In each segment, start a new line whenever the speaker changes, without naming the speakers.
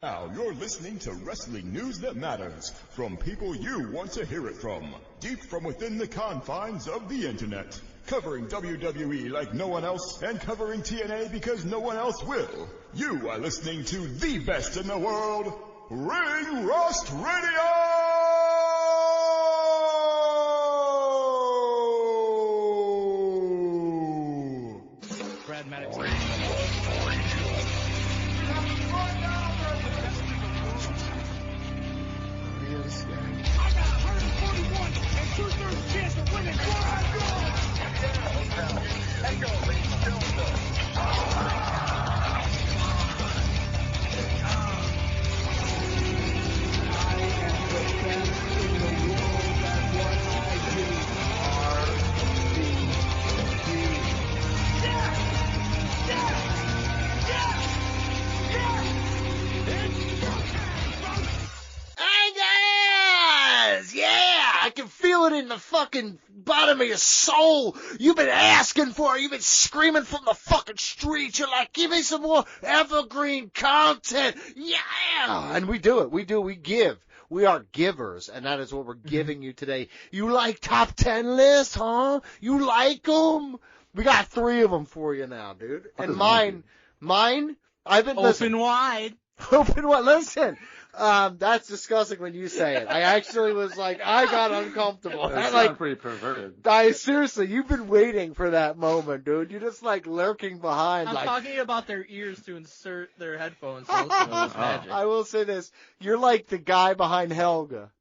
Now you're listening to wrestling news that matters from people you want to hear it from, deep from within the confines of the internet. Covering WWE like no one else and covering TNA because no one else will. You are listening to the best in the world, Ring Rust Radio!
Brad Maddox.
I got 141 and 2/3 chance of winning.
I can feel it in the fucking bottom of your soul. You've been asking for it. You've been screaming from the fucking streets. You're like, give me some more evergreen content. Yeah. And we do it. We give. We are givers, and that is what we're giving you today. You like top 10 lists, huh? You like them? We got 3 of them for you now, dude. And mine, I've been
Open wide.
Open what? Listen, that's disgusting when you say it. I actually was like, I got uncomfortable.
That's
like,
pretty perverted.
Seriously, you've been waiting for that moment, dude. You're just like lurking behind.
I'm
like,
talking about their ears to insert their headphones. To listen to this magic.
I will say this: you're like the guy behind Helga.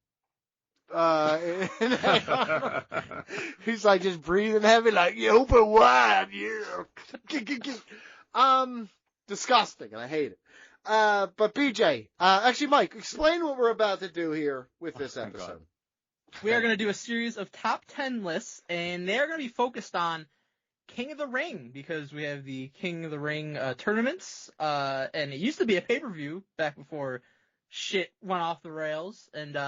He's like just breathing heavy, like you open wide, yeah. Disgusting, and I hate it. But BJ, actually Mike, explain what we're about to do here with this episode.
We are going to do a series of top 10 lists, and they're going to be focused on King of the Ring, because we have the King of the Ring tournaments, and it used to be a pay-per-view back before shit went off the rails, and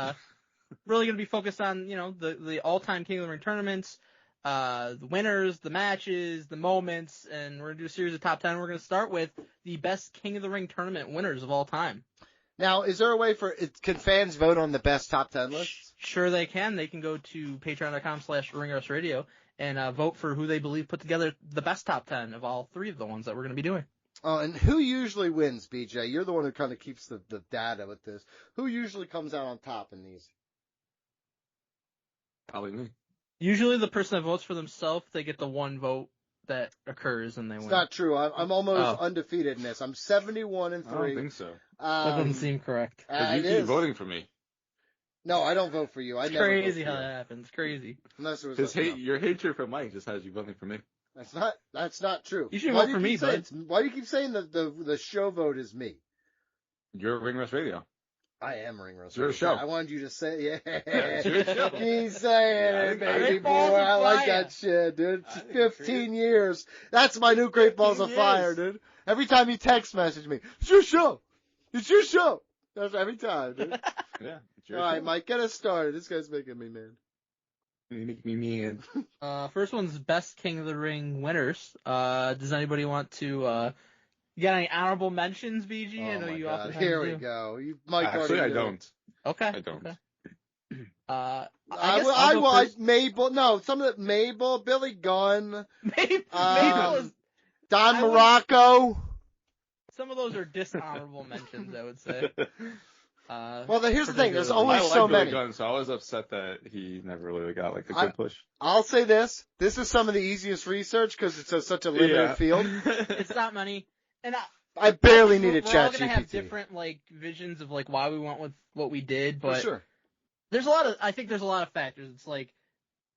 really going to be focused on, the all-time King of the Ring tournaments, the winners, the matches, the moments, and we're going to do a series of top 10. We're going to start with the best King of the Ring tournament winners of all time.
Now, is there a way can fans vote on the best top 10 lists?
Sure they can. They can go to patreon.com/ringrustradio and vote for who they believe put together the best top 10 of all 3 of the ones that we're going to be doing.
And who usually wins, BJ? You're the one who kind of keeps the data with this. Who usually comes out on top in these?
Probably me.
Usually the person that votes for themselves, they get the one vote that occurs and they win.
It's not true. I'm almost undefeated in this. I'm 71-3.
I don't think so.
That doesn't seem correct.
You keep voting for me.
No, I don't vote for you.
It's crazy how that happens. Crazy.
Unless it was
your hatred for Mike just has you voting for me.
That's not true.
You should vote for me, bud.
Why do you keep saying that the show vote is me?
You're Ring Rust Radio.
I am Ring Rust.
It's your show.
I wanted you to say, yeah.
It's your show.
Keep saying it, baby boy. I like that shit, dude. 15 years. That's my new Great Balls of Fire, dude. Every time you text message me, it's your show. It's your show. That's every time, dude.
Yeah. It's your
All right,
show.
Mike, get us started. This guy's making me mad.
You make me mad.
First one's best King of the Ring winners. Does anybody want to, you got any honorable mentions, BG? I know you often
Here we go.
Actually, I don't.
Okay.
I don't.
Okay.
Mabel. No, some of the Mabel, Billy Gunn,
Mabel is
Don Morocco.
Some of those are dishonorable mentions, I would say.
Well, here's the thing. There's only
I like
so
Billy
many.
Gunn, so I was upset that he never really got a good push.
I'll say this. This is some of the easiest research because it's such a limited field.
It's not money. And
I barely need a chat GPT.
We're all going to have different, visions of, why we went with what we did, but
For sure.
I think there's a lot of factors. It's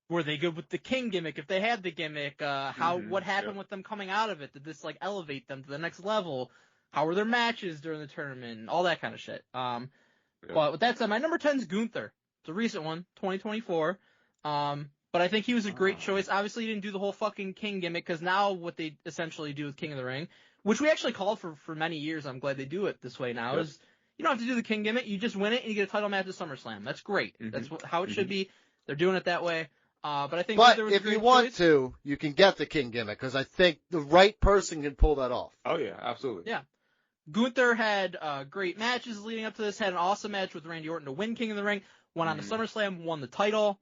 were they good with the King gimmick? If they had the gimmick, what happened with them coming out of it? Did this, elevate them to the next level? How were their matches during the tournament? All that kind of shit. But with that said, my number 10 is Gunther. It's a recent one, 2024. But I think he was a great choice. Obviously, he didn't do the whole fucking King gimmick, because now what they essentially do with King of the Ring, which we actually called for many years, I'm glad they do it this way now, is you don't have to do the King gimmick. You just win it and you get a title match at SummerSlam. That's great. Mm-hmm. That's how it should be. They're doing it that way. But I think
if you want to, you can get the King gimmick, because I think the right person can pull that off.
Oh, yeah, absolutely.
Yeah. Gunther had great matches leading up to this. Had an awesome match with Randy Orton to win King of the Ring. Went on to SummerSlam, won the title.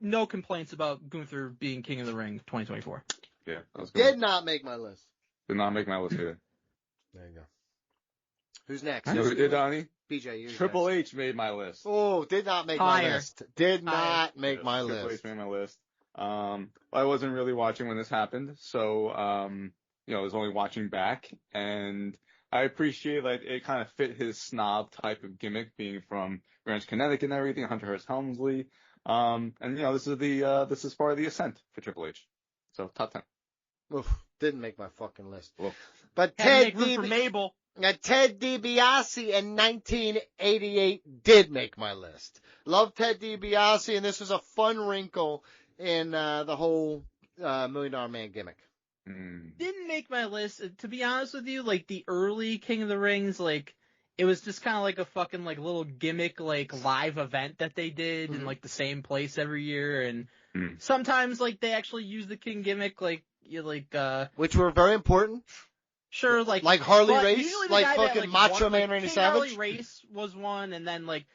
No complaints about Gunther being King of the Ring 2024.
Yeah, that was good.
Did not make my list.
Did not make my list either.
There you go. Who's next?
You know who did, Donnie?
BJ, you.
Triple H made my list.
Oh, did not make my
Higher.
list. Did not make my
Triple
list.
H made my list. I wasn't really watching when this happened, so I was only watching back, and I appreciate like it kind of fit his snob type of gimmick, being from Greenwich, Connecticut and everything, Hunter Hearst Helmsley. And this is part of the ascent for Triple H. So top 10.
Oof, didn't make my fucking list.
Oof.
But
Had to make room for Mabel.
Ted DiBiase in 1988 did make my list. Love Ted DiBiase, and this was a fun wrinkle in the whole $1 Million Man gimmick.
Didn't make my list. To be honest with you, like the early King of the Rings, like it was just kind of like a fucking like little gimmick like live event that they did in like the same place every year, and sometimes like they actually use the King gimmick
Which were very important.
Sure, like
Harley
but
Race,
usually the
like
guy
fucking
that,
Macho
won,
Man Randy
King
Savage.
Harley Race was one, and then like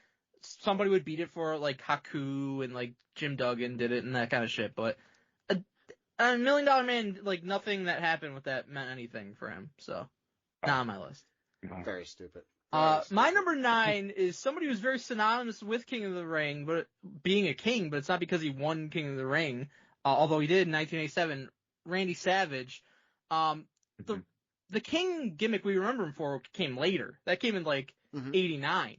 somebody would beat it for it, like Haku and like Jim Duggan did it and that kind of shit. But a $1 Million Man, like nothing that happened with that meant anything for him. So not on my list.
Very stupid.
My number 9 is somebody who's very synonymous with King of the Ring, but being a king, but it's not because he won King of the Ring, although he did in 1987. Randy Savage. The King gimmick we remember him for came later. That came in like 89.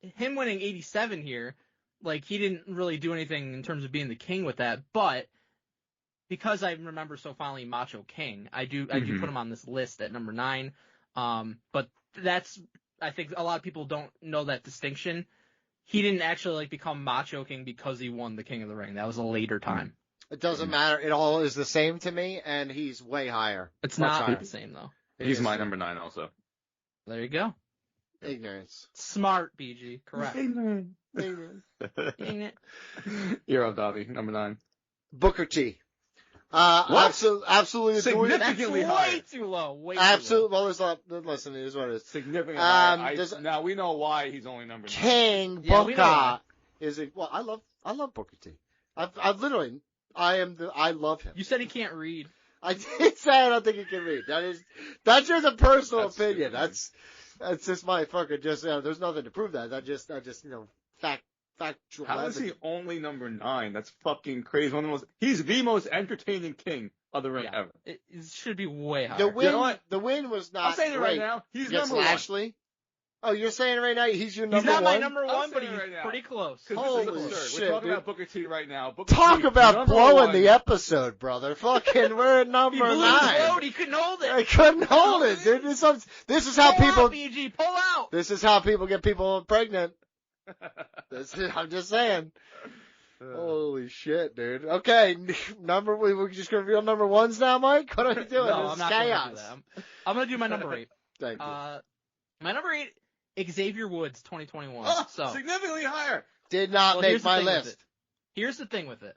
Him winning 87 here, like he didn't really do anything in terms of being the king with that, but because I remember so fondly Macho King, I do put him on this list at number 9. But I think a lot of people don't know that distinction. He didn't actually like become Macho King because he won the King of the Ring. That was a later time.
It doesn't matter. It all is the same to me, and he's way higher.
It's not the same though.
He's my number 9 also.
There you go.
Ignorance.
Smart, BG. Correct.
Ignorant.
You're up, Dobby. Number 9.
Booker T. Absolutely
significantly higher.
Way too low.
Absolutely. Well, there's not. Listen, it is what it is.
Significantly higher. Now we know why he's only number 9.
King Booker is a. Well, I love Booker T. I love him.
You said he can't read.
I did say I don't think he can read. That's just a personal opinion. That's just my fucking there's nothing to prove that. I just factual.
How is he only number 9? That's fucking crazy. He's the most entertaining king of the ring ever.
It should be way higher.
The win was not.
I'm saying it right now. He's number 1.
Lashley. Oh, you're saying right now he's your number 1?
He's not my number 1, but he's pretty close.
Holy shit,
we're talking about Booker T right now.
Talk about blowing the episode, brother. Fucking, we're at number 9.
He couldn't hold it.
I couldn't hold it, dude. This is how people.
BG, pull out.
This is how people get people pregnant. I'm just saying. Holy shit, dude. Okay, we're just gonna reveal number 1s now, Mike. What are you doing?
No,
this
I'm not
chaos.
gonna do that. I'm gonna do my number 8.
Thank you.
My number 8. Xavier Woods, 2021. So
significantly higher.
Did not make my list.
Here's the thing with it.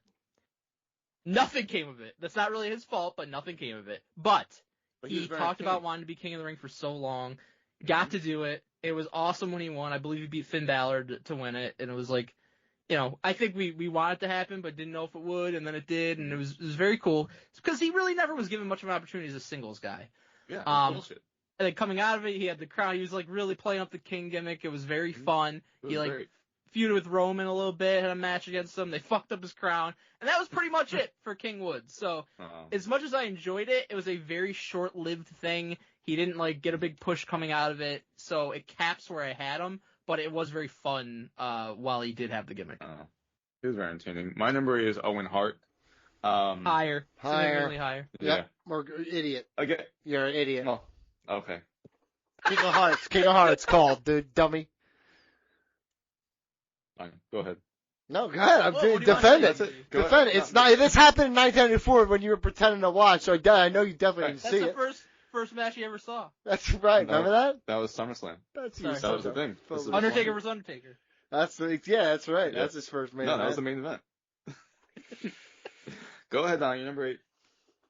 Nothing came of it. That's not really his fault, but nothing came of it. But he talked about wanting to be King of the Ring for so long. Got to do it. It was awesome when he won. I believe he beat Finn Balor to win it. And it was like, I think we wanted it to happen, but didn't know if it would. And then it did. And it was very cool. It's because he really never was given much of an opportunity as a singles guy.
Yeah, bullshit.
And then coming out of it, he had the crown. He was like really playing up the King gimmick. It was very fun. He feuded with Roman a little bit, had a match against him. They fucked up his crown. And that was pretty much it for King Woods. So as much as I enjoyed it, it was a very short-lived thing. He didn't get a big push coming out of it. So it caps where I had him. But it was very fun while he did have the gimmick.
It was very entertaining. My number is Owen Hart.
Higher. Significantly higher.
Yep. We're idiot.
Okay.
You're an idiot.
Oh. Okay.
King of Hearts called, dude, dummy.
Fine. Go ahead.
No, go ahead. I'm doing defend it. Defend it. It's not. This happened in 1994 when you were pretending to watch. So I know you definitely didn't see it.
That's the first match you ever saw.
That's right. Remember that?
That was SummerSlam.
That
was the thing.
Undertaker versus Undertaker.
That's right. Yeah. That's his first main event.
No, that was the main event. Go ahead, Don. You're number 8.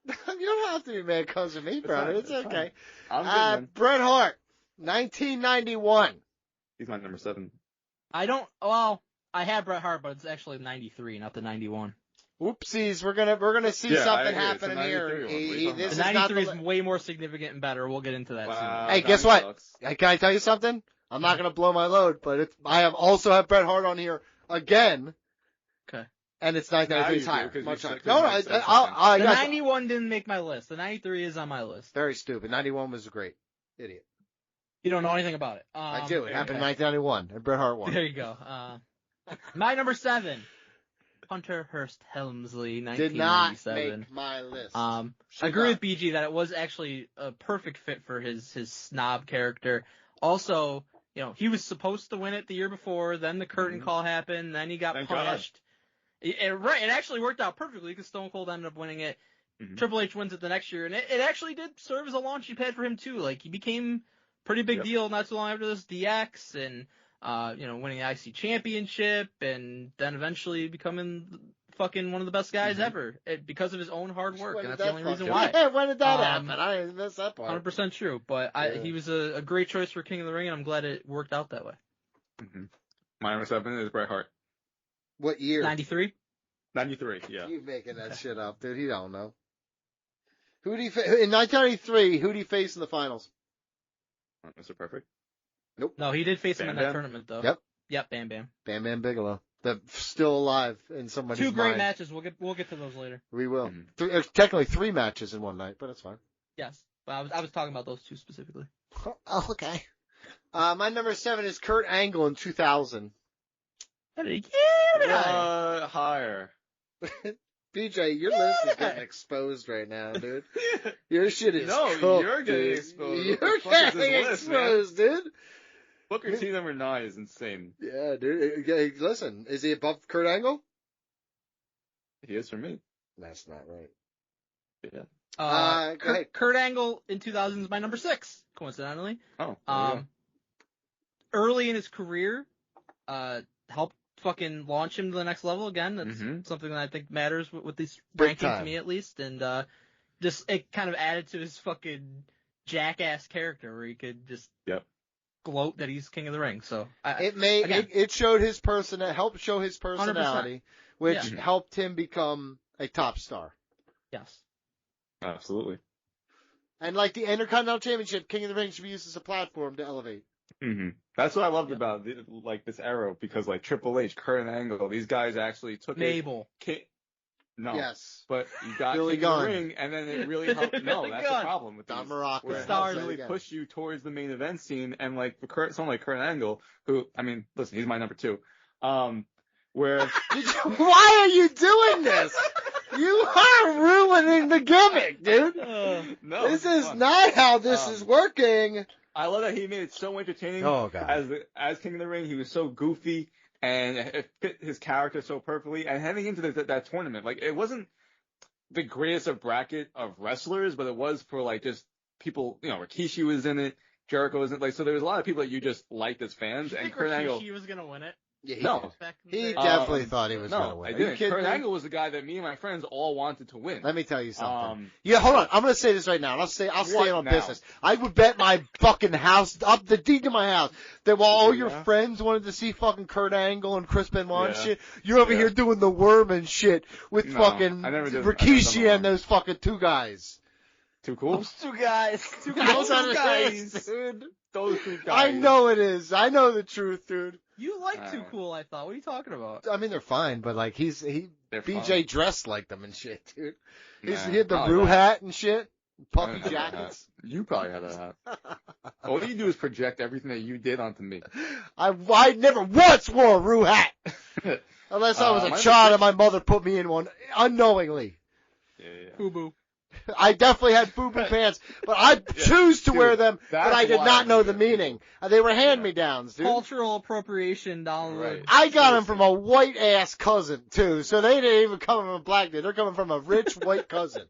You don't have to be mad because of me, brother. It's
It's
okay.
I'm good, man.
Bret Hart, 1991.
He's my number 7.
I had Bret Hart, but it's actually 93, not the 91.
Oopsies, we're gonna see
Yeah, I
something
agree. It's
happening
a
here.
93 one. What are you talking
This
The
is not
93
the.
is way more significant and better. We'll get into that
Wow.
Hey,
Johnny
guess what?
sucks.
Can I tell you something? I'm not gonna blow my load, but I have also have Bret Hart on here again.
Okay.
And it's 1993
Now you
higher.
do, 'cause
Much
you
higher.
said-
No,
'cause you said
I
The
got
91 didn't make my list. The 93 is on my list.
very stupid. 91 was great. Idiot.
You don't know anything about it.
I do. It happened in
okay.
1991, and Bret Hart won.
There you go. My number 7, Hunter Hearst Helmsley,
Did not
1997.
make my list.
I
Should
agree
not.
with BG that it was actually a perfect fit for his snob character. Also, he was supposed to win it the year before, then the curtain call happened, then he got
Thank God.
punished. It actually worked out perfectly because Stone Cold ended up winning it.
Mhm.
Triple H wins it the next year, and it actually did serve as a launching pad for him too. Like, he became pretty big
Yep.
deal not too long after this DX, and winning the IC championship, and then eventually becoming fucking one of the best guys ever because of his own hard work,
When
and
did
that's the only
that
reason
fucking-
why.
When did that
Um,
happen? I didn't miss that part.
100% true, but
Yeah.
he was a great choice for King of the Ring, and I'm glad it worked out that way.
Mhm. My number 7 is Bret Hart.
What year?
93?
93, yeah.
You making that shit up, dude. He don't know. Who did he in 1993? Who did he face in the finals?
Mr. Perfect.
No, he did face him in
Bam
that
Bam?
tournament, though.
Yep.
Yep, Bam Bam.
Bam Bam Bigelow. That's still alive in somebody's
Two great
mind.
matches. We'll get to those later.
We will.
Mhm.
Technically 3 matches in one night, but it's fine.
Yes, but I was talking about those two specifically.
Oh, okay. My number 7 is Kurt Angle in 2000.
Higher.
BJ, your list is getting exposed right now, dude. Your shit is
No,
cooked,
you're getting
dude.
exposed.
You're
What the fuck is this
getting
list, man?
exposed, dude.
Booker T number 9 is insane.
Yeah, dude. Hey, listen, is he above Kurt Angle?
He is for me.
That's not right.
Yeah.
Go ahead.
Kurt Angle in 2000 is my number 6, coincidentally.
Oh. there you go.
Early in his career, helped fucking launch him to the next level again. That's
Mhm.
something that I think matters with these
Big
rankings
time.
to me, at least. And just it kind of added to his fucking jackass character where he could just
Yep.
gloat that he's king of the ring. So
It it showed his helped show his personality, which
Yeah.
helped him become a top star.
yes.
Absolutely.
And like the Intercontinental Championship, King of the Ring should be used as a platform to elevate.
hmm That's what I loved about this era, because like Triple H, Kurt Angle, these guys actually took
Mabel.
No.
Yes.
But you got
Billy
King of
Gunn.
the Ring, and then it really helped. No,
Billy
that's
Gunn.
the problem with
Don
these.
Morocco.
Where it
Stars
helps really
again.
push you towards the main event scene, and like for someone like Kurt Angle, who, I mean, listen, he's my number 2. Where
Why are you doing this? You are ruining the gimmick, dude.
no,
This
it's
is
fun.
not how this is working.
I love that he made it so entertaining.
Oh, God.
As King of the Ring, he was so goofy, and it fit his character so perfectly. And heading into that tournament, like, it wasn't the greatest of bracket of wrestlers, but it was for like just people. Rikishi was in it, Jericho was in it. Like, so there was a lot of people that you just liked as fans.
You
And
think
Kurt Angle.
Rikishi was gonna win it?
Yeah, he
No.
did.
Back in the
He
day?
definitely thought he was going to
No,
win.
I
Are you
didn't.
kidding
Kurt
me?
Angle was the guy that me and my friends all wanted to win.
Let me tell you something.
Um,
Yeah, hold on. I'm going to say this right now. I'll stay
What
on
now?
business. I would bet my fucking house, up the deed to my house, that while all your
Yeah.
friends wanted to see fucking Kurt Angle and Chris Benoit and
Yeah.
shit, you're over
Yeah.
here doing the worm and shit with
No,
fucking
I never did- I never done
Rikishi
the
and
worm.
those fucking 2 guys.
Too cool.
Two guys.
Those
Those
are the
guys.
guys, dude.
Those 2 guys.
I know it is. I know the truth, dude.
You like Too
Alright.
Cool, I thought. What are you talking about?
I mean, they're fine, but like
They're
BJ
fun.
dressed like them and shit, dude.
Nah,
He had the
probably
Rue
not.
hat and shit,
I
puffy
didn't have that
jackets.
hat. You probably had that hat. All you do is project everything that you did onto me.
I never once wore a Rue hat. Unless I was a
my
child and my mother put me in one unknowingly.
Yeah.
Boo boo.
I definitely had FUBU pants, but I choose to
dude,
wear them, but
that's
I did
why
not
I
know
do
the
it.
meaning. They were hand-me-downs, dude.
Cultural appropriation down the
Right.
road.
I got them from a white-ass cousin, too, so they didn't even come from a black dude. They're coming from a rich white cousin.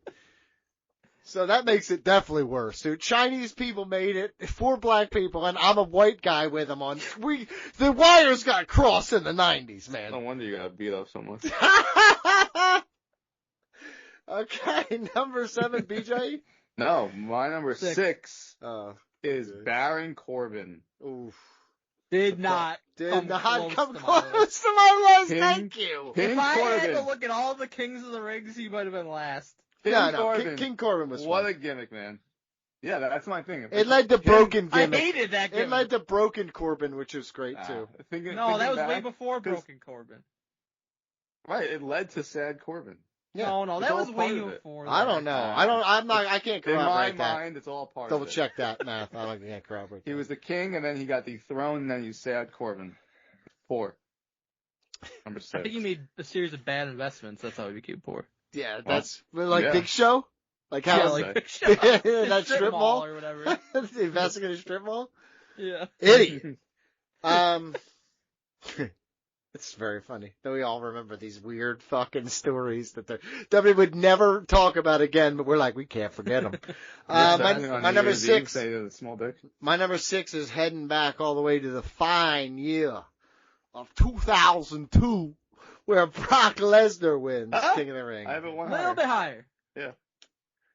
So that makes it definitely worse, dude. Chinese people made it for black people, and I'm a white guy with them on. The wires got crossed in the 90s, man.
No wonder you got beat up so much.
Okay, number 7, BJ.
No, my number 6
Oh,
is
okay.
Baron Corbin.
Oof.
Did not
Did not come
to my list.
close to my list.
King-
Thank you.
King
If I had
Corbin.
to look at all the Kings of the Rings, he might have been last.
No,
Corbin.
King Corbin was
What
fun.
a gimmick, man. Yeah, that's my thing.
It led to broken
I
gimmick.
hated that
It
gimmick.
led to broken Corbin, which was great too.
No, that was way
back,
before
'cause-
Broken Corbin.
Right, it led to Sad Corbin.
Yeah.
No,
It's
that
all
was way
part of it.
before.
I don't know. I can't
In my
corroborate that.
mind, it's all part
Double
of it.
check that math. I can't corroborate
He
that.
was the king, and then he got dethroned, and then he's Sad Corbin. 4. Number 6.
I think he made a series of bad investments. That's how he became poor.
Yeah, that's like
yeah.
Big Show? Like how
Yeah,
was
like
it?
Big Show.
that strip mall?
or whatever.
Investing in a strip mall?
Yeah.
Idiot. It's very funny. That we all remember these weird fucking stories that WWE would never talk about again, but we're like, we can't forget them. My number 6.
Say the small dick.
My number 6 is heading back all the way to the fine year of 2002, where Brock Lesnar wins King of the Ring.
I have it one
A little
higher.
bit higher.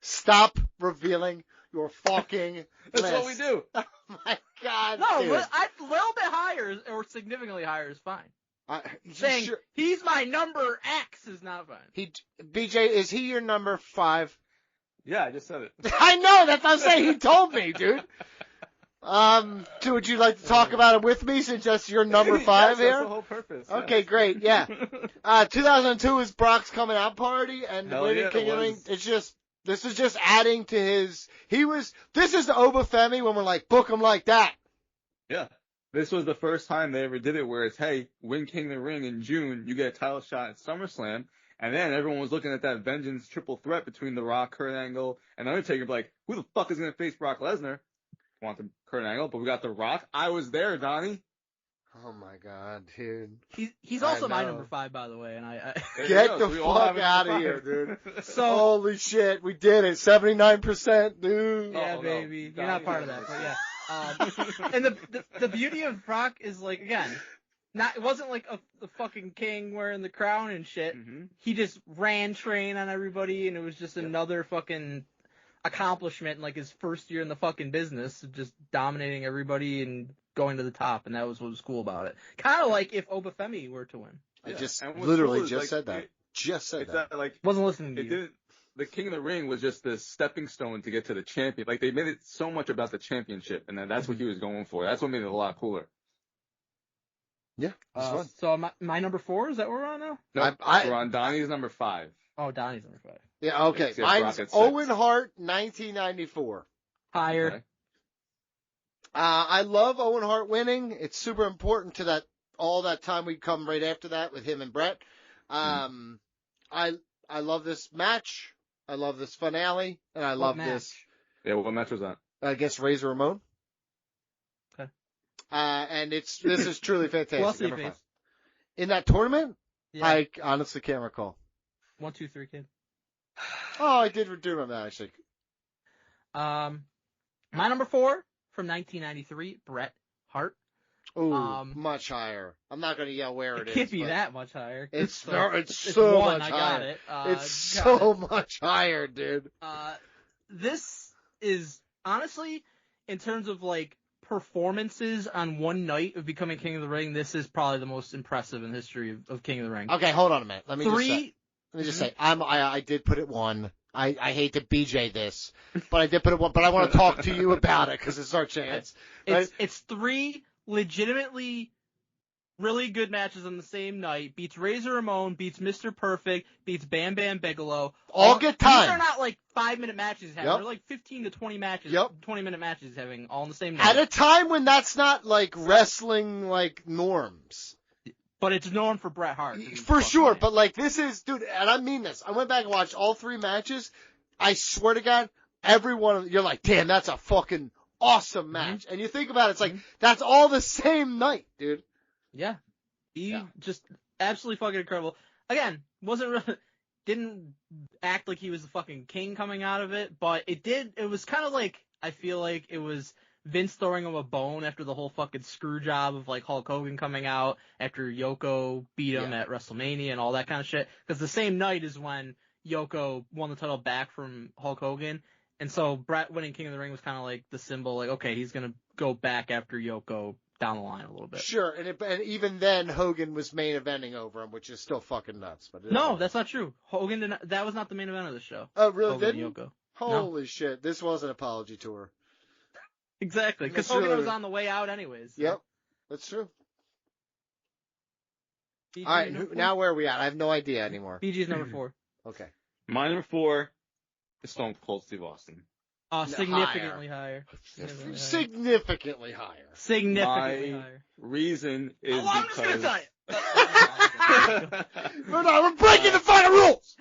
Stop revealing your fucking
That's
list.
what we do.
Oh my God,
No,
dude.
a little bit higher or significantly higher is fine.
Saying
Saying he's my number X is not fine.
BJ, is he your number 5?
Yeah, I just said it.
I know, that's what I'm saying. He told me, dude. So would you like to talk about it with me since that's your number 5
Yes,
here?
That's the whole purpose.
Okay, great, yeah. 2002 is Brock's coming out party, and
Hell
winning
yeah,
King
it
of the Ring.
was.
It's just, this is just adding to his. This is the Obafemi when we're like, book him like that.
Yeah. This was the first time they ever did it where it's, hey, win King of the Ring in June, you get a title shot at SummerSlam. And then everyone was looking at that Vengeance triple threat between The Rock, Kurt Angle, and Undertaker, like, who the fuck is going to face Brock Lesnar? Want the Kurt Angle, but we got The Rock. I was there, Donnie.
Oh my God, dude.
He's
I
also my
know.
number 5, by the way, and I
There
Get
you go.
the
So we all
fuck
have it
outta
in
here,
five.
So-
Holy shit, we did it. 79%, dude.
yeah,
no.
baby, you're
Donnie's
not part of
number
that, but yeah. And the beauty of Brock is like, again, it wasn't like a fucking king wearing the crown and shit.
Mhm.
He just ran train on everybody, and it was just another fucking accomplishment in like his first year in the fucking business, just dominating everybody and going to the top, and that was what was cool about it. Kind of like if Obafemi were to win.
I
Yeah.
just
And what's
literally
cool is,
just
like,
said that. Just said
It's
that.
that, like,
Wasn't listening to
it
you.
didn't. The King of the Ring was just the stepping stone to get to the champion. Like, they made it so much about the championship, and then that's what he was going for. That's what made it a lot cooler.
Yeah, it's fun.
So my number 4, is that where we're on now?
No,
I-
we're on Donnie's number 5.
Oh, Donnie's number 5.
Yeah, okay.
Yeah,
Mine's
Brock at 6.
Owen Hart, 1994.
Higher.
Okay.
I love Owen Hart winning. It's super important to all that time we come right after that with him and Brett. I love this match. I love this finale, and I love
match?
this
Yeah, what match was that?
against Razor Ramon.
Okay.
And this is truly fantastic.
Who else did he
Number
face?
5. In that tournament,
Yeah.
I honestly can't recall.
1, 2, 3, kid.
Oh, I did remember that actually.
My number 4 from 1993, Bret Hart.
Ooh, much higher. I'm not going to yell where
It
it
can't
is,
be
but
that much higher.
It's
So,
so
one,
much
I got
higher.
it.
It's
got
so
it.
much higher, dude.
This is honestly, in terms of like performances on one night of becoming King of the Ring, this is probably the most impressive in the history of King of the Ring.
Okay, hold on a minute. Let me
Mm-hmm.
just say, I did put it 1. I hate to BJ this, but I did put it 1. But I want to talk to you about it because it's our chance. Right?
It's 3 legitimately really good matches on the same night. Beats Razor Ramon, beats Mr. Perfect, beats Bam Bam Bigelow.
All good time.
These are not like 5-minute matches he's having.
Yep.
They're like 15 to 20 matches,
Yep.
20-minute matches he's having all on the same night.
At a time when that's not like wrestling like norms.
But it's known for Bret Hart.
For sure, but like this is, dude, and I mean this. I went back and watched all 3 matches. I swear to God, every one of them, you're like, damn, that's a fucking awesome match. And you think about it, it's like, that's all the same night, dude.
Yeah. He just absolutely fucking incredible. Again, didn't act like he was the fucking king coming out of it, but it was kind of like, I feel like it was Vince throwing him a bone after the whole fucking screw job of like Hulk Hogan coming out after Yoko beat him at WrestleMania and all that kind of shit. Because the same night is when Yoko won the title back from Hulk Hogan, and so Bret winning King of the Ring was kind of like the symbol, like, okay, he's gonna go back after Yoko down the line a little bit.
Sure, and even then Hogan was main eventing over him, which is still fucking nuts. But
No, that's not true. Hogan did not, that was not the main event of the show.
Oh, really?
Hogan and
Didn't?
Yoko.
Holy shit! This was an apology tour.
Exactly, because
That's
Hogan
really-
was on the way out anyways. So.
Yep, that's true.
BG
All right,
number four?
now where are we at? I have no idea anymore.
BG's number 4.
Okay.
My number 4 is Stone Cold Steve Austin.
Significantly higher.
Significantly higher.
Significantly
My
higher.
reason is
Oh, I'm just
because
gonna tell you.
We're breaking the fucking rules.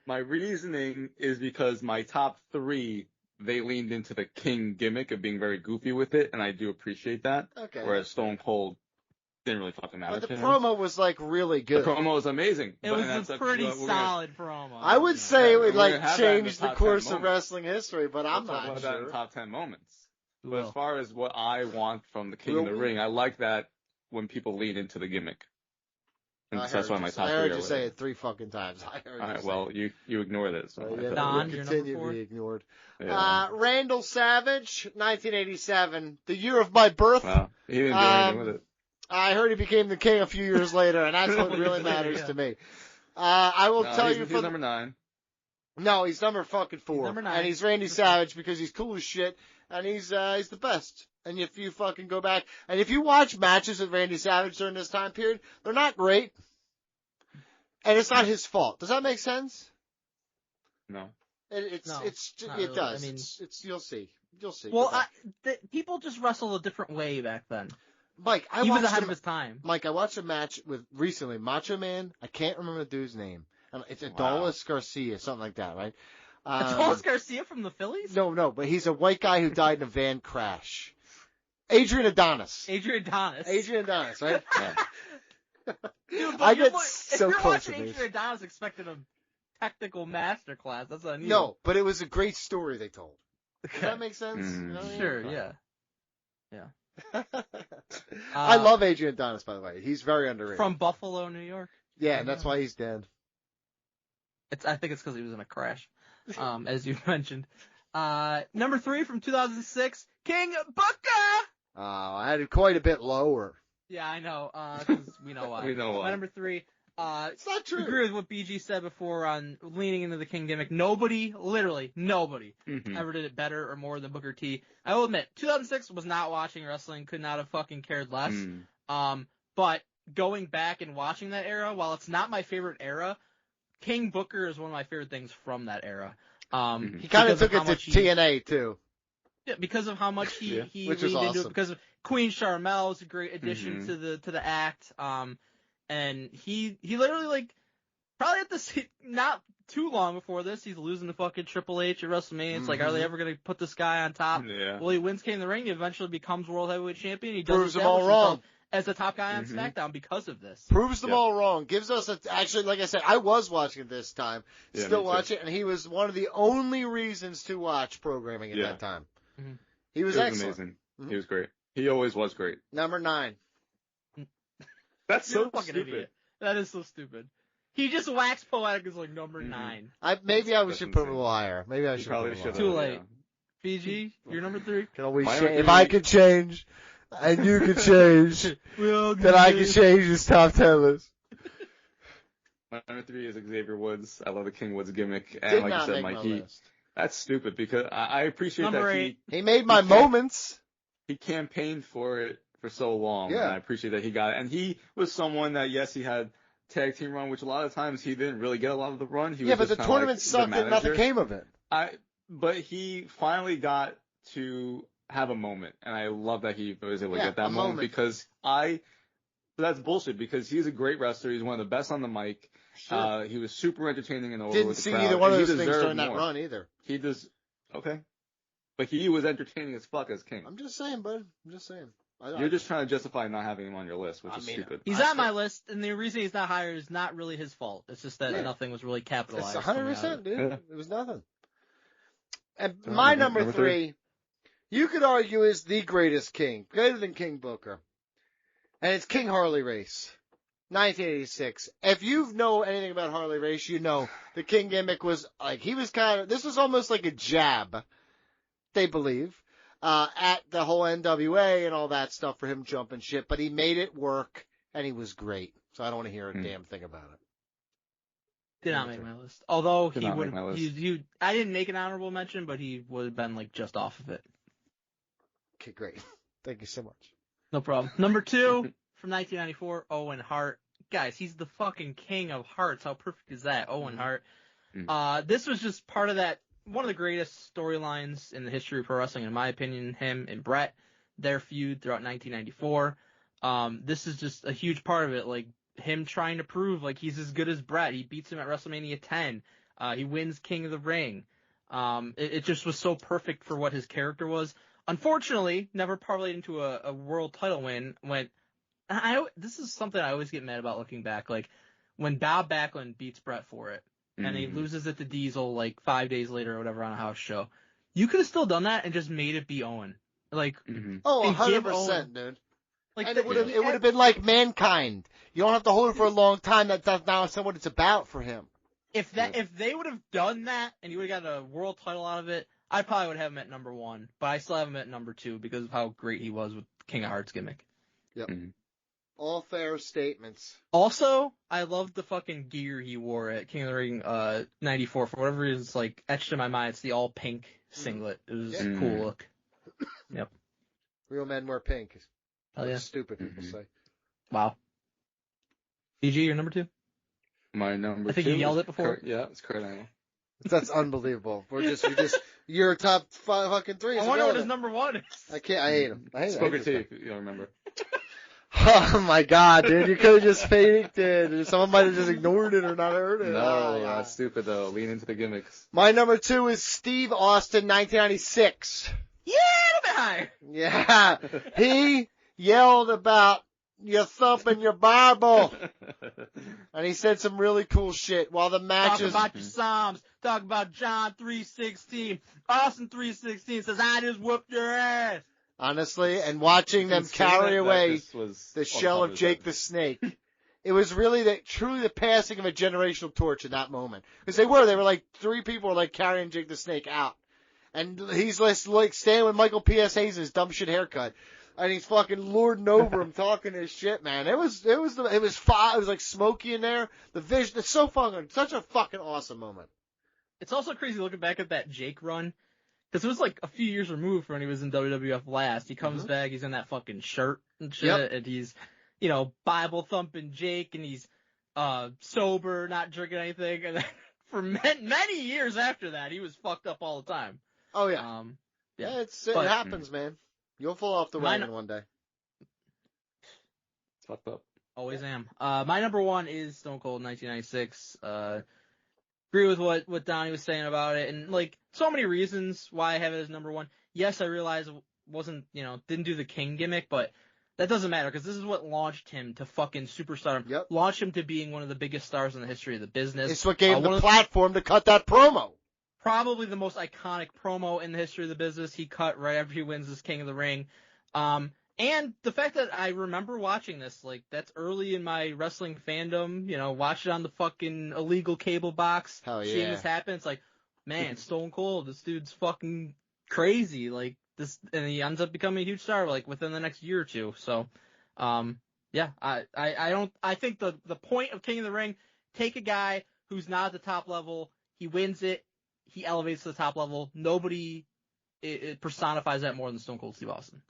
my reasoning is because my top 3, they leaned into the King gimmick of being very goofy with it, and I do appreciate that.
Okay.
Whereas Stone Cold didn't really fucking matter
But the
to him.
promo was like really
The
good.
promo was amazing.
It
but
was
that's
a
up-
pretty
we're gonna-
solid promo.
I would say it would
we're gonna
like
have that in the
change the
top 10
course of
moments.
wrestling history, but I'm
we'll talk
not
about that in
sure.
the top 10 moments. But
Well,
as far as what I want from the King
Will
of the
we?
Ring, I like that when people lean into the gimmick. And
I
that's why
heard
my
you-
top 3
I heard
are
you
with
say
it.
it 3 fucking times. I heard
All
you
right,
say
well,
it.
you ignored it. So I
Yeah,
said
Don,
it.
you're
continue
number
to be ignored.
Yeah.
Randall Savage, 1987, the year of my birth.
Well, he didn't do anything with it.
I heard he became the king a few years later, and that's what really matters to me. I will
No,
tell
he's,
you
he's
for
number 9.
no, he's number fucking 4,
He's number 9.
and he's Randy Savage because he's cool as shit, and he's the best. And if you fucking go back, and if you watch matches with Randy Savage during this time period, they're not great, and it's not his fault. Does that make sense?
No.
No,
It
not really.
does.
I mean-
it's you'll see. You'll see.
well,
Go back.
people just wrestled a different way back then.
Mike, I
He was
watched
ahead
him-
of his time.
Mike, I watched a match with recently Macho Man. I can't remember the dude's name. It's
Wow.
Adolis Garcia, something like that, right?
Adolis Garcia from the Phillies?
No, but he's a white guy who died in a van crash. Adrian Adonis.
Adrian Adonis.
Adrian Adonis, right?
Yeah.
Dude, but
I
you're
get
like-
so
if you're
close
watching
to these.
Adrian Adonis expecting a technical masterclass, that's on you.
No, but it was a great story they told. Does
Okay.
that make sense?
Mm.
You know what I mean?
Sure, yeah.
I love Adrian Adonis, by the way. He's very underrated.
From Buffalo, New York.
yeah, and that's why he's dead.
I think it's because he was in a crash, as you mentioned. Number 3 from 2006, King Booker.
I had it quite a bit lower.
Yeah, I know, 'cause we know why.
We know why.
My number 3,
It's not true.
agree with what BG said before on leaning into the King gimmick. Nobody, literally nobody,
Mhm.
ever did it better or more than Booker T. I will admit, 2006 was not watching wrestling, could not have fucking cared less.
Mm.
But going back and watching that era, while it's not my favorite era, King Booker is one of my favorite things from that era.
Mhm.
He kind of
because
took
how
it to
much he-
TNA, too.
Yeah, because of how much he
Yeah,
he
which is
leaned into
awesome.
it. Because of Queen Charmel was a great addition
Mhm.
to the act. And he literally like probably at this not too long before this, he's losing to fucking Triple H at WrestleMania. It's like, are they ever gonna put this guy on top?
Yeah.
Well, he wins King of the Ring. He eventually becomes World Heavyweight Champion. He does
Proves them all
establish himself
wrong.
as the top guy on
Mhm.
SmackDown because of this.
Proves them
Yep.
all wrong. Gives us actually, like I said, I was watching it this time.
Yeah,
Still
me too.
watch it, and he was one of the only reasons to watch programming at
Yeah.
that time.
Mhm.
He was
He was
excellent.
amazing.
Mhm.
He was great. He always was great.
Number 9.
That's
You're
so
a fucking
stupid.
idiot. That is so stupid. He just waxed poetic as like number
Mhm.
9.
Maybe I
That's
should put him a
insane.
little higher. Maybe I
He
should
probably
put him a
should.
little
Too
higher.
late. BG, you're number 3.
Can always
My
change.
number
If
3
I could change, and you could change,
Well,
then I can change this top 10 list.
My number 3 is Xavier Woods. I love the King Woods gimmick, and
Did
like
not
you said,
make
Mike,
my
he
list.
that's stupid because I appreciate
Number
that
8.
He made my
He can't-
moments.
he campaigned for it for so long,
Yeah.
and I appreciate that he got it. And he was someone that yes, he had tag team run, which a lot of times he didn't really get a lot of the run. He
Yeah,
was
but the
just kinda
tournament
like
sucked
the
and nothing
manager.
came of it.
But he finally got to have a moment, and I love that he was able to
Yeah,
get that
a
moment
moment.
because that's bullshit because he's a great wrestler. He's one of the best on the mic.
Sure.
He was super entertaining and over
Didn't
with the
see
crowd,
either one of
and he
those things
deserved
during that
more.
run either.
He does okay, but he was entertaining as fuck as King.
I'm just saying, bud. I'm just saying.
You're just trying to justify not having him on your list, which
I
is
mean,
stupid.
He's
I
on my
still-
list, and the reason he's not higher is not really his fault. It's just that
Yeah.
nothing was really
It's
capitalized.
100%, dude.
Yeah.
It was nothing. And
So,
my
number
number 3, you could argue is the greatest King, greater than King Booker. And it's King Harley Race. 1986. If you know anything about Harley Race, you know the King gimmick was like, this was almost like a jab, they believe, at the whole NWA and all that stuff for him jumping shit, but he made it work, and he was great. So I don't want to hear a damn thing about it.
Did not make my list. Although
Did
he
not
would,
make my list.
he, I didn't make an honorable mention, but he would have been like just off of it.
Okay, great. Thank you so much.
No problem. Number 2 from 1994, Owen Hart. Guys, he's the fucking king of hearts. How perfect is that, Owen Hart? This was just part of that, one of the greatest storylines in the history of pro wrestling, in my opinion. Him and Brett, their feud throughout 1994. This is just a huge part of it. Like, him trying to prove like he's as good as Brett. He beats him at WrestleMania 10. He wins King of the Ring. It just was so perfect for what his character was. Unfortunately, never parlayed into a world title win. This is something I always get mad about looking back. Like, when Bob Backlund beats Brett for it, and he loses it to Diesel like 5 days later or whatever on a house show, you could have still done that and just made it be Owen. Like,
Oh,
and give
100%,
Owen-
dude.
like
And
the-
it would have been like Mankind. You don't have to hold it for a long time. That's now what it's about for him.
If they would have done that and you would have got a world title out of it, I probably would have him at number 1, but I still have him at number 2 because of how great he was with King of Hearts gimmick.
Yep. All fair statements.
Also, I loved the fucking gear he wore at King of the Ring 94. For whatever reason, it's like etched in my mind. It's the all pink singlet. It was a cool look. Yep.
Real men wear pink.
Hell yeah.
Stupid people say.
Wow. BG, you're number 2?
My number 2.
I think you yelled it before.
It's Kurt Angle.
That's unbelievable. You're top fucking 3.
I wonder what his number 1 is.
I hate him. I hate
Spoken
this
to
guy.
you, if you don't remember.
Oh my god, dude. You could have just faked it. Someone might have just ignored it or not heard it.
No, that's stupid though. Lean into the gimmicks.
My number 2 is Steve Austin, 1996.
Yeah, a little bit higher.
Yeah. He yelled about you thumping your Bible. And he said some really cool shit while the
Talk
matches.
about your Psalms. Talk about John 3:16. Austin 3:16 says, I just whooped your ass.
Honestly, and watching them carry away the shell of Jake the Snake. It was really truly the passing of a generational torch in that moment. Because they were like 3 people were like carrying Jake the Snake out. And he's like standing with Michael P.S. Hayes' dumb shit haircut. And he's fucking lording over him talking his shit, man. It was like smoky in there. The vision, it's such a fucking awesome moment.
It's also crazy looking back at that Jake run. Because it was like a few years removed from when he was in WWF last. He comes back, he's in that fucking shirt and shit, and he's, Bible thumping Jake, and he's sober, not drinking anything. And then for many years after that, he was fucked up all the time.
Oh yeah,
yeah.
It happens, man. You'll fall off the wagon one day.
It's fucked up.
Always am. My number 1 is Stone Cold 1996. Agree with what Donnie was saying about it, and like so many reasons why I have it as number 1. Yes, I realize it wasn't, didn't do the King gimmick, but that doesn't matter because this is what launched him to fucking superstardom.
Yep.
Launched him to being one of the biggest stars in the history of the business.
It's what gave him the platform to cut that promo.
Probably the most iconic promo in the history of the business. He cut right after he wins this King of the Ring. And the fact that I remember watching this, like, that's early in my wrestling fandom, watch it on the fucking illegal cable box.
Hell yeah.
Seeing this happen, it's like, man, Stone Cold, this dude's fucking crazy. Like, this, and he ends up becoming a huge star, like, within the next year or two. So, yeah, I think the point of King of the Ring, take a guy who's not at the top level, he wins it, he elevates to the top level. Nobody it personifies that more than Stone Cold Steve Austin.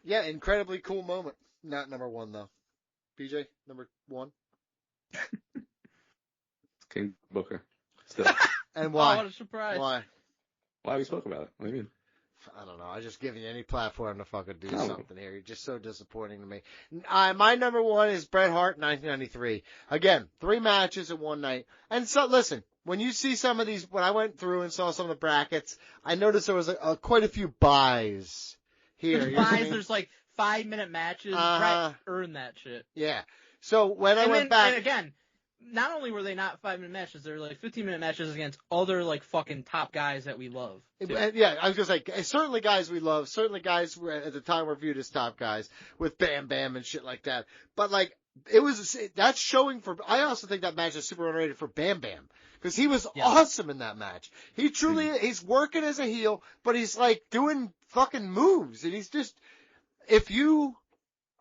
Yeah, incredibly cool moment. Not number 1 though. BJ, number 1.
It's King Booker. Still.
And why?
Oh, what a surprise.
Why we spoke about it? What do you mean?
I don't know. I just giving you any platform to fucking do something here. You're just so disappointing to me. My number 1 is Bret Hart, 1993. Again, 3 matches in one night. And so, listen, when you see some of these, when I went through and saw some of the brackets, I noticed there was quite a few buys here.
There's like 5-minute matches. Bret earned that shit.
Yeah. So when I went back.
And again, not only were they not 5-minute matches, they were like 15-minute matches against other like fucking top guys that we love.
Yeah, I was gonna say certainly guys we love, certainly guys who at the time were viewed as top guys with Bam Bam and shit like that. But like that's showing for. I also think that match is super underrated for Bam Bam because he was
Yeah.
awesome in that match. He truly he's working as a heel, but he's like doing fucking moves, and he's just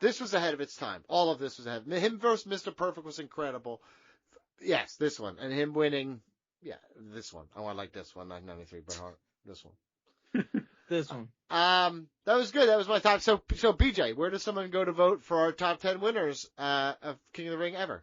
this was ahead of its time. All of this was ahead. Him versus Mr. Perfect was incredible. Yes, this one, and him winning. Yeah, this one. I want to like this one. 993 Bret Hart. This one.
This one.
That was good. That was my top. So BJ, where does someone go to vote for our top 10 winners of King of the Ring ever?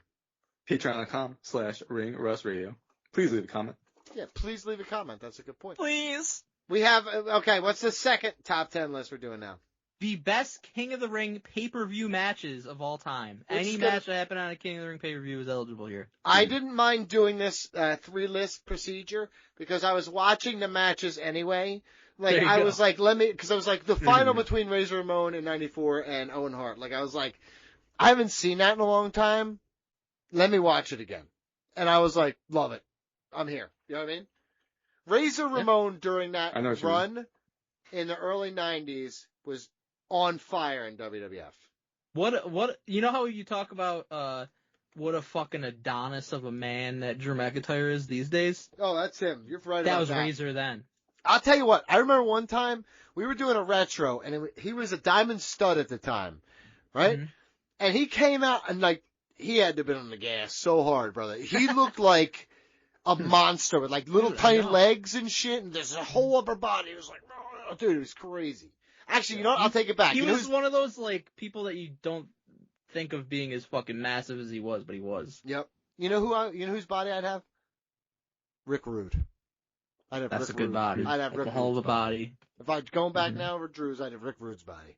Patreon.com/ringrusradio. Please leave a comment.
Yeah, please leave a comment. That's a good point.
Please.
We have okay. What's the second top 10 list we're doing now?
The best King of the Ring pay-per-view matches of all time.
It's
Any
gonna-
match that happened on a King of the Ring pay-per-view is eligible here.
I didn't mind doing this 3-list procedure because I was watching the matches anyway. Like
There you
I
go.
was like, because I was like the final between Razor Ramon in '94 and Owen Hart. Like I was like, I haven't seen that in a long time. Let me watch it again. And I was like, love it. I'm here. You know what I mean? Razor Ramon during that
I know what you
run in the early '90s was on fire in WWF.
What you know how you talk about what a fucking Adonis of a man that Drew McIntyre is these days?
Oh, that's him. You're right
That
about
was
that.
Razor then.
I'll tell you what. I remember one time we were doing a retro, and he was a diamond stud at the time, right?
Mhm.
And he came out and like he had to have been on the gas so hard, brother. He looked like a monster with like little
Dude, I
tiny
know.
legs and shit, and there's a whole upper body. It was like, oh, dude, it was crazy. Actually, you know what? I'll take it back.
He
You know
was
who's-
one of those like people that you don't think of being as fucking massive as he was, but he was.
Yep. You know whose body I'd have? Rick Rude. I'd have
That's
Rick
a good
Rude.
body.
I'd have
That's
Rick
a hell of a
Rude's
body.
If I'm going back
Mhm.
now over Drew's, I'd have Rick Rude's body.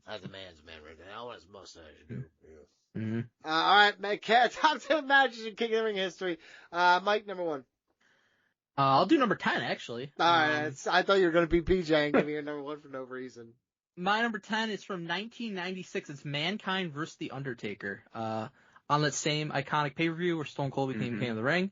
That's a man's man right there. I want his mustache, dude. Yeah.
hmm
All right, Mike, top 10 matches in King of the Ring history. Mike, number 1.
I'll do number 10 actually.
All right, I thought you were going to be PJ and give me your number 1 for no reason.
My number 10 is from 1996. It's Mankind versus The Undertaker. On that same iconic pay-per-view where Stone Cold became King of the Ring.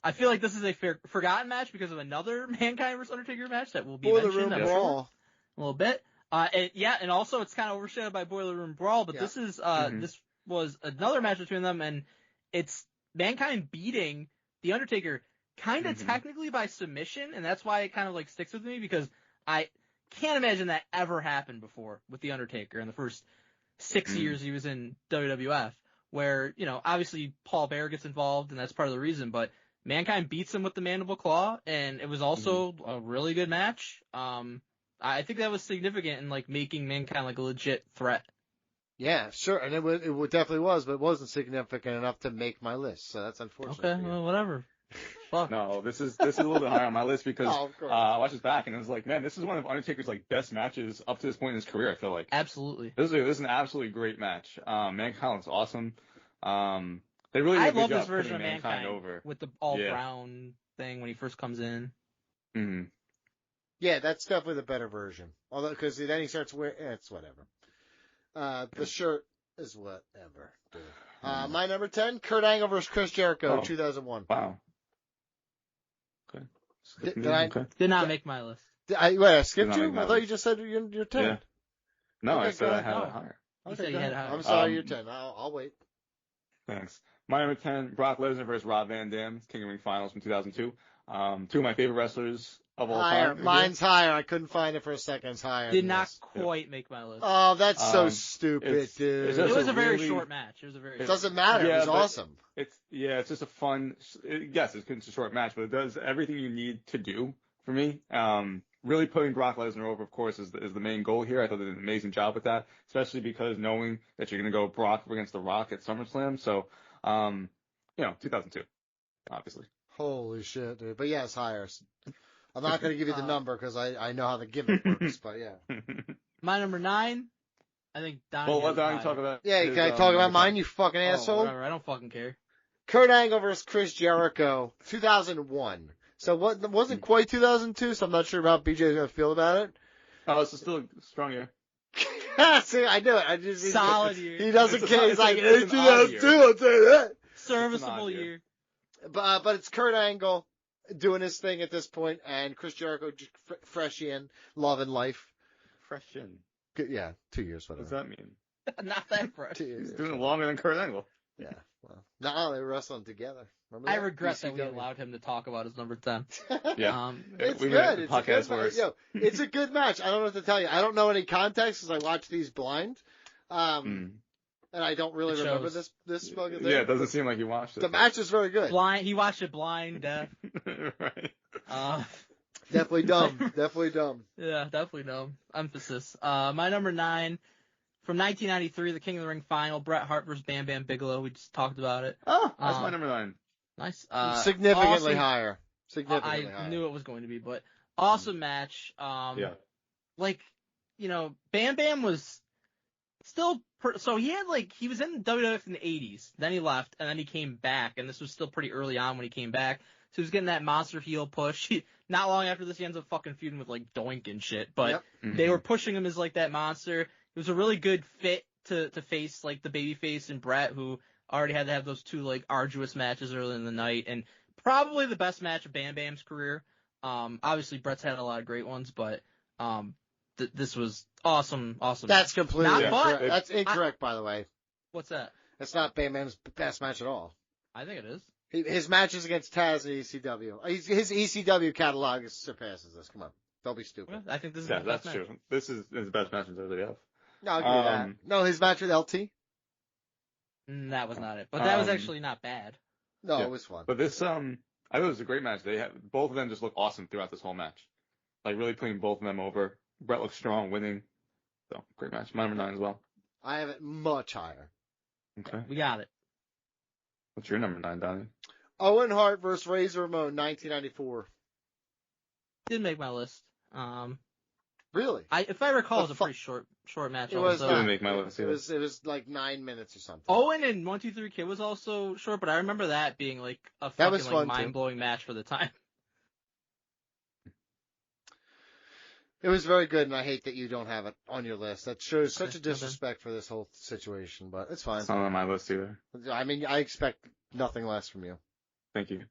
I feel like this is a forgotten match because of another Mankind versus Undertaker match that will be
Boiler
mentioned
Room
I'm sure,
Brawl.
a little bit. And also it's kind of overshadowed by Boiler Room Brawl, but
Yeah.
this is this was another match between them, and it's Mankind beating The Undertaker kind of technically by submission, and that's why it kind of like sticks with me because I can't imagine that ever happened before with The Undertaker in the first 6 years he was in WWF, where, you know, obviously Paul Bearer gets involved and that's part of the reason, but Mankind beats him with the Mandible Claw, and it was also a really good match. I think that was significant in like making Mankind like a legit threat.
Yeah, sure, and it definitely was, but it wasn't significant enough to make my list, so that's unfortunate.
Okay,
for you.
well, whatever. Fuck.
No, this is a little bit higher on my list because
Oh, of course.
I watched this back and it was like, man, this is one of Undertaker's like best matches up to this point in his career. I feel like
Absolutely.
this is an absolutely great match. Mankind was awesome. They really did
I
a good
love
job
this version of
putting
Mankind
over.
with the all
Yeah.
brown thing when he first comes in.
Mm-hmm.
Yeah, that's definitely the better version. Although, because then he starts wearing, it's whatever. The shirt is whatever. Dude. My number 10, Kurt Angle versus Chris Jericho,
Oh.
2001.
Wow. Okay.
Did I-
Okay.
Did not make my list.
I skipped
Did not
you?
make my
I thought you
list.
just said you're 10.
Yeah. No,
Okay,
I said
go
I
ahead.
had
No.
it higher.
You
Okay,
said you
go
had
ahead.
it higher.
I'm sorry,
Um,
you're 10. I'll wait.
Thanks. My number 10, Brock Lesnar versus Rob Van Dam, King of the Ring Finals from 2002. Two of my favorite wrestlers of all
Higher.
time.
Mine's higher. I couldn't find it for a second. It's higher.
Did
than
not
this.
quite make my list.
Oh, that's so
Um,
stupid,
it's-
dude.
it's
it
just
was a very
really-
short match. It was a very
It
short
doesn't matter. It
Yeah,
was
but-
awesome.
It's just a fun. Yes, it's a short match, but it does everything you need to do for me. Really putting Brock Lesnar over, of course, is the main goal here. I thought they did an amazing job with that, especially because knowing that you're going to go Brock against The Rock at SummerSlam. So, 2002, obviously.
Holy shit, dude. But yeah, it's higher. I'm not going to give you the number because I know how the gimmick works, but yeah.
My number 9, I think Donnie.
Well,
has
let
it
Donnie
higher.
talk about.
Yeah,
his,
can I talk about
number
mine,
10?
you fucking
Oh,
asshole?
whatever, I don't fucking care.
Kurt Angle versus Chris Jericho, 2001. So what wasn't quite 2002, so I'm not sure how BJ's going to feel about it.
Oh, it's still a strong year.
See, I knew it. I just
Solid year.
He doesn't
It's a-
care. He's like,
it's
it's
an odd year.
2002, I'll tell you that.
Serviceable
year.
year.
But it's Kurt Angle doing his thing at this point, and Chris Jericho just fresh in, loving life.
Fresh in.
Good, yeah, 2 years,
What
whatever.
does that mean?
Not that fresh.
He's doing it longer than Kurt Angle.
Yeah. Well, no, they were wrestling together. Remember
I
that?
regret that we
ECW.
allowed him to talk about his number 10.
Yeah.
It's
We
good.
made the
It's a
podcast
good match.
worse.
Yo, it's a good match. I don't know what to tell you. I don't know any context because I watch these blind. And I don't really
It
remember
shows.
this fucking thing.
Yeah, it doesn't seem like you watched it.
The match is very good.
Blind. He watched it blind, deaf.
Right.
Definitely dumb. Definitely dumb.
Yeah, definitely no emphasis. My number 9 from 1993, the King of the Ring final, Bret Hart versus Bam Bam Bigelow. We just talked about it.
Oh, that's my number 9.
Nice.
Significantly
awesome.
higher. Significantly
I
higher.
knew it was going to be, but awesome match.
Yeah.
Like, Bam Bam was still, so he was in WWF in the 80s, then he left, and then he came back, and this was still pretty early on when he came back, so he was getting that monster heel push. Not long after this, he ends up fucking feuding with, like, Doink and shit, but
Yep.
they were pushing him as, like, that monster. It was a really good fit to face, like, the babyface and Bret, who already had to have those 2, like, arduous matches early in the night, and probably the best match of Bam Bam's career. Obviously, Bret's had a lot of great ones, but this was awesome.
That's completely
Not
incorrect.
fun.
That's incorrect, by the way.
What's that?
That's not Bam Bam's best match at all.
I think it is.
His matches against Taz and ECW. His ECW catalog surpasses this. Come on. Don't be stupid.
I think this is
Yeah,
the best
that's
match.
true. This is his best match in WWF.
No, I'll give you that. No, his match with LT?
That was not it, but that was
Um,
actually not bad.
No,
Yeah.
it was fun.
But this, I thought it was a great match. Both of them just look awesome throughout this whole match. Like, really putting both of them over. Bret looks strong, winning. So, great match. My number 9 as well.
I have it much higher.
Okay.
We got it.
What's your number 9, Donnie?
Owen Hart versus Razor Ramon, 1994.
Did make my list.
Really?
If I recall, it was a
The
pretty short match.
It was
also.
Didn't make my list
It
either.
was like 9 minutes or something.
Owen and 1-2-3 Kid was also short, but I remember that being like a
That was
fucking
fun,
like
too.
mind blowing match for the time.
It was very good, and I hate that you don't have it on your list. That shows such a
Okay.
disrespect for this whole situation, but it's fine.
It's not on my list either.
I mean, I expect nothing less from you.
Thank you.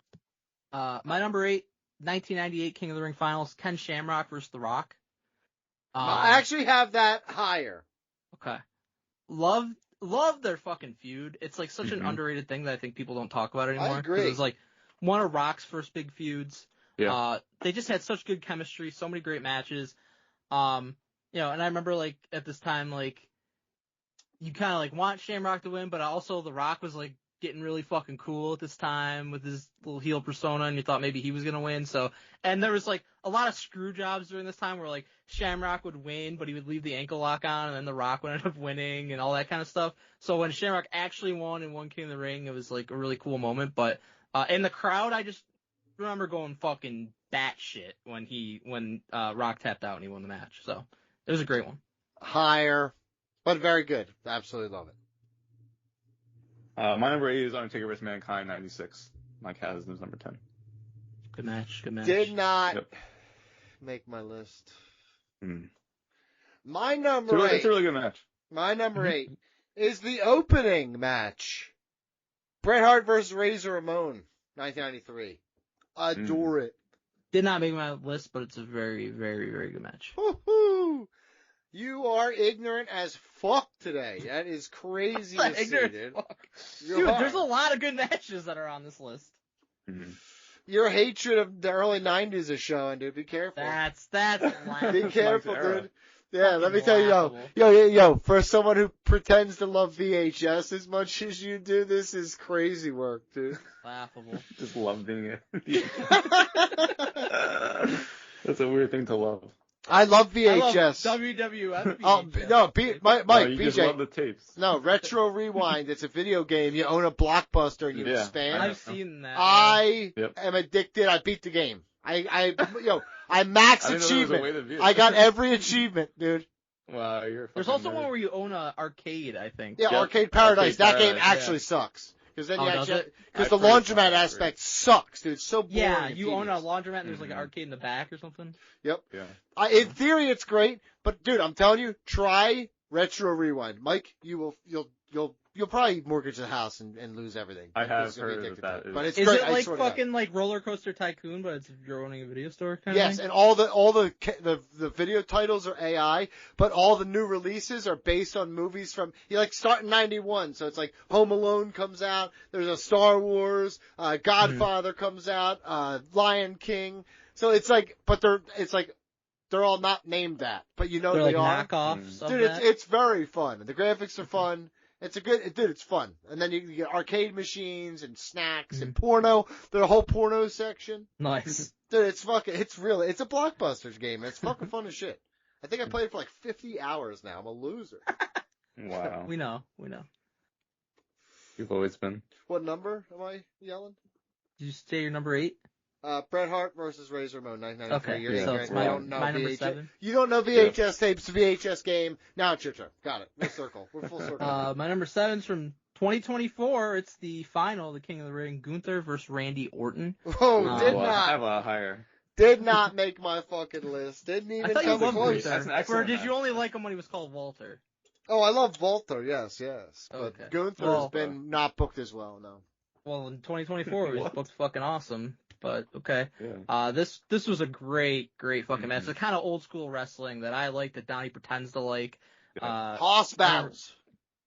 My number 8, 1998 King of the Ring finals, Ken Shamrock versus The Rock.
I actually have that higher.
Okay. Love their fucking feud. It's like such an
Mhm.
underrated thing that I think people don't talk about anymore. 'cause
agree.
It was like one of Rock's first big feuds.
Yeah.
They just had such good chemistry, so many great matches. And I remember like at this time, like you kind of like want Shamrock to win, but also The Rock was like getting really fucking cool at this time with his little heel persona, and you thought maybe he was gonna win. So, and there was like a lot of screw jobs during this time where like Shamrock would win, but he would leave the ankle lock on, and then The Rock would end up winning and all that kind of stuff. So when Shamrock actually won and won King of the Ring, it was like a really cool moment. But in the crowd, I just remember going fucking batshit when Rock tapped out and he won the match. So it was a great one.
Higher, but very good. Absolutely love it.
My number 8 is Undertaker vs. Mankind, 96. Mike has his number 10.
Good match. Good match.
Did not
Yep.
make my list.
Mm.
My number
It's
eight.
a really good match.
My number 8 is the opening match. Bret Hart versus Razor Ramon, 1993. Adore it.
Did not make my list, but it's a very, very, very good match.
Woo-hoo. You are ignorant as fuck today. That is crazy to see,
Ignorant
dude.
fuck.
You
Dude,
are.
there's a lot of good matches that are on this list.
Mm-hmm.
Your hatred of the early 90s is showing, dude. Be careful.
That's
Be
laughable.
careful,
Mike's era.
dude. Yeah, let me tell you,
laughable.
yo, for someone who pretends to love VHS as much as you do, this is crazy work, dude.
Laughable.
Just love being it. That's a weird thing to love.
I love
I love
VHS.
WWF.
Oh,
VHS.
no, Mike,
you just
BJ.
love the tapes.
No, Retro Rewind. It's a video game. You own a Blockbuster and you
Yeah.
expand.
I've seen that.
I
Yep.
am addicted. I beat the game. I
I
max
didn't know there was a way
achievement.
to view it.
I got every achievement, dude.
Wow, you're a
There's
fucking
also
nerd.
one where you own a arcade, I think.
Yeah,
Yep.
Arcade Paradise.
Arcade
That game
Paradise,
actually sucks. Because then
Oh,
you
does
actually,
it?
because
I've
the
heard it's
laundromat
not that
aspect sucks, dude. It's so boring.
Yeah,
and
you own a
tedious.
laundromat and there's like an
Mhm.
arcade in the back or something.
Yep.
Yeah.
In theory, it's great, but dude, I'm telling you, try Retro Rewind, Mike. You'll you'll probably mortgage the house and lose everything.
I have
Because you'll be
heard
addicted
that
to it.
is-
But it's
Is
great.
it
I
like
swear to God.
fucking like Roller Coaster Tycoon, but it's you're owning a video store kind of
Yes,
thing?
and all the video titles are AI, but all the new releases are based on movies from start in '91. So it's like Home Alone comes out. There's a Star Wars, Godfather comes out, Lion King. So it's like, but they're all not named that, but
They're
they
like
are.
knockoffs of
Dude,
that.
it's very fun. The graphics are fun. It's fun. And then you get arcade machines and snacks and porno. There's a whole porno section.
Nice.
Dude, it's a Blockbusters game. It's fucking fun as shit. I think I played it for like 50 hours now. I'm a loser.
Wow.
We know.
You've always been.
What number am I yelling?
Did you say your number 8?
Bret Hart versus Razor Ramon, 1993.
Okay,
You're
so
ignorant.
it's
You
my-
don't know
my number
VHS.
7.
You don't know VHS tapes, VHS game. Now it's your turn. Got it. We're circle. We're full circle.
My number 7's from 2024. It's the final, the King of the Ring, Gunther versus Randy Orton.
Oh, did
I have
not.
a higher.
Did not make my fucking list. Didn't
I
even
thought you
come
loved
close.
That's an
Gunther. Or
excellent
did you
match.
only like him when he was called Walter?
Oh, I love Volter. Yes. But
Okay.
Gunther
Well-
has been not booked as well. No.
Well, in 2024, it was
What?
booked fucking awesome. But okay.
Yeah.
This was a great fucking match. It's kind of old school wrestling that I like, that Donnie pretends to like.
Hoss battles.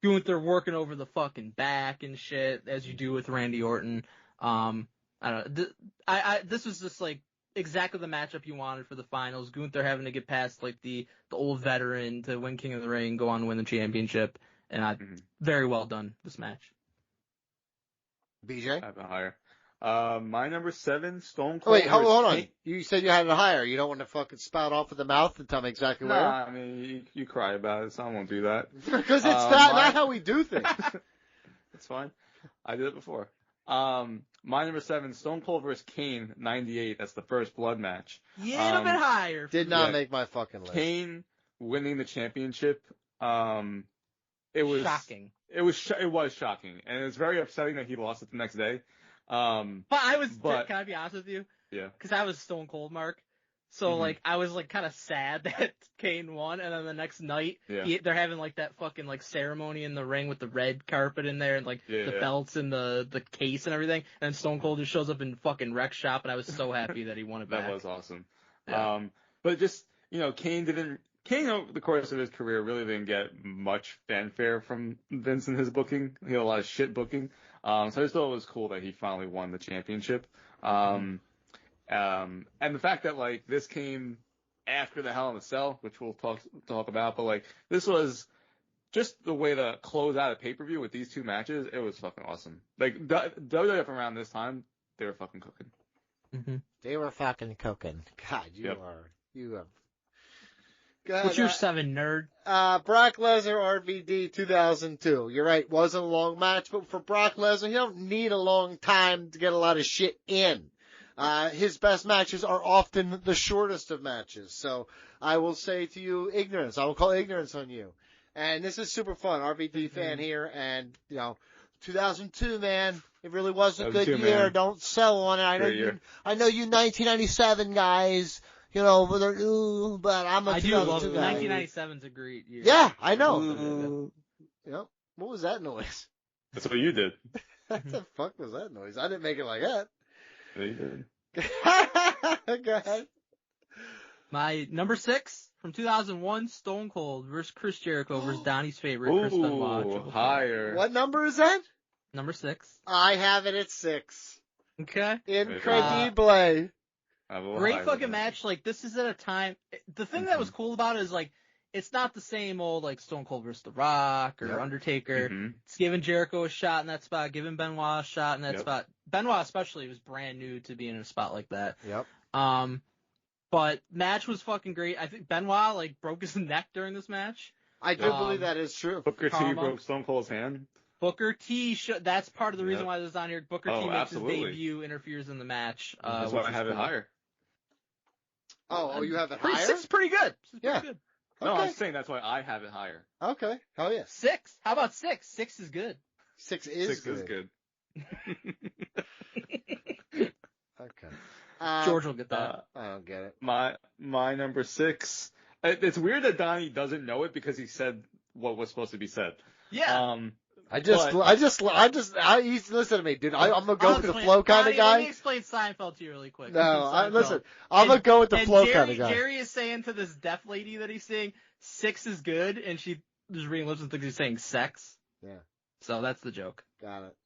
Gunther working over the fucking back and shit, as you do with Randy Orton. I don't know. This was just like exactly the matchup you wanted for the finals. Gunther having to get past like the old veteran to win King of the Ring, go on to win the championship, and very well done this match.
BJ?
I have a higher. My number 7, Stone
Oh,
Cold.
wait, hold
versus
on.
Kane.
You said you had it higher. You don't want to fucking spout off with the mouth and tell me exactly where?
Nah, I mean, you cry about it, so I won't do that.
Because it's
my-
not how we do things.
It's fine. I did it before. My number 7, Stone Cold versus Kane, 98. That's the first blood match.
Yeah, a bit higher.
Did not
Yeah.
make my fucking list.
Kane winning the championship. It was
shocking.
It was shocking, and it's very upsetting that he lost it the next day.
But can I be honest with you?
Yeah.
Because I was Stone Cold, Mark. So, like, I was, like, kind of sad that Kane won, and then the next night, they're having, like, that fucking, like, ceremony in the ring with the red carpet in there, and, like, the belts and the case and everything, and Stone Cold just shows up in fucking Wreck Shop, and I was so happy that he won it back.
That was awesome.
Yeah.
But just, Kane over the course of his career really didn't get much fanfare from Vince in his booking. He had a lot of shit booking. So I just thought it was cool that he finally won the championship. And the fact that, like, this came after the Hell in a Cell, which we'll talk about, but, like, this was just the way to close out a pay-per-view with these two matches. It was fucking awesome. Like, WWF around this time, they were fucking cooking.
Mm-hmm.
They were fucking cooking. God, you have. God,
What's your 7, nerd?
Brock Lesnar, RVD, 2002. You're right, wasn't a long match, but for Brock Lesnar, you don't need a long time to get a lot of shit in. His best matches are often the shortest of matches. So I will say to you, ignorance. I will call ignorance on you. And this is super fun. RVD fan here, and 2002, man, it really was a good year.
Man.
Don't sell on it. I know you 1997 guys. But I'm a
I do love
2002
it.
guy.
1997's a great year.
Yeah, I know. Yep. What was that noise?
That's what you did.
What the fuck was that noise? I didn't make it like that.
Yeah, you did.
Go ahead.
My number 6 from 2001, Stone Cold versus Chris Jericho versus Donnie's favorite, Chris Benoit.
Ooh,
Triple Threat.
higher.
What number is that?
Number 6.
I have it at 6.
Okay.
Incredible.
Great fucking match. Like, this is at a time. The thing that was cool about it is, like, it's not the same old, like, Stone Cold versus The Rock or Undertaker.
Mm-hmm.
It's giving Jericho a shot in that spot, giving Benoit a shot in that spot. Benoit especially was brand new to being in a spot like that.
Yep.
But match was fucking great. I think Benoit, like, broke his neck during this match.
I do believe that is true.
Booker T
Karma.
broke Stone Cold's hand.
Booker T, that's part of the reason why this is on here. Booker T makes
absolutely.
his debut, interferes in the match.
That's why I have it higher.
Oh, you have it higher?
6 is pretty good.
Yeah.
Good.
No,
Okay.
I'm saying that's why I have it higher.
Okay. Hell yeah.
6? How about 6? 6 is good.
6 is
6 is good.
Okay.
George will get that.
I don't get it.
My number 6. It's weird that Donnie doesn't know it because he said what was supposed to be said.
Yeah.
Listen to me, dude. I'm gonna go with the flow kind of guy.
Let me explain Seinfeld to you really quick.
Listen. I'm gonna go with the flow kind of guy.
Jerry is saying to this deaf lady that he's saying 6 is good, and she just reading lips and thinks he's saying sex.
Yeah.
So that's the joke.
Got it.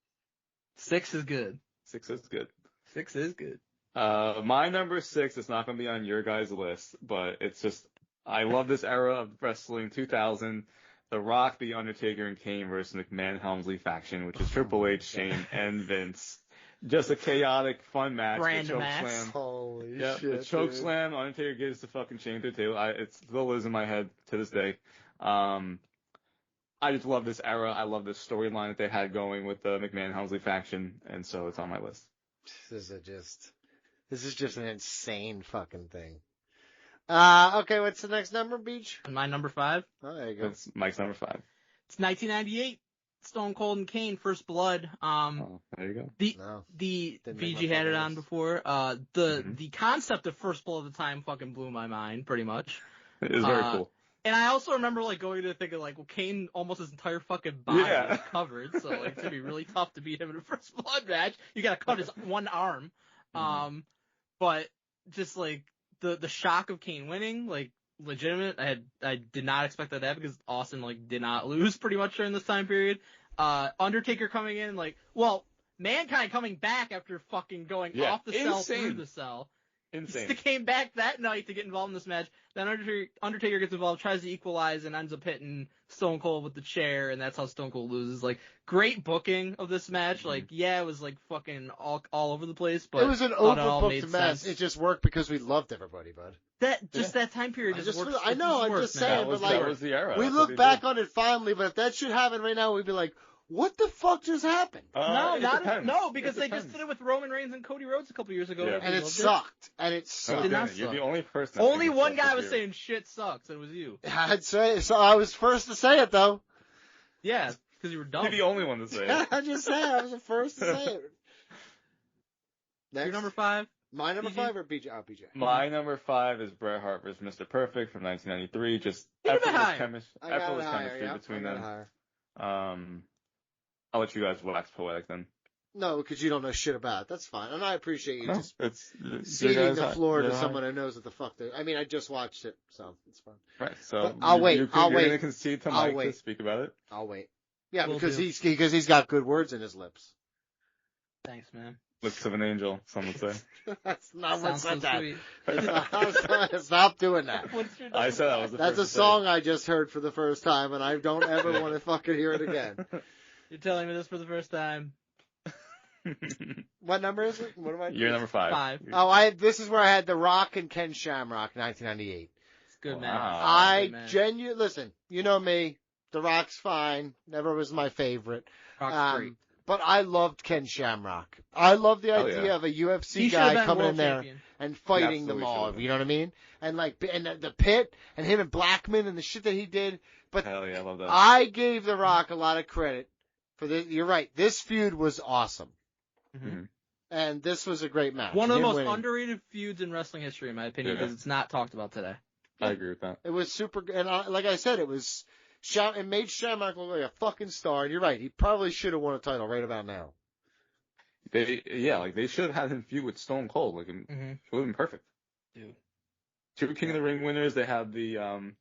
6 is good.
6 is good.
6 is good.
My number 6 is not gonna be on your guys' list, but it's just I love this era of wrestling. 2000. The Rock, The Undertaker, and Kane versus McMahon-Helmsley faction, which is Triple H, Shane, and Vince. Just a chaotic, fun match.
Brand
the choke
match.
slam.
Holy
Yep,
shit.
the choke
dude.
slam. Undertaker gives the fucking chain to the table. It still lives in my head to this day. I just love this era. I love this storyline that they had going with the McMahon-Helmsley faction, and so it's on my list.
This is just an insane fucking thing. Okay, what's the next number, Beach?
My number 5.
Oh, there you go.
That's Mike's number 5.
It's 1998. Stone Cold and Kane, First Blood.
There you go.
No.
The
Didn't make
VG
my
had it
fucking
on
list.
before. The concept of First Blood at the time fucking blew my mind, pretty much.
It is very cool.
And I also remember like going to thinking like, well, Kane almost his entire fucking body
Yeah.
is covered, so like, it's gonna be really tough to beat him in a First Blood match. You gotta cut his one arm. But just like the shock of Kane winning, like legitimate. I did not expect that to happen because Austin like did not lose pretty much during this time period. Undertaker coming in like, well, Mankind coming back after fucking going off the cell through the cell.
Insane.
He came back that night to get involved in this match. Then Undertaker gets involved, tries to equalize, and ends up hitting Stone Cold with the chair, and that's how Stone Cold loses. Like, great booking of this match. Like, yeah, it was like fucking all over the place, but
it was an overbooked match. It just worked because we loved everybody, bud.
That time period just works.
I know, I'm just saying, but like,
that was the era.
we
That's
look
what they
back
did.
on it fondly, but if that should happen right now, we'd be like, what the fuck just happened?
Because they just did it with Roman Reigns and Cody Rhodes a couple years ago.
Yeah.
And it sucked. And it sucked.
did not
You're
suck.
the only person. that
Only
thinks
one
it
guy
sucks
was
here.
saying shit sucks, and it was you.
I'd say so. I was first to say it though.
Yeah, because you were dumb.
You're the only one to say it.
I just said I was the first to say it. Next.
Your number 5?
My number
BJ?
5 or BJ? Oh, BJ.
My number 5 is Bret Hart versus Mr. Perfect from 1993. Just
Even
effortless
higher.
effortless chemistry between them. I'll let you guys wax poetic then.
No, because you don't know shit about it. That's fine. And I appreciate you just
it's
ceding the floor to someone who knows what the fuck they're... I mean, I just watched it, so it's fine.
Right, so
But I'll wait.
You're
I'll
going to
wait.
concede to
I'll
Mike
wait.
to speak about it?
I'll wait. Yeah,
Will
because
do.
he's got good words in his lips.
Thanks, man.
Lips of an angel, some would say.
That's not what
Sounds so
said that.
sweet.
Stop doing that.
What's your
I said that was the
That's a
first to say
song I just heard for the first time, and I don't ever want to fucking hear it again.
You're telling me this for the first time.
it.
What number is it? What am I?
You're number 5.
5.
Oh, this is where I had The Rock and Ken Shamrock, 1998.
It's good,
Wow.
man.
I
man.
genuinely listen. You know me. The Rock's fine. Never was my favorite.
Rock's great.
But I loved Ken Shamrock. I love the
Oh,
idea
yeah.
of a UFC
He should have
guy
been
coming
world
in there
champion.
and fighting
He
them
absolutely
all.
should have.
You know what I mean? And like, and the Pit and him and Blackman and the shit that he did. But
Hell yeah, I love that.
I gave The Rock a lot of credit for this. You're right. This feud was awesome.
Mhm.
And this was a great match.
One of the
Him
most
winning.
underrated feuds in wrestling history, in my opinion,
Yeah.
because it's not talked about today.
I agree with that.
It was super, and like I said, it made Shamrock look like a fucking star. And you're right, he probably should have won a title right about now.
They should have had him feud with Stone Cold. Like, it
Mm-hmm.
would have been perfect.
Dude.
2 King of the Ring winners. They have the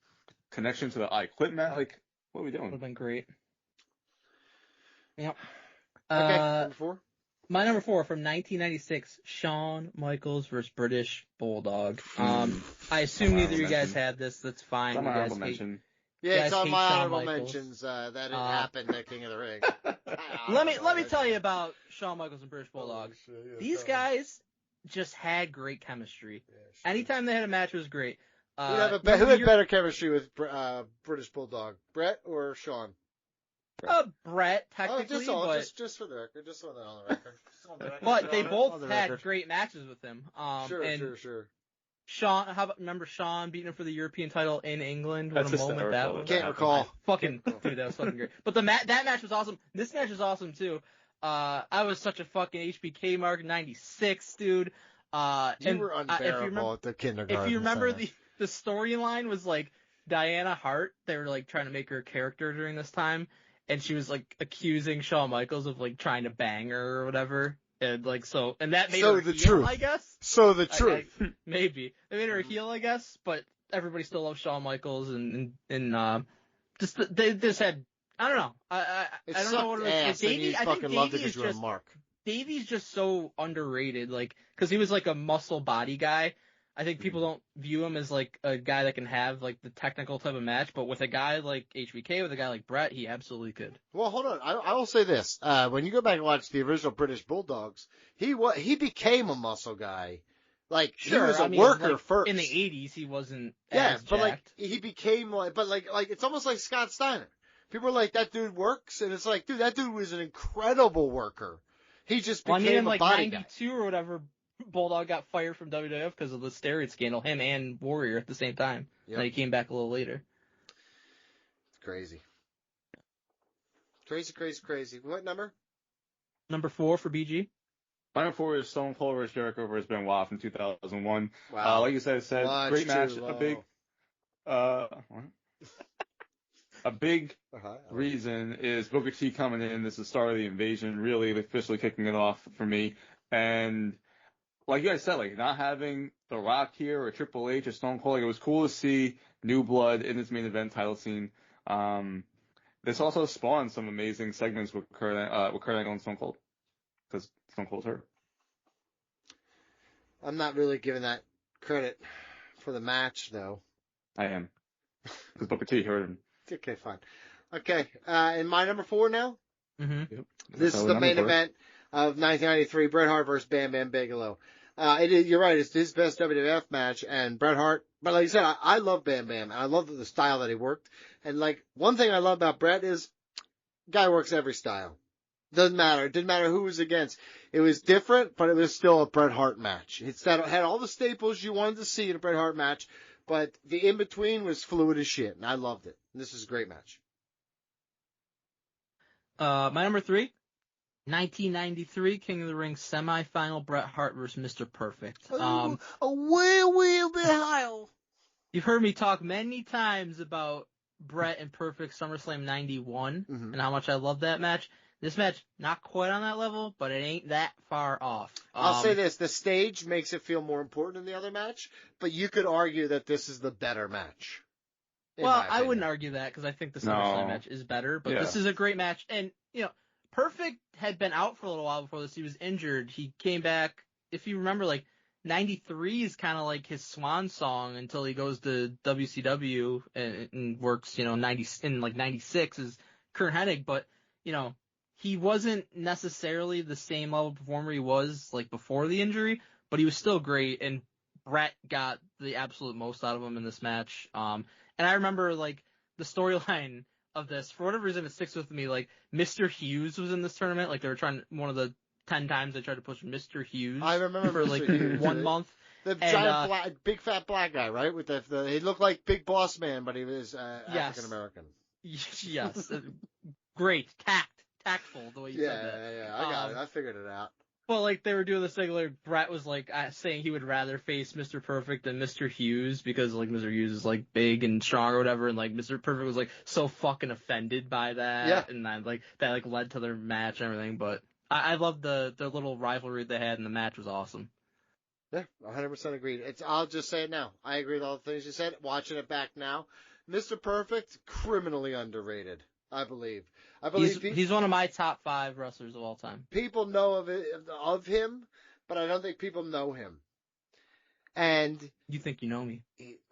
connection to the I Quit match. Like, what are we
Would have
doing?
been great. Yep.
Okay, number 4.
My number 4 from 1996, Shawn Michaels versus British Bulldog. I assume neither of you guys had this. That's fine.
It's on
You
my
guys
honorable
hate-
mention.
Yeah, it's
guys
on
hate
my
Shawn
honorable
Michaels.
mentions that it happened at King of the Ring.
Let me tell you about Shawn Michaels and British Bulldog. These guys just had great chemistry. Anytime they had a match, it was great.
Who had better chemistry with British Bulldog, Brett or Sean?
Brett, technically,
just for the record, just so that on the record. Just on the record.
but they
On
both
the
had
record.
great matches with him.
Sure.
Sean, remember Sean beating him for the European title in England?
That's
what a moment that
hysterical.
was.
Can't recall.
Fucking dude, that was fucking great. But that match was awesome. This match is awesome too. I was such a fucking HBK mark in '96, dude.
You were unbearable at the kindergarten.
If you remember
center.
the storyline was like Diana Hart. They were like trying to make her a character during this time, and she was like accusing Shawn Michaels of like trying to bang her or whatever, and like and that made her
the
heel,
truth.
I guess.
So the truth.
Maybe it made her a heel, I guess, but everybody still loves Shawn Michaels, and they just had, I don't know, I don't know what it was. Like, Davey, I think Davey is just Davey's just so underrated, like, because he was like a muscle body guy. I think people don't view him as like a guy that can have like the technical type of match, but with a guy like HBK, with a guy like Brett, he absolutely could.
Well, hold on. I will say this: when you go back and watch the original British Bulldogs, he became a muscle guy. Like
Sure,
he was a worker first.
In the '80s, he wasn't.
Yeah,
as
but
jacked.
like he became like it's almost like Scott Steiner. People are like, that dude works, and it's like, dude, that dude was an incredible worker. He just became
in
a body guy.
92 or whatever, Bulldog got fired from WWF because of the steroid scandal, him and Warrior at the same time.
Yep.
And he came back a little later.
It's crazy. Crazy. What number?
Number 4 for BG.
My number 4 is Stone Cold vs. Jericho vs. Benoit from 2001.
Wow.
Like you said, great match. A big reason is Booker T coming in. This is the start of the invasion, really officially kicking it off for me. And like you guys said, like not having The Rock here or Triple H or Stone Cold, like, it was cool to see new blood in this main event title scene. This also spawned some amazing segments with Kurt Angle and Stone Cold, because Stone Cold's hurt.
I'm not really giving that credit for the match, though.
I am, because Booker T hurt him.
Okay, fine. Okay, and my number 4 now?
Mm-hmm.
Yep.
This is the main event of 1993, Bret Hart versus Bam Bam Bigelow. You're right, it's his best WWF match, and Bret Hart, but like you said, I love Bam Bam, and I love the style that he worked. And like, one thing I love about Bret is, guy works every style. Doesn't matter. It didn't matter who was against. It was different, but it was still a Bret Hart match. It had all the staples you wanted to see in a Bret Hart match, but the in-between was fluid as shit, and I loved it. And this is a great match.
My number 3, 1993 King of the Ring semifinal, Bret Hart versus Mr. Perfect.
A wee bit higher.
You've heard me talk many times about Bret and Perfect SummerSlam 91 and how much I love that match. This match, not quite on that level, but it ain't that far off.
I'll say this, the stage makes it feel more important than the other match, but you could argue that this is the better match.
Well, I wouldn't argue that, because I think the SummerSlam match is better, but this is a great match. And, you know, Perfect had been out for a little while before this. He was injured. He came back, if you remember, like, 93 is kind of like his swan song until he goes to WCW and works, you know, 96 is Kurt Hennig, but, you know, he wasn't necessarily the same level performer he was like before the injury, but he was still great, and Bret got the absolute most out of him in this match. And I remember like the storyline of this, for whatever reason it sticks with me, like Mr. Hughes was in this tournament, like they were trying, one of the 10 times they tried to push Mr. Hughes.
I remember
for like
Hughes,
1 month.
The giant big fat black guy, right? With he looked like Big Boss Man, but he was African American.
Yes. Great. Tactful, the way you said that.
Yeah, I got it. I figured it out.
Well, like, they were doing this thing, like, Bret was, like, saying he would rather face Mr. Perfect than Mr. Hughes, because, like, Mr. Hughes is, like, big and strong or whatever, and, like, Mr. Perfect was, like, so fucking offended by that.
Yeah.
And then, like, that, like, led to their match and everything, but I loved the little rivalry they had, and the match was awesome.
Yeah, 100% agreed. I'll just say it now. I agree with all the things you said. Watching it back now, Mr. Perfect, criminally underrated, I believe.
He's one of my top 5 wrestlers of all time.
People know of him, but I don't think people know him. And
you think you know me?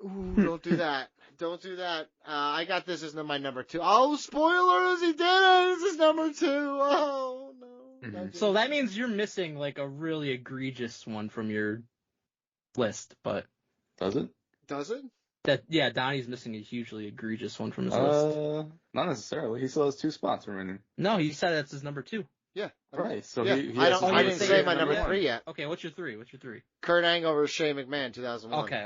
Ooh, don't do that. Don't do that. I got this as my number 2. Oh, spoilers! He did it. This is number 2. Oh no.
So that means you're missing like a really egregious one from your list, but
does it?
Does it?
Donnie's missing a hugely egregious one from his list.
Not necessarily. He still has 2 spots remaining.
No, he said that's his number 2.
Yeah.
Right. So
yeah.
he
I didn't say my number 3 yet.
Okay, what's your 3?
Kurt Angle versus Shane McMahon, 2001.
Okay.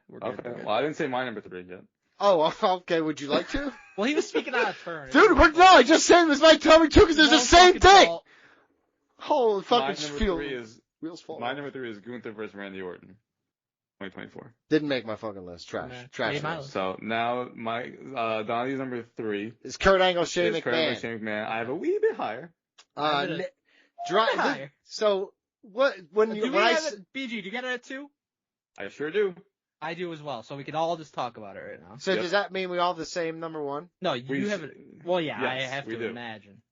We're good.
Well, I didn't say my number 3 yet.
Oh, okay. Would you like to?
Well, he was speaking out of turn.
Dude, no, I just said it was my number 2 because there's the same thing. Holy fucking
Wheels fall. My number 3 is Gunther versus Randy Orton. 2024.
Didn't make my fucking list. Trash.
Nah,
Trash
made my
list.
So now my Donnie's number 3
It's Kurt Angle, Shane
is Kurt Angle,
McMahon.
Shane McMahon. I have a wee bit higher.
I'm gonna- higher.
So what when you
Do we
when I
have
s-
it, BG, do you get it at 2?
I sure do.
I do as well, so we can all just talk about it right now.
so
Yep.
does that mean we all have the same number one?
No, you have it. Well, yeah, I
Yes,
have
we
to
do.
imagine.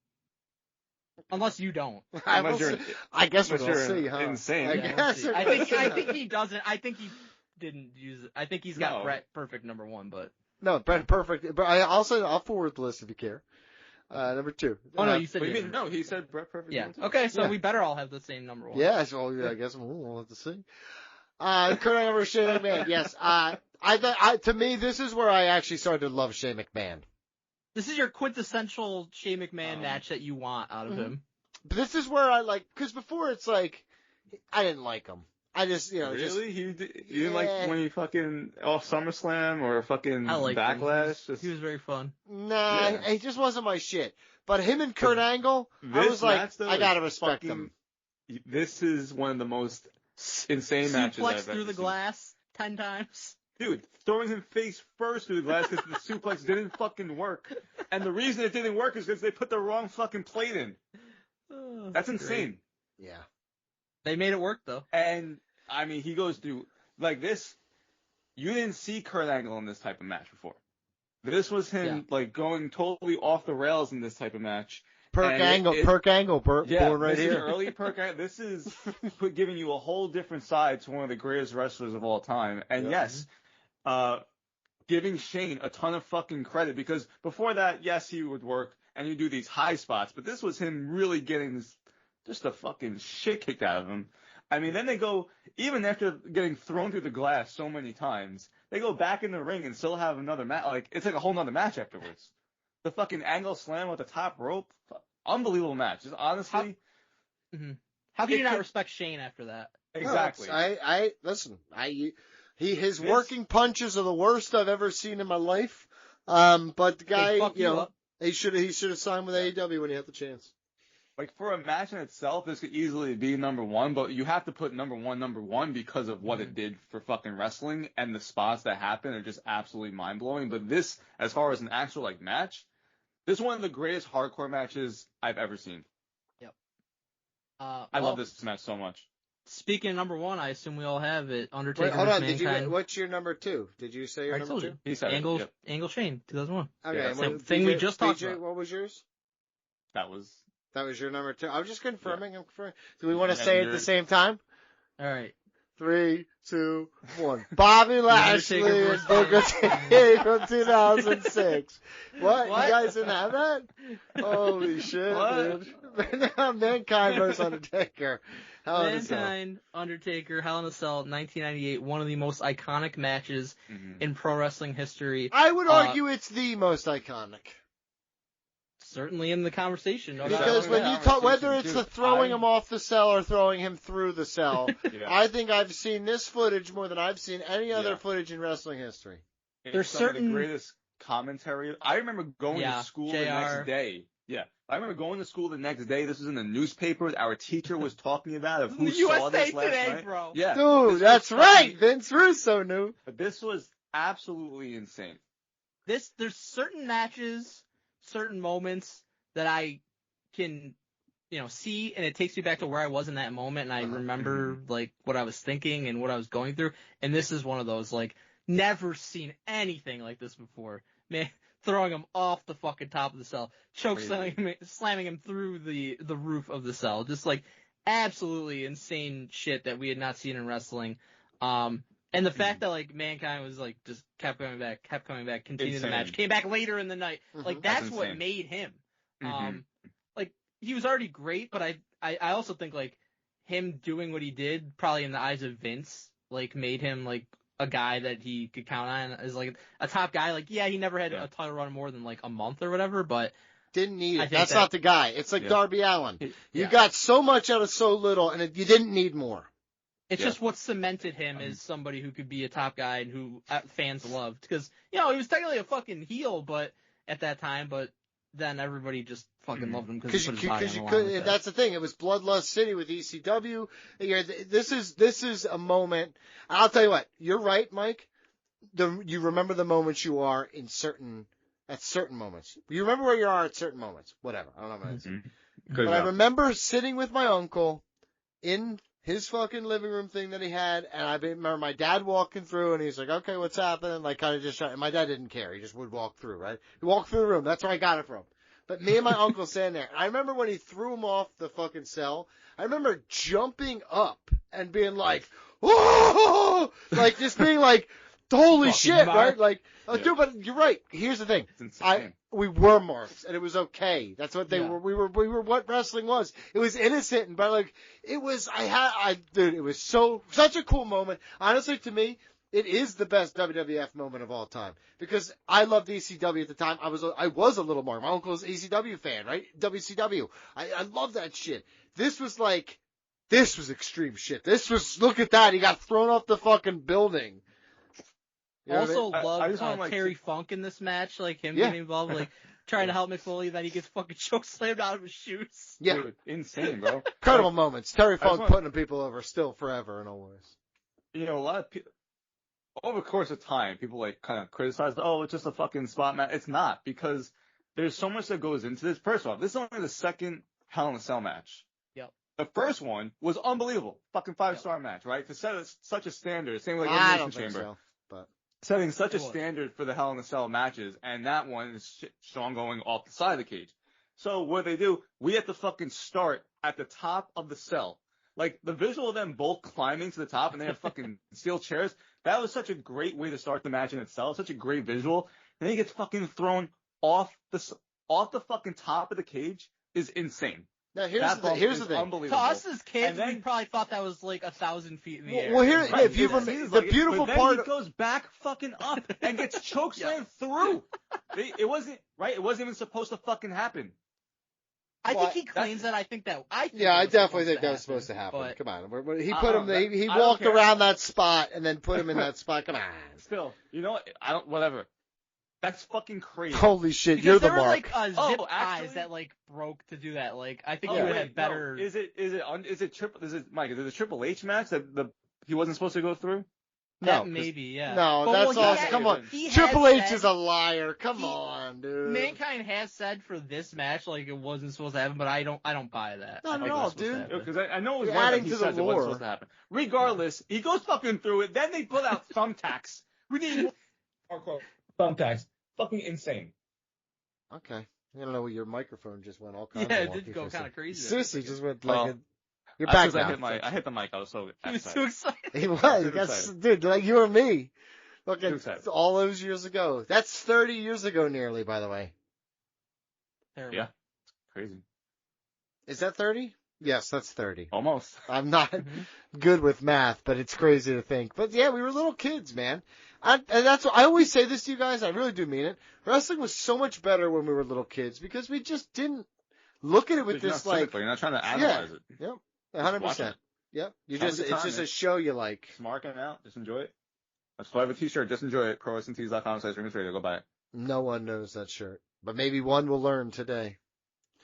Unless you don't.
I,
Unless
will
you're-
see. I guess we'll
unless you're
see, huh?
insane.
I
Yeah,
guess
I
we'll
think
see.
I think he doesn't. I think he didn't use it. I think he's got
No.
Brett perfect number 1, but
No, Brett Perfect. But I'll forward the list if you care. Number 2.
oh no, you said
What do you
you
mean? No, he said Brett Perfect.
yeah.
one, too.
Okay, so
Yeah.
we better all have the same number 1.
Yeah, so I guess we'll have to see. Kurt Angle versus Shane McMahon. Yes. To me, this is where I actually started to love Shane McMahon.
This is your quintessential Shane McMahon match that you want out of
Mhm.
him.
But this is where I because before it's like, I didn't like him. I just,
Really? You didn't like
Yeah.
when he fucking off SummerSlam or fucking
I liked him.
Backlash? Just,
He was very fun.
nah,
Yeah.
he just wasn't my shit. But him and Kurt Angle, I
This
was like,
match, though,
I gotta
is
respect
fucking-
them.
This is one of the most insane matches
Suplex
I've
through
ever
the
seen.
glass 10 times.
Dude, throwing him face first through the glass because the suplex didn't fucking work. And the reason it didn't work is because they put the wrong fucking plate in. That's insane.
Yeah.
They made it work though.
And, I mean, he goes through, like this, you didn't see Kurt Angle in this type of match before. This was him, like, going totally off the rails in this type of match.
Perk
And
Angle,
Yeah,
born right
this is
here.
early Perk Angle. This is giving you a whole different side to one of the greatest wrestlers of all time. And
Yeah.
yes, giving Shane a ton of fucking credit because before that, yes, he would work and he'd do these high spots, but this was him really getting just the fucking shit kicked out of him. I mean, then they go, even after getting thrown through the glass so many times, they go back in the ring and still have another match. Like, it's like a whole nother match afterwards. The fucking angle slam with the top rope. Unbelievable match. Just honestly.
How can you not
could-
respect Shane after that?
Exactly.
I listen. His
This-
working punches are the worst I've ever seen in my life. But the guy,
They fuck you up.
he should have signed with AEW when he had the chance.
Like, for a match in itself, this could easily be number one, but you have to put number one because of what it did for fucking wrestling, and the spots that happen are just absolutely mind-blowing. But this, as far as an actual, like, match, this is one of the greatest hardcore matches I've ever seen. I love this match so much.
Speaking of number 1, I assume we all have it. Undertaker
Wait, hold
versus
on. Did you?
Mankind.
What's your number 2? Did you say your
I
number
told
2?
you.
He said
Angle,
it. Yep.
Angle Shane, 2001.
Okay.
Yeah,
same
well,
thing we just talked
BJ,
about.
What was yours?
That was...
That was your number 2. I'm just confirming. I'm confirming. Do we want to
Yeah,
say it at
you're-
the same time?
All right.
3, 2, 1. Bobby Lashley
Undertaker
and
versus
Booker T from 2006. What?
What?
You guys didn't have that? Holy shit,
What?
dude. Mankind versus Undertaker. Hell in a Cell.
Mankind, Undertaker, Hell in a Cell, 1998. One of the most iconic matches
Mhm.
in pro wrestling history.
I would argue it's the most iconic.
Certainly in the conversation. No doubt.
Because when you talk, whether it's the throwing
I-
him off the cell or throwing him through the cell,
Yeah.
I think I've seen this footage more than I've seen any other
Yeah.
footage in wrestling history.
It's
There's
some of
certain-
the greatest commentary. I remember going
Yeah,
to school
JR.
the next day. Yeah, I remember going to school the next day. This was in the newspapers. Our teacher was talking about of who
The
saw
USA
this last
Today,
night.
bro.
Yeah,
Dude,
this
that's
was
right.
fucking-
Vince Russo knew.
This was absolutely insane.
There's certain matches, certain moments that I can, see, and it takes me back to where I was in that moment, and I remember like what I was thinking and what I was going through. And this is one of those, like, never seen anything like this before. Man, throwing him off the fucking top of the cell, choke slamming him through the roof of the cell, just like absolutely insane shit that we had not seen in wrestling. And the fact that like Mankind was like just kept coming back, continued the
Insane.
match, came back later in the night. Like
That's
that's what
insane.
made him.
Mhm.
Like he was already great, but I also think like him doing what he did, probably in the eyes of Vince, like made him like a guy that he could count on as like a top guy. Like yeah, he never had
Yeah.
a title run more than like a month or whatever, but
Didn't need
I
it.
think
That's
that-
not the guy. It's like
Yeah.
Darby Allin. You
Yeah.
got so much out of so little, and you didn't need more.
it's
Yeah.
just what cemented him as somebody who could be a top guy and who fans loved. Because, he was technically a fucking heel, but at that time, but then everybody just fucking loved him because he put his body on the line
could.
with that.
That's the thing. It was Bloodlust City with ECW. This is a moment. I'll tell you what. You're right, Mike. You remember the moments you are at certain moments. You remember where you are at certain moments. Whatever. I don't know what it is. But I remember sitting with my uncle in his fucking living room thing that he had, and I remember my dad walking through, and he's like, okay, what's happening? Like, kind of just trying, and my dad didn't care. He just would walk through, right? He walked through the room. That's where I got it from. But me and my uncle standing there. I remember when he threw him off the fucking cell, I remember jumping up and being like, whoa! Like, just being like, holy shit, right? Like, dude, but you're right. Here's the thing. We were marks, and it was okay. That's what they were. We were what wrestling was. It was innocent, but like, it was, dude, it was such a cool moment. Honestly, to me, it is the best WWF moment of all time. Because I loved ECW at the time. I was a little mark. My uncle's an ECW fan, right? WCW. I love that shit. This was extreme shit. Look at that. He got thrown off the fucking building. You know
also
I
loved
like,
Terry Funk in this match, like him getting involved, like trying to help Mick Foley, then he gets fucking choke slammed out of his shoes.
Yeah.
Dude, insane, bro.
Incredible moments. Terry Funk putting people over still forever and always.
You know, a lot of people, over the course of time, people like kind of criticize, it's just a fucking spot match. It's not, because there's so much that goes into this. First off, this is only the second Hell in a Cell match.
Yep.
The first one was unbelievable. Fucking 5-star match, right? To set such a standard, same like
I
Elimination
don't think
Chamber.
so, but
Setting such a standard for the Hell in a Cell matches, and that one is strong going off the side of the cage. So what they do, we have to fucking start at the top of the cell. Like, the visual of them both climbing to the top, and they have fucking steel chairs, that was such a great way to start the match in itself, such a great visual. And then he gets fucking thrown off the fucking top of the cage is insane.
now here's the thing.
Unbelievable.
To us as kids,
And
we
then-
probably thought that was like 1,000 feet in the air.
Well, here,
Right,
if you
it's-
remember,
it's
the
like-
beautiful
but then
part.
he goes back fucking up and gets chokeslammed through. It wasn't right. It wasn't even supposed to fucking happen.
I
Well,
think he claims that. I think
Yeah,
that
I
was
definitely think
supposed
that was supposed to happen.
but-
Come on, he put him. He
I don't
walked
care.
around that spot and then put him in that spot. Come on.
Still, you know what? I don't. Whatever. That's fucking crazy.
Holy shit,
Because
you're the
there were
mark.
like zip
Oh,
ties
actually-
that like broke to do that. Like I think
Oh,
you would
wait,
have better.
No. Is it Mike? Is it a Triple H match that he wasn't supposed to go through?
That
No,
maybe, yeah.
No,
But,
that's
well,
awesome.
had-
Come on,
he
Triple
has
H
said-
is a liar. Come
he-
on, dude.
Mankind has said for this match like it wasn't supposed to happen, but I don't buy that.
Not
I
at
think it
all,
was supposed to
dude.
happen.
Because I know it was
You're
one that
adding
he
to the
says it wasn't
lore.
supposed to happen. Regardless, he goes fucking through it. Then they pull out thumbtacks. We need hardcore thumbtacks. Fucking insane.
Okay, I don't know where your microphone just went all kinds
Yeah,
of
it did
wonky
go
for a
kind of
second.
crazy.
Seriously, just went
Well,
like you're
That's
back
'cause
now.
I hit the mic. I was so
He was
excited.
too excited.
He was.
Too
That's,
excited.
dude, like you or me. Fucking
Too excited.
all those years ago. That's 30 years ago nearly, by the way.
Terrible.
Yeah. Crazy.
Is that 30? Yes, that's 30.
Almost.
I'm not good with math, but it's crazy to think. But yeah, we were little kids, man. And that's what I always say this to you guys. I really do mean it. Wrestling was so much better when we were little kids because we just didn't look at it with
You're
this
not
like,
cynical. You're not trying to analyze it.
yep,
Just
100%. Yep. You
Have a
just,
good
it's
time,
just a
man.
show you like.
Just marking it out. Just enjoy it. That's why I have a t-shirt. Just enjoy it. ProWrestlingTees.com/RingosRadio. Go buy it.
No one knows that shirt, but maybe one will learn today.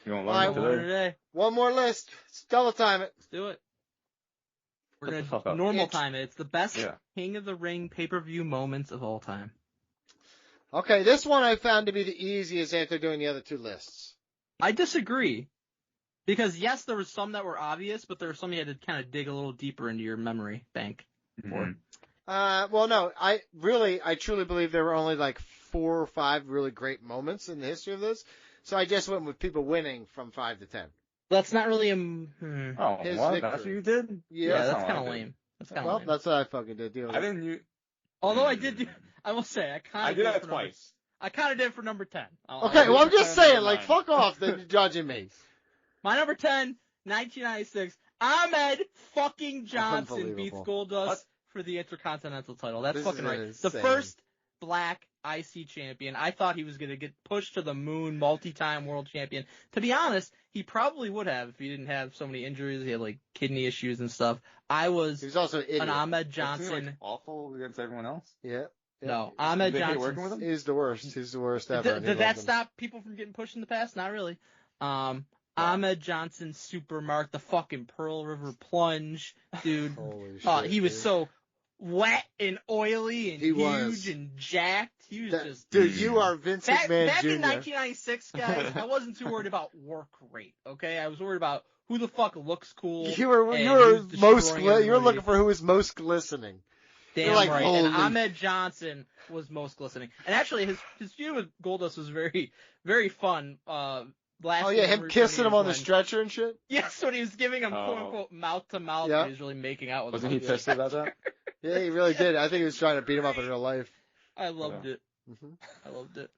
You won't
All
learn
right,
it
One
today.
today.
One more list. Double time it.
Let's do it. We're
Shut the fuck
gonna
up.
normal
It's-
time it. It's the best
Yeah.
King of the Ring pay-per-view moments of all time.
Okay, this one I found to be the easiest after doing the other two lists.
I disagree. Because yes, there was some that were obvious, but there were some you had to kind of dig a little deeper into your memory bank.
Mhm.
Well, no, I truly believe there were only like 4 or 5 really great moments in the history of this. So I just went with people winning from 5 to 10.
That's not really a.
Oh,
His
what?
victory.
That's what you did?
Yeah,
That's
that's
not
kind of
what I did.
lame. That's kind of
Well,
lame.
that's what I fucking did. Deal with
I
it.
didn't.
Although I did do, I will say, I kind of
I did that twice.
I kind of did for number 10.
Okay, well, I'm
did
just
for
saying,
number
like,
9.
fuck off that you're judging me.
My number 10, 1996, Ahmed fucking Johnson beats
Unbelievable.
Goldust for the Intercontinental title. That's
This
fucking
is
right.
insane.
The first black IC champion. I thought he was going to get pushed to the moon, multi-time world champion. To be honest, he probably would have if he didn't have so many injuries. He had like kidney issues and stuff. I was
He was also an idiot.
an Ahmed
Wasn't he,
Johnson.
like, awful against everyone else.
Yeah.
No, Ahmed
Did they hate
Johnson.
working with him?
He's the worst. He's the worst ever.
Did that stop people from getting pushed in the past? Not really. Ahmed Johnson, Supermark, the fucking Pearl River Plunge, dude.
Holy shit.
He was
dude.
so wet and oily and
He
huge
was.
and jacked. He was just.
Dude, you are Vince
Back
McMahon Jr.
in 1996, guys, I wasn't too worried about work rate. Okay, I was worried about who the fuck looks cool.
You were
and
most
who's destroying
you were
everybody.
looking for who was most glistening.
Damn
You're like,
right.
holy-
And Ahmed Johnson was most glistening. And actually, his feud with Goldust was very, very fun. Last
Oh yeah, him
November
kissing him on the
when-
stretcher and shit.
Yes, when he was giving him quote
Oh.
unquote mouth to mouth,
Yeah.
he was really making out with
Wasn't
him.
he pissed about that?
Yeah, he really did. I think he was trying to beat him up in real life.
I loved it.
Mm-hmm.
I loved it.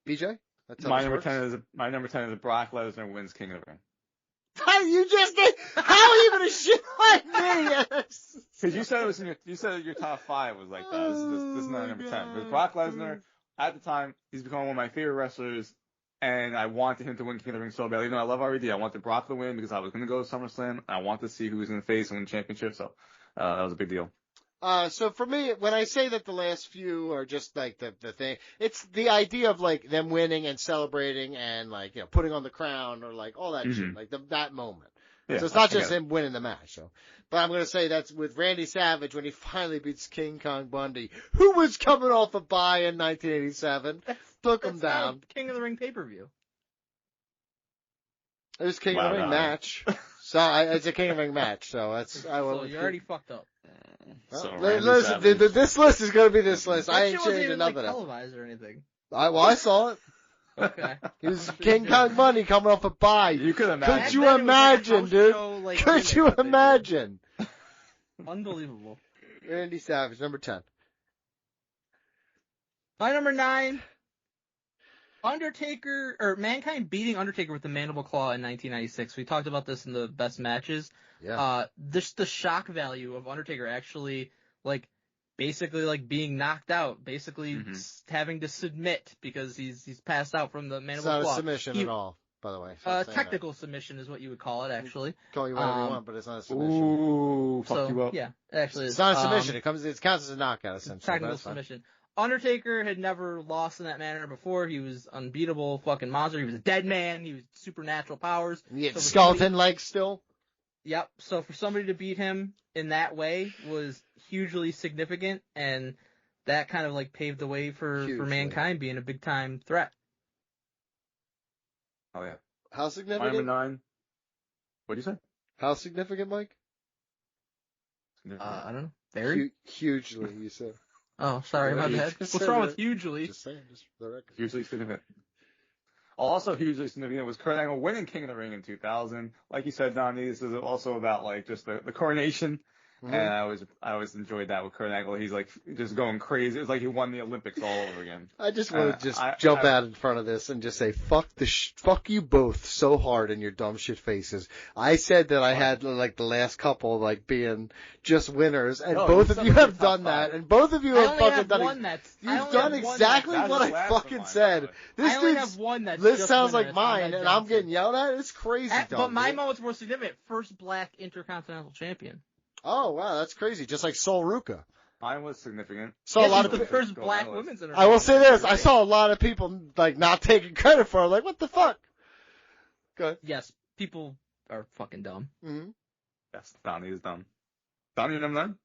BJ, that's how
My
this
number
works?
10 is Brock Lesnar wins King of the Ring.
You just did. How are you gonna shit on me? Yes.
Because you said it was you said your top 5 was like that. This is not number 10. Because Brock Lesnar, at the time, he's become one of my favorite wrestlers, and I wanted him to win King of the Ring so badly. Even though I love RVD, I wanted Brock to win because I was going to go to SummerSlam. I wanted to see who was going to face and win the championship, so that was a big deal.
So for me, when I say that the last few are just like the thing, it's the idea of like them winning and celebrating and like, you know, putting on the crown or like all that shit, like that moment.
Yeah,
So it's not
I
just
get it.
him winning the match. So, but I'm gonna say that's with Randy Savage when he finally beats King Kong Bundy, who was coming off a bye in 1987, took him
That's not
down.
a King of the Ring pay-per-view.
It was King
Wow,
of the Ring
no.
match. So it's a King of the Ring match. So that's I will.
So you already fucked up.
Well,
So
listen,
Randy Savage.
this list is gonna be this list.
That
I
shit
ain't
wasn't
changing
even like
nothing.
televised or anything.
I saw it.
Okay.
He was King Kong Bundy coming off a bye.
You could
Could
imagine.
you
Back then it was like a
imagine,
house
dude?
show, like,
Could
gimmick
you
that they did.
imagine?
Unbelievable.
Randy Savage, number 10.
My number 9, Mankind beating Undertaker with the Mandible Claw in 1996. We talked about this in the best matches.
Yeah.
Just the shock value of Undertaker actually, like, basically like being knocked out, basically having to submit because he's passed out from the
It's
Mandible
not
Claw.
a submission at all, by the way.
Technical submission is what you would call it, actually.
Call you whatever you want, but it's not a submission.
Ooh, fuck
So
you up.
yeah, it actually,
It's not a submission. It counts as a knockout, essentially. but
technical
that's fine.
submission. Undertaker had never lost in that manner before. He was unbeatable fucking monster. He was a dead man. He was supernatural powers.
He had
So for
skeleton legs still.
Yep. So for somebody to beat him in that way was hugely significant, and that kind of like paved the way for
Hugely.
Mankind being a big time threat.
Oh yeah.
How
My
significant?
number 9. What'd you say?
How significant, Mike?
I don't know. Very.
Hugely, you said.
Oh, sorry, my
Yeah,
bad.
just
What's
said
wrong
it.
with hugely?
Just saying, just for the record.
Hugely significant. Also hugely significant was Kurt Angle winning King of the Ring in 2000. Like you said, Donnie, this is also about like just the coronation.
Mhm.
And I always enjoyed that with Kurt Angle. He's like just going crazy. It's like he won the Olympics all over again.
I just want to
I-
jump
I-
out in front of this and just say fuck you both so hard in your dumb shit faces. I said that I had like the last couple like being just winners, and
No,
both
you
of
said
you
it was
have
your
done
top
that,
five.
and both of you
I
have
only
fucking
have
done
one that's. I
You've
only
done
have one
exactly
That's
what
the
I
last of
fucking
mine,
said.
by the way.
This
I only
dude's
have one that's
list
just
sounds
winner.
like
It's
mine,
Ahmed
and I'm
Johnson.
getting yelled at. It's crazy,
But
dumb,
my
dude.
moment's more significant. First black intercontinental champion.
Oh wow, that's crazy. Just like Sol Ruka.
Mine was significant.
Saw
Yes,
a lot
he's
of
the
people.
first black women's
I will say this: I
intercontinental
saw a lot of people like not taking credit for it. Like, what the fuck? Good.
Yes, people are fucking dumb.
Mm-hmm.
Yes, Donnie is dumb. Donnie, number 9?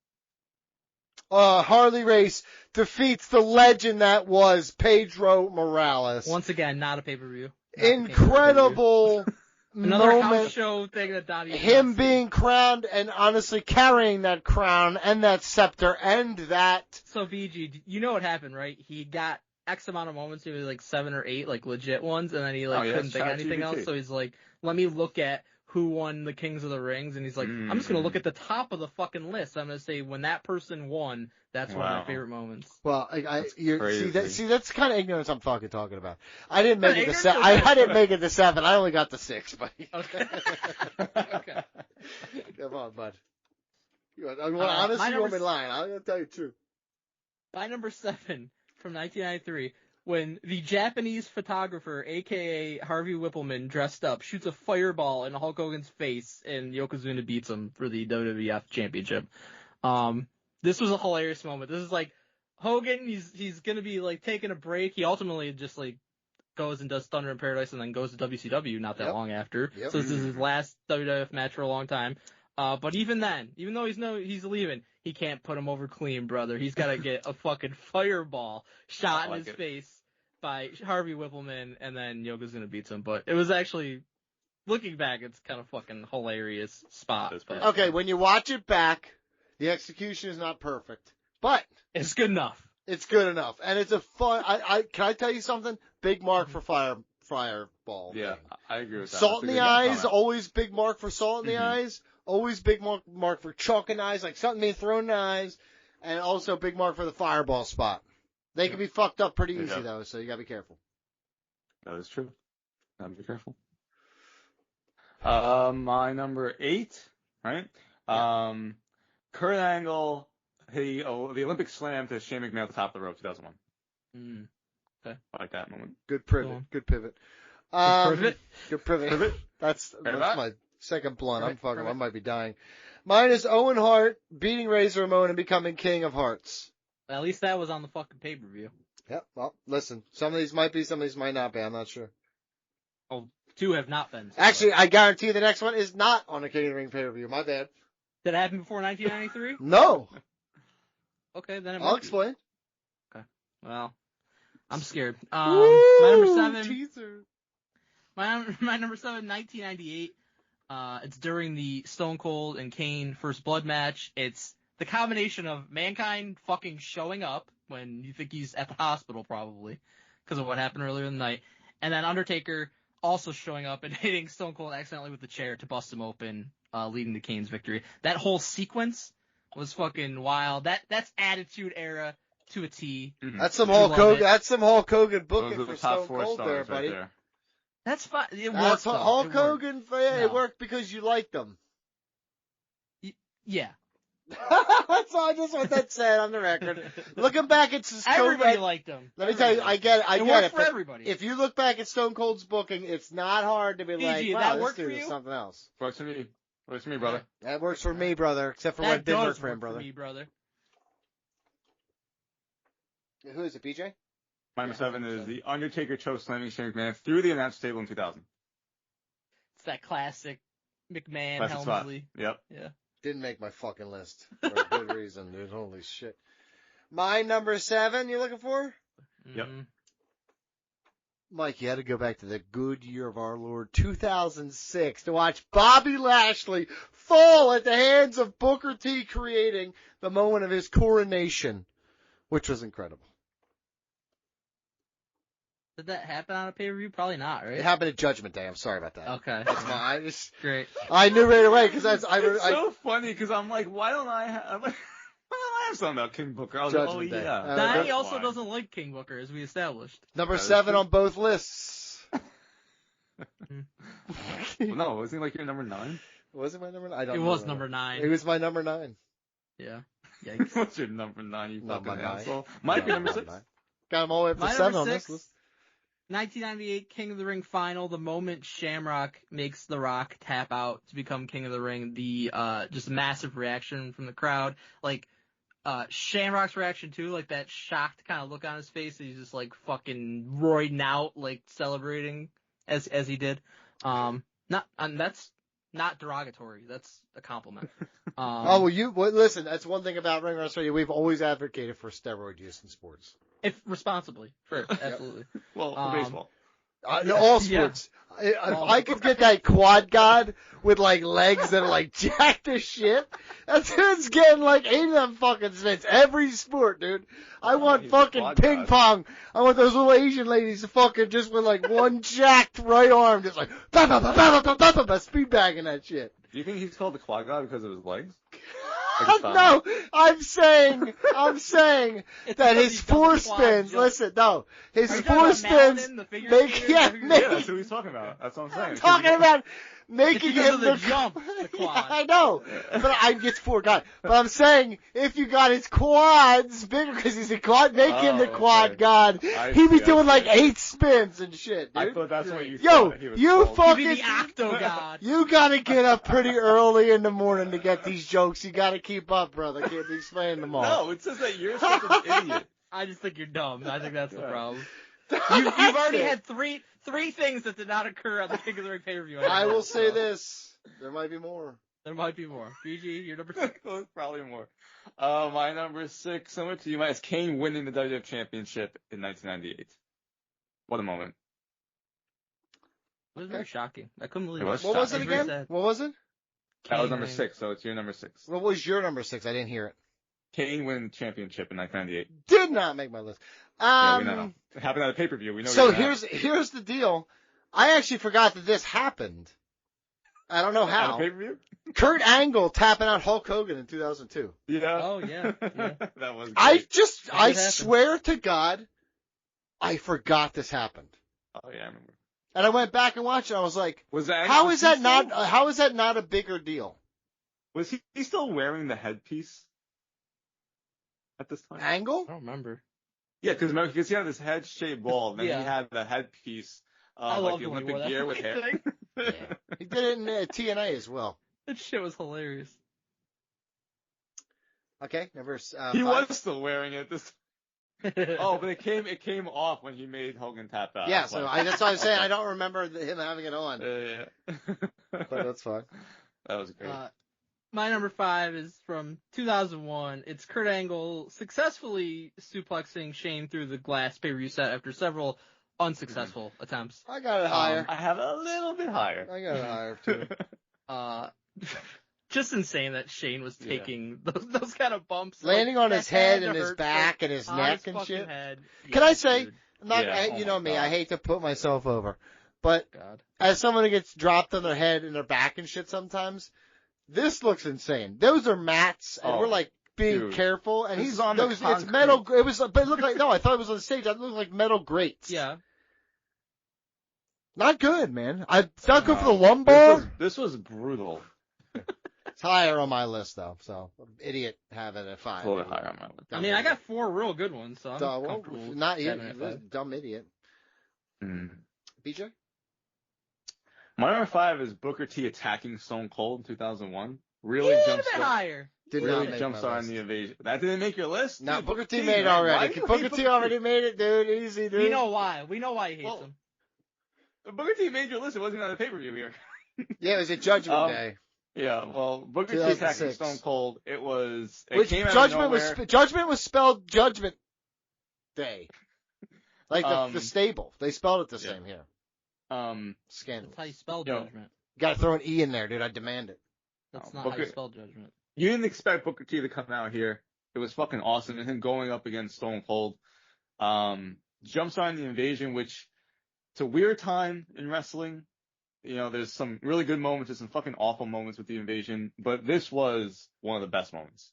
Harley Race defeats the legend that was Pedro Morales.
Once again, not a pay-per-view.
Incredible
Another house
moment.
show thing that Donnie. did
Him
not see.
being crowned and honestly carrying that crown and that scepter and that.
So VG, you know what happened, right? He got X amount of moments, maybe like 7 or 8, like legit ones, and then he like
Oh, yeah,
couldn't think of
ChatGPT.
anything else. So he's like, let me look at who won the Kings of the Rings, and he's like, I'm just gonna look at the top of the fucking list. I'm gonna say when that person won, that's one of my
Wow.
favorite moments.
Well,
crazy.
see, that's kind of ignorance I'm fucking talking about. I didn't make it to
Ignorance
7.
or
I didn't make it to 7. I only got to 6, buddy.
Okay. Okay.
Come on, bud.
my
Honestly, you
number
want me lying. I'm gonna tell you the truth.
By number 7 from 1993, when the Japanese photographer, aka Harvey Whippleman, dressed up, shoots a fireball in Hulk Hogan's face, and Yokozuna beats him for the WWF Championship. this was a hilarious moment. This is like Hogan. He's gonna be like taking a break. He ultimately just like goes and does Thunder in Paradise and then goes to WCW not that long after.
Yep.
So this is his last WWF match for a long time. But even then, even though he's leaving, he can't put him over clean, brother. He's got to get a fucking fireball shot in his face by Harvey Whippleman, and then Yokozuna beats him. But it was actually, looking back, it's kind of fucking hilarious spot. But
Okay, when you watch it back, the execution is not perfect, but
it's good enough.
it's good enough, and it's a fun. Can I tell you something? Big mark for fireball.
Yeah, I agree with that.
Salt in
That's a
the
good
eyes,
comment.
always big mark for salt in the
Mhm.
eyes. Always big mark for chalk in the eyes, like something being thrown in the eyes, and also big mark for the fireball spot. They can be fucked up pretty easy though, so you gotta be careful.
That is true. Gotta be careful. My number 8, right? Kurt Angle, the Olympic Slam to Shane McMahon at the top of the rope, 2001.
Okay.
I like that moment.
Good
Go on.
pivot. Good pivot.
Privet?
Good pivot. That's
that?
my second blunt. I
Privet.
might be dying. Mine is Owen Hart beating Razor Ramon and becoming King of Hearts.
At least that was on the fucking pay-per-view.
Yep. Well, listen. Some of these might be, some of these might not be. I'm not sure.
Oh, 2 have not been. So.
Actually, I guarantee the next one is not on a King of the Ring pay-per-view. My bad.
Did it happen before 1993?
No.
Okay, then it
I'll
might be.
explain.
Well, I'm scared.
Woo!
My number 7.
Teaser.
My number 7, 1998. It's during the Stone Cold and Kane First Blood match. It's the combination of Mankind fucking showing up when you think he's at the hospital probably because of what happened earlier in the night, and then Undertaker also showing up and hitting Stone Cold accidentally with the chair to bust him open, leading to Kane's victory. That whole sequence was fucking wild. That's Attitude Era to a T.
Mhm.
That's some
You
Hulk
love
Hogan.
it.
That's some Hulk Hogan
Those
booking
are
for
the top
Stone
4
Cold
stars
there,
right
buddy.
there.
That's fine. It
That's
worked.
what
though.
Hulk
It worked.
Hogan. It
No.
worked because you liked them.
Yeah.
That's all. I just want that said on the record. Looking back at Stone
Everybody
Cold,
liked him.
let me tell you, I get
It
it.
worked for
but
everybody.
if you look back at Stone Cold's booking, it's not hard to be
PG,
like,
did
wow,
that
this
work
dude
for
is
you?
something else.
Works for me. Works for me, brother.
That works for me, brother. Except for when it
That
didn't work
does
for him,
work
brother.
for me, brother.
Who is it, BJ?
My number 7 is the Undertaker choke slamming Shane McMahon through the announce table in 2000.
It's that classic McMahon
Classic spot.
Helmsley.
Yep.
Yeah.
Didn't make my fucking list for a good reason, dude. Holy shit. My number 7, you looking for?
Yep.
Mhm.
Mike, you had to go back to the good year of our Lord, 2006, to watch Bobby Lashley fall at the hands of Booker T, creating the moment of his coronation, which was incredible.
Did that happen on a pay-per-view? Probably not, right?
It happened at Judgment Day. I'm sorry about that.
Okay.
That's my,
Great.
I knew right away because
It's so funny because I'm like, why don't I have something about King Booker? I was
Judgment
like,
Day.
yeah.
Donnie
That's
also
why.
doesn't like King Booker, as we established.
number
That is
7
true.
on both lists.
Well, no, wasn't he like your number 9?
Was it my number 9? I don't
It
know.
was number 9.
It was my number 9.
Yeah. Yikes.
What's your number 9, you
Not
fucking
my 9.
asshole? Might be number 6.
Got them all the way up to
My
7
number
on
6,
this list.
1998 King of the Ring final. The moment Shamrock makes The Rock tap out to become King of the Ring, the just massive reaction from the crowd. Like Shamrock's reaction too, like that shocked kind of look on his face. He's just like fucking roiding out, like celebrating as he did. That's not derogatory. That's a compliment.
Oh, well, listen, that's one thing about Ring Rust Radio. We've always advocated for steroid use in sports.
If responsibly, sure, absolutely.
Well, for baseball.
No, all
Yeah.
sports. If I could get that quad god with like legs that are like jacked as shit, that dude's getting like 8 of them fucking spins every sport, dude. I want
He's a
fucking
quad
ping
god.
pong. I want those little Asian ladies to fucking just with like one jacked right arm, just like ba ba ba ba ba ba ba ba speed bagging that shit.
Do you think he's called the Quad God because of his legs?
No, I'm saying
It's
that
because
his
he does
four
the quad
spins.
jump.
Listen, no, his
Are you
four
talking about
spins
Maladin, the figure
make
skater?
yeah
The figure
make
Yeah, that's who he's talking about. That's what I'm saying.
I'm talking about making
because
him
of the jump, the quad.
Yeah, I know, but I get forgot. But I'm saying if you got his quads bigger because he's a quad, make him the quad
okay.
god.
I
He'd be
see, I
doing like
see.
8 spins and shit, dude.
I thought that's what you
Yo,
thought he was
you
called.
fucking
He'd be the Octo God.
You gotta get up pretty early in the morning to get these jokes. You gotta keep up, brother. Can't be explaining them all.
No, it says that you're such an idiot.
I just think you're dumb. I think that's the
Yeah.
problem.
That's
You've already
it.
had three things that did not occur on the King of the Ring pay-per-view.
I will say this: there might be more.
There might be more. BG, you're number 6.
There's probably more. My number 6, similar to you, mine is Kane winning the WWF Championship in 1998. What a moment.
It was very shocking. I couldn't believe
It was
What was it
shocking.
very
again?
sad.
What was it?
That was
Kane
number
winning.
6, so it's your number 6.
What was your number 6? I didn't hear it.
Kane winning the championship in 1998.
Did not make my list.
Yeah, we know. It happened at a pay-per-view. We know.
So
you're gonna
here's the deal. I actually forgot that this happened. I don't know
have- at a
how.
pay-per-view?
Kurt Angle tapping out Hulk Hogan in 2002.
Yeah.
Oh, yeah.
That was great.
I
happen.
swear to God, I forgot this happened.
Oh, yeah, I remember.
And I went back and watched it. I was like,
Was that
how
was
is
he
that
still-
not? How is that not a bigger deal?
Was he still wearing the headpiece at this time?
Angle?
I don't remember.
Yeah, because he had this head-shaped ball, and then
Yeah.
he had the headpiece,
I
like
loved
the
when he wore
Olympic
that
gear with hair.
thing.
Yeah. He did it in TNA as well.
That shit was hilarious.
Okay, number
He
5.
was still wearing it. This. Oh, but it came off when he made Hogan tap out.
Yeah, so that's what I was saying.
Okay.
I don't remember him having it on,
Yeah.
but that's fine.
That was great.
My number 5 is from 2001. It's Kurt Angle successfully suplexing Shane through the glass pay-per-view set after several unsuccessful attempts.
I got it higher.
I have it a little bit higher.
I got it higher too.
Just insane that Shane was
Yeah.
taking those kind of bumps.
Landing
like,
on
that
his head
had
and
to
his
hurt
back and his
on
neck
his
and
fucking
shit.
head.
Can I say,
dude.
I'm not,
Yeah, oh
you know
my
me,
God.
I hate to put myself over, but
God.
as someone who gets dropped on their head and their back and shit sometimes, this looks insane. Those are mats, and
Oh,
we're like being
dude.
careful, and
This
he's
is on the
it's
concrete.
metal. It was, but it looked like no, I thought it was on the stage. It looked like metal grates.
Yeah.
Not good, man. It's not good for the
No.
lumbar.
This was brutal.
It's higher on my list though, so idiot have it at 5.
A little bit higher on my list.
I mean, I got 4 real good ones, so I'm
So, well,
comfortable.
not you,
having it at 5.
dumb idiot.
Mm.
BJ?
My number 5 is Booker T attacking Stone Cold in 2001. Really
A little
jumps
bit higher.
Did
really
not make
jumps
my
on
list.
the invasion. That didn't make your list?
No,
Dude,
Booker T made it
man. Why
already.
do you
Booker
hate
T already made it, dude. Easy, dude.
We know why. We know why he hates
Well,
him.
Booker T made your list. It wasn't on the pay-per-view here.
Yeah, it was at Judgment Day.
Yeah, well, Booker T attacking
2006.
Stone Cold. It
Which
came out
Judgment
of nowhere.
was Judgment was spelled Judgment Day. Like the
Um,
stable. They spelled it the
yeah.
same here.
That's
Scandalous.
how you spell
Yo.
judgment.
Gotta throw an E in there, dude. I demand it.
That's
No,
not how you
Booker-
spell judgment.
You didn't expect Booker T to come out here. It was fucking awesome. And him going up against Stone Cold. Jumps on the invasion, which it's a weird time in wrestling. You know, there's some really good moments. There's some fucking awful moments with the invasion. But this was one of the best moments.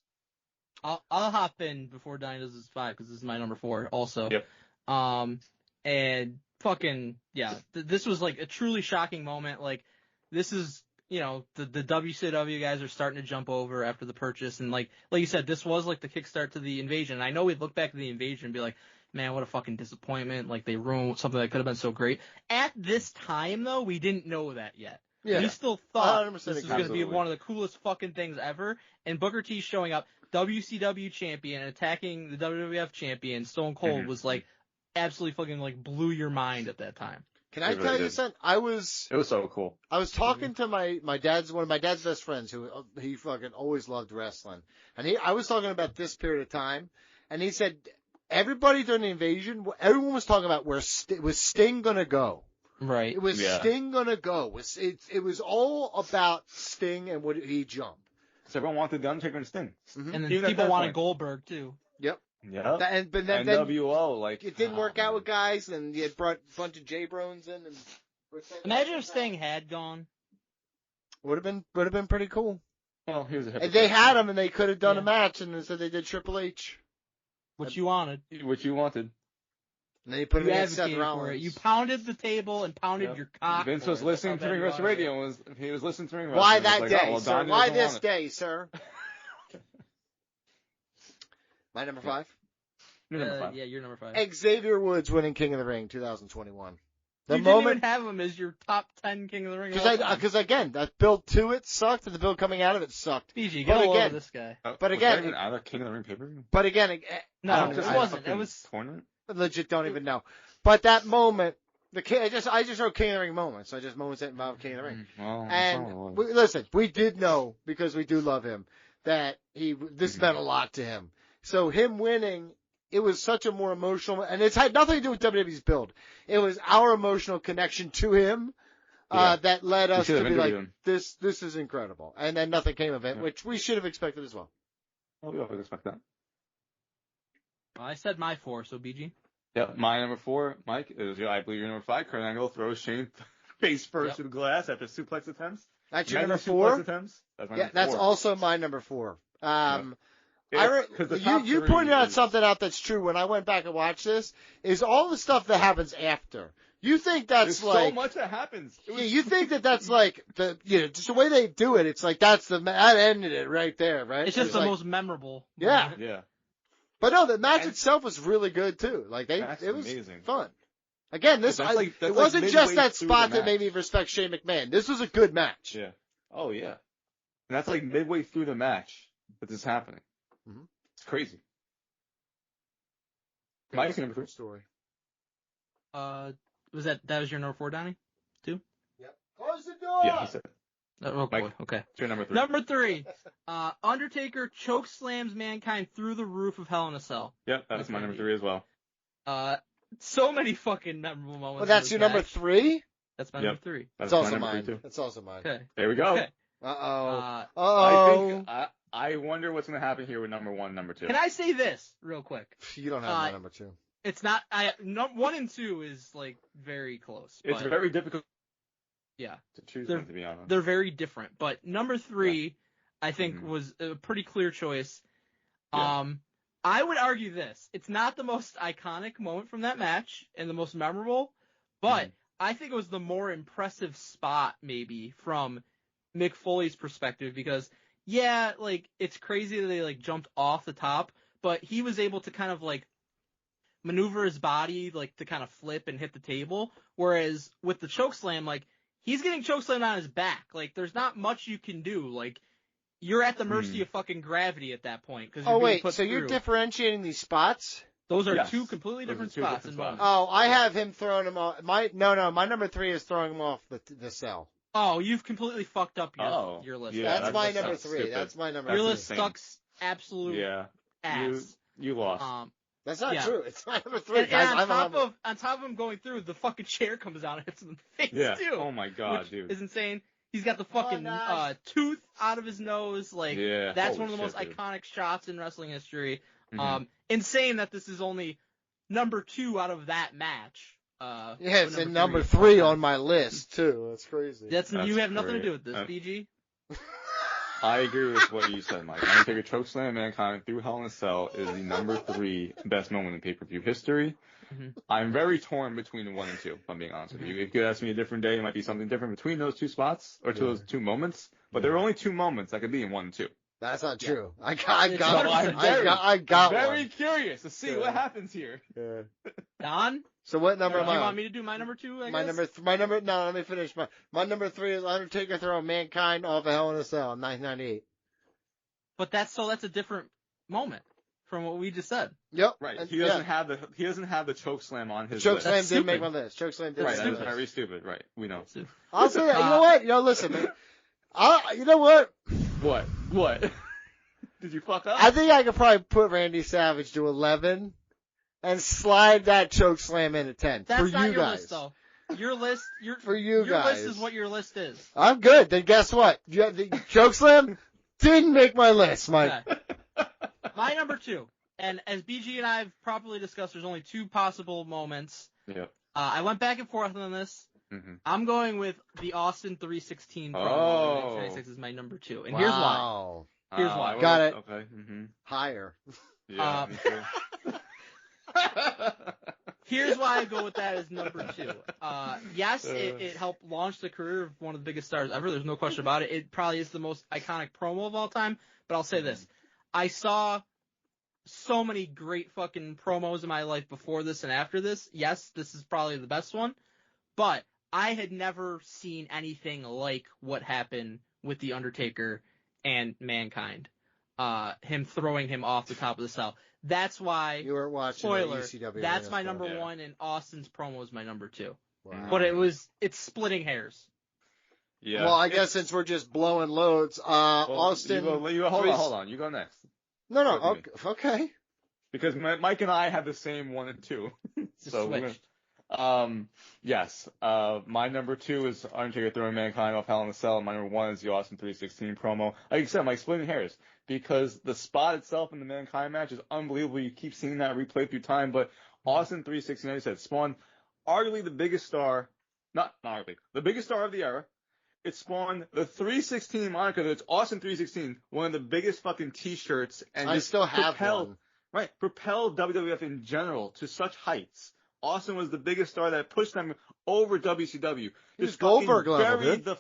I'll hop in before Donnie does his 5 because this is my number 4 also.
Yep.
And fucking yeah, this was like a truly shocking moment. Like this is, you know, the WCW guys are starting to jump over after the purchase, and like you said, this was like the kickstart to the invasion. And I know we'd look back at the invasion and be like, man, what a fucking disappointment. Like they ruined something that could have been so great. At this time though, we didn't know that yet.
Yeah.
We still thought
100%
this was
agree.
going to be
Absolutely.
one of the coolest fucking things ever. And Booker T showing up, WCW champion, and attacking the WWF champion, Stone Cold,
Mhm.
was like absolutely fucking like blew your mind at that time.
Can I
It really
tell you
did.
something?
It was so cool.
I was talking to my dad's one of my dad's best friends who he fucking always loved wrestling, and I was talking about this period of time, and he said everybody during the invasion, everyone was talking about was Sting gonna go?
Right.
It was
Yeah.
Sting gonna go? It was all about Sting and would he jump?
Because everyone wanted The Undertaker and Sting.
And then
Even at
people
that
wanted
point.
Goldberg too.
Yep.
Yeah.
But then
NWO, like.
it didn't work
oh,
out
man.
with guys, and you brought a bunch of J-Brones in, and
Imagine if Sting had gone.
would have been pretty cool.
Well, he was a
And
hypocrite.
they had him, and they could have done
Yeah.
a match, and so they did Triple H.
What you wanted.
What you wanted.
And then you put him
You
against Seth
advocated for
Rollins.
it. You pounded the table and pounded
Yep.
your cock.
Vince
for
was
it.
listening
That's
to
how
Ring
bad
Wrestling
you
Radio.
wanted
He was listening to Ring Wrestling.
Why
He was
that
like,
day,
oh, well,
sir?
Donnie
Why
doesn't
this
want
day, sir? My number 5?
You're number 5.
Yeah, you're number 5.
Xavier Woods winning King of the Ring 2021. The
You didn't
moment,
even have him as your top 10 King of the Ring. of all time.
because again, that build to it sucked, and the build coming out of it sucked.
PG,
but
get all
again-
over this guy.
But
was
again,
that even out of King of the Ring pay-per-view?
But again, I
No,
don't
it
know.
wasn't. It
Fucking
was
tournament.
legit don't even know. But that moment, I just wrote King of the Ring moments. So just moments that involve King of the Ring.
Well,
And listen, we did know, because we do love him, that this meant a lot to him. So him winning, it was such a more emotional, and it's had nothing to do with WWE's build. It was our emotional connection to him that led us to be like, this is incredible. And then nothing came of it, which we should have expected as well.
Well, we always expect that.
I said my 4, so BG.
Yeah, my number 4, Mike, is I believe your number 5. Kurt Angle throws Shane face first to the glass after suplex attempts.
That's your
Many
number
suplex
4?
attempts. That's my
Yeah,
number
that's
4.
also my number 4.
The top
You
three
pointed out
is-
something out that's true when I went back and watched this, is all the stuff that happens after. You think that's
There's
like,
so much that happens. It was-
yeah, you think that's like just the way they do it, it's like that ended it right there, right?
It's just the
like,
most memorable.
Yeah.
moment.
Yeah.
But no, the match
And-
itself was really good too. Like
That's
it was
amazing.
fun. Again,
That's like
it wasn't
midway
just that
through
spot
the
that made me
match.
respect Shane McMahon. This was a good match.
Yeah. Oh, yeah. And that's like midway through the match that this is happening.
Mhm.
It's crazy. Mike's number 3.
Story.
Was that was your number 4, Donnie?
Close the door.
Yeah, he said it.
Oh boy.
Mike.
Okay.
It's your number 3.
Number 3. Undertaker choke slams Mankind through the roof of Hell in a Cell.
Yep, that's my number 3 as well.
So many fucking memorable moments.
Well, that's
in
your
this
number
match.
3?
That's my
Yep.
number 3.
That's
It's also
my number
mine.
3 too.
It's also mine.
Okay.
There we go.
Okay.
Uh-oh.
Uh,
I think I wonder what's going to happen here with number 1, number 2.
Can I say this real quick?
You don't have my number 2.
It's not. 1 and 2 is like very close.
It's
but,
very difficult
yeah.
to choose
They're-
one, to be honest.
They're very different. But number 3, I think,
Mhm.
was a pretty clear choice.
Yeah.
I would argue this. It's not the most iconic moment from that match and the most memorable, but I think it was the more impressive spot maybe from Mick Foley's perspective because, yeah, like, it's crazy that they, like, jumped off the top, but he was able to kind of, like, maneuver his body, like, to kind of flip and hit the table, whereas with the chokeslam, like, he's getting chokeslammed on his back. Like, there's not much you can do. Like, you're at the mercy of fucking gravity at that point. Cause
Oh,
you're being
wait,
put
so you're
through.
different these spots?
Those are
Yes.
2 completely
Those are
different
2
spots.
different
in one.
spots.
Oh, I have him throwing him off. My number 3 is throwing him off the cell.
Oh, you've completely fucked up your list.
Yeah,
that's my number
that's
3.
stupid.
That's my number
Your
3.
list sucks absolute
Yeah.
ass.
You lost.
That's not
yeah.
true. It's my number 3.
And
Guys,
on
I'm
top of him going through, the fucking chair comes out and hits him in the face
Yeah.
too.
Oh my god,
which
dude.
is insane. He's got the fucking
nice.
tooth out of his nose. Like,
Yeah.
that's
Holy
one of the most
shit, dude.
iconic shots in wrestling history.
Mhm.
Insane that this is only number 2 out of that match.
Yeah, it's
but
in number 3 on my list too. That's crazy.
That's
That's
you have nothing to
great.
do with this, BG.
I agree with what you said, Mike. Undertaker chokeslam Mankind through Hell in a Cell is the number 3 best moment in pay-per-view history.
Mhm.
I'm very torn between 1 and 2, if I'm being honest with you. If you could ask me a different day, it might be something different between those 2 spots, or those 2 moments. But there are only 2 moments that could be in 1 and 2.
That's not
Yeah.
true. I
It's
got
I'm
got
very
one.
curious to see
Yeah.
what happens here.
Yeah.
Don,
So what number
do
am
you
I
want
on?
me to do my number 2? I
My
guess?
number. No, let me finish. My number 3 is Undertaker throwing Mankind off of Hell in a Cell in 1998.
But that's a different moment from what we just said.
Yep.
Right.
And-
He doesn't have the chokeslam on his list.
Chokeslam didn't make
stupid.
my list. Chokeslam didn't
Right,
make
that
my
is
list.
very stupid. Right, we know.
I'll say that. You know what? Listen, man. You know what?
What? What? Did you fuck up?
I think I could probably put Randy Savage to 11 and slide that chokeslam into 10
That's
for
not
you
your
guys.
list, though. Your list,
For you
your
guys.
list is what your list is.
I'm good. Then guess what? The chokeslam didn't make my list, Mike.
Okay. My number 2, and as BG and I have properly discussed, there's only 2 possible moments.
Yep.
I went back and forth on this.
Mm-hmm.
I'm going with the Austin 316 promo.
Oh.
1996 is my number 2, and here's why.
Wow.
Here's why.
Got it.
Okay. Mm-hmm.
Higher.
Yeah. Me too.
Here's why I go with that as number 2. Yes, it helped launch the career of one of the biggest stars ever. There's no question about it. It probably is the most iconic promo of all time. But I'll say this. I saw so many great fucking promos in my life before this and after this. Yes, this is probably the best one. But I had never seen anything like what happened with The Undertaker and Mankind. Him throwing him off the top of the cell. That's why,
You weren't watching
spoiler,
the ECW.
that's my
arena
number
stuff.
1, and Austin's promo is my number 2.
Wow.
But it's splitting hairs.
Yeah.
Well, I guess since we're just blowing loads, Austin.
Hold on. You go next.
No,
Go to me.
okay.
Because Mike and I have the same 1 and 2.
Just
So we're
switched.
yes. My number 2 is Undertaker throwing Mankind off Hell in a Cell. My number 1 is the Austin 316 promo. Like you said, Mike, splitting hairs. Because the spot itself in the Mankind match is unbelievable. You keep seeing that replay through time. But Austin 316, like I said, spawned arguably the biggest star, not arguably, the biggest star of the era. It spawned the 316 moniker. It's Austin 316, one of the biggest fucking t-shirts. And
I
just
still have
propelled,
one.
Right, propelled WWF in general to such heights. Austin was the biggest star that pushed them over WCW.
He was
Just fucking
Goldberg level, dude.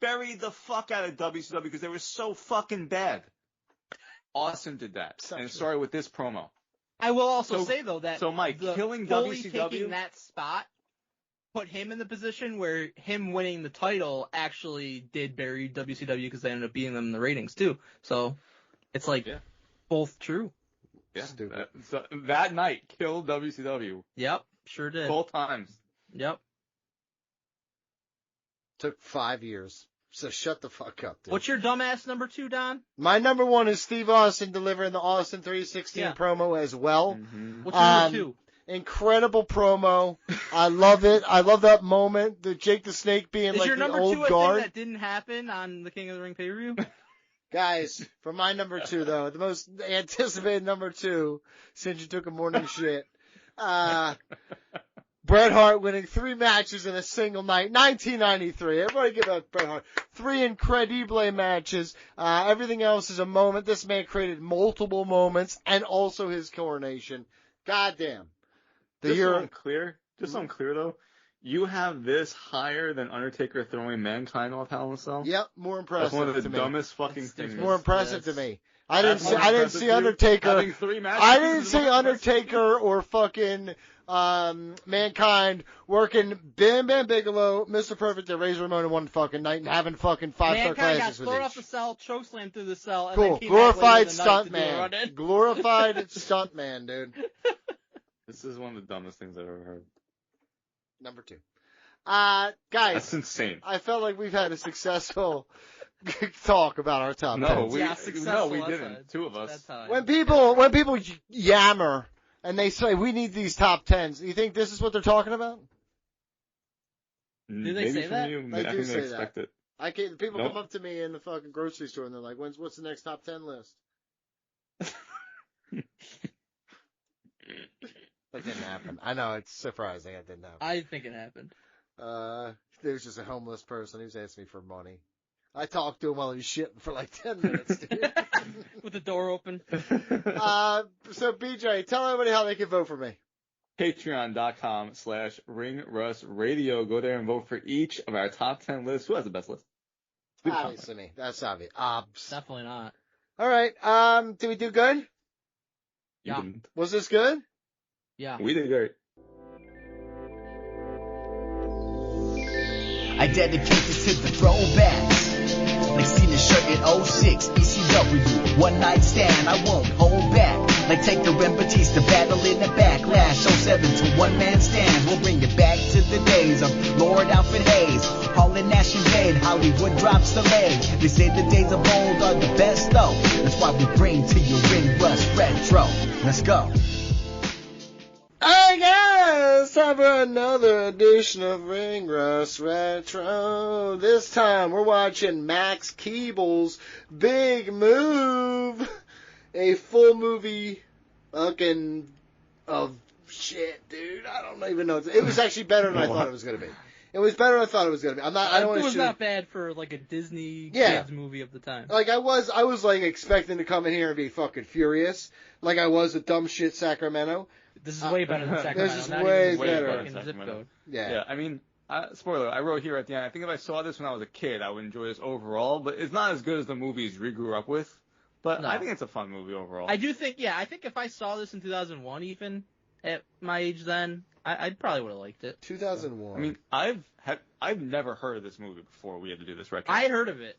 buried the fuck out of WCW because they were so fucking bad. Austin did that, and it started with this promo.
I will also
So-
say, though, that
so, Mike,
the
killing
Foley
WCW
taking that spot put him in the position where him winning the title actually did bury WCW because they ended up beating them in the ratings, too. So it's like
Yeah.
both true.
Yeah,
Stupid.
that night killed WCW
Yep, sure did.
both times.
Yep.
Took 5 years. So shut the fuck up, dude.
What's your dumbass number 2, Don?
My number 1 is Steve Austin delivering the Austin 316
Yeah.
promo as well.
Mm-hmm.
What's your number 2?
Incredible promo. I love it. I love that moment. The Jake the Snake being
Is
like
your
the
number
old
2 a
guard.
thing that didn't happen on the King of the Ring pay-per-view?
Guys, for my number 2 though, the most anticipated number 2 since you took a morning shit. Bret Hart winning 3 matches in a single night, 1993. Everybody give up Bret Hart. 3 incredible matches. Everything else is a moment. This man created multiple moments and also his coronation. Goddamn.
Just so I'm clear though, you have this higher than Undertaker throwing Mankind off Hell in a Cell?
Yep, more impressive
That's one of the
to me.
dumbest fucking
That's
things.
More impressive to me. I
That's
didn't
more
see
impressive to you?
Undertaker.
Having 3 matches
I didn't
is
see
more impressive?
Undertaker or fucking Mankind working Bam Bam Bigelow, Mr. Perfect, and Razor Ramon in one fucking night and having fucking 5-star
Mankind got
classes with
thrown off the
each.
cell, chokeslammed through the cell, and
Cool.
then came
Glorified
back later in the night to do a
stuntman.
run-in.
Glorified stuntman, dude.
This is one of the dumbest things I've ever heard.
Number 2.
That's
Guys,
insane.
I felt like we've had a successful talk about our top
No,
10s.
we
Yeah, successful,
we
that's
didn't.
how-
2 of us.
That's how I-
When people yammer and they say we need these top 10s, you think this is what they're talking about?
Do they
Maybe
say
from
that?
you,
They
I
do
think
say
they
that.
expect it.
People
Nope.
come up to me in the fucking grocery store and they're like, what's the next top 10 list? That didn't happen. I know, it's surprising it didn't happen.
I think it happened.
There was just a homeless person who's asking me for money. I talked to him while he was shitting for like 10 minutes, dude.
With the door open.
So BJ, tell everybody how they can vote for me.
Patreon.com/RingRustRadio. Go there and vote for each of our top 10 lists. Who has the best list? Leave a comment.
Obviously me. That's obvious.
Definitely not.
All right. Did we do good?
You
Yeah.
didn't.
Was this good?
Yeah.
We did great.
I dedicate this to the throwbacks. Like Cena shirt in 06, ECW, one night stand, I won't hold back. Like Taker and Batista battle in the backlash, 07 to one man stand. We'll bring it back to the days of Lord Alfred Hayes. Hall and Nash invade, Hollywood drops the leg. They say the days of old are the best though. That's why we bring to you Ring Rust Retro. Let's go.
Hey guys, time for another edition of Ring Rust Retro. This time we're watching Max Keeble's Big Move. A full movie fucking of shit, dude. I don't even know. It was actually better than I thought it was going to be. It was better than I thought it was gonna be. I don't want
It
to
was
shoot.
not bad for like a Disney
Yeah.
kids movie of the time.
Like I was like expecting to come in here and be fucking furious, like I was with dumb shit Sacramento.
This is way better than
this
Sacramento.
is
not
way
even the
better.
fucking zip
Sacramento.
code.
Yeah.
I mean, spoiler, I wrote here at the end, I think if I saw this when I was a kid, I would enjoy this overall, but it's not as good as the movies we grew up with. But
No.
I think it's a fun movie overall.
I do think, I think if I saw this in 2001 even, at my age then, I probably would have liked it.
2001.
I mean, I've never heard of this movie before we had to do this retro.
I heard of it.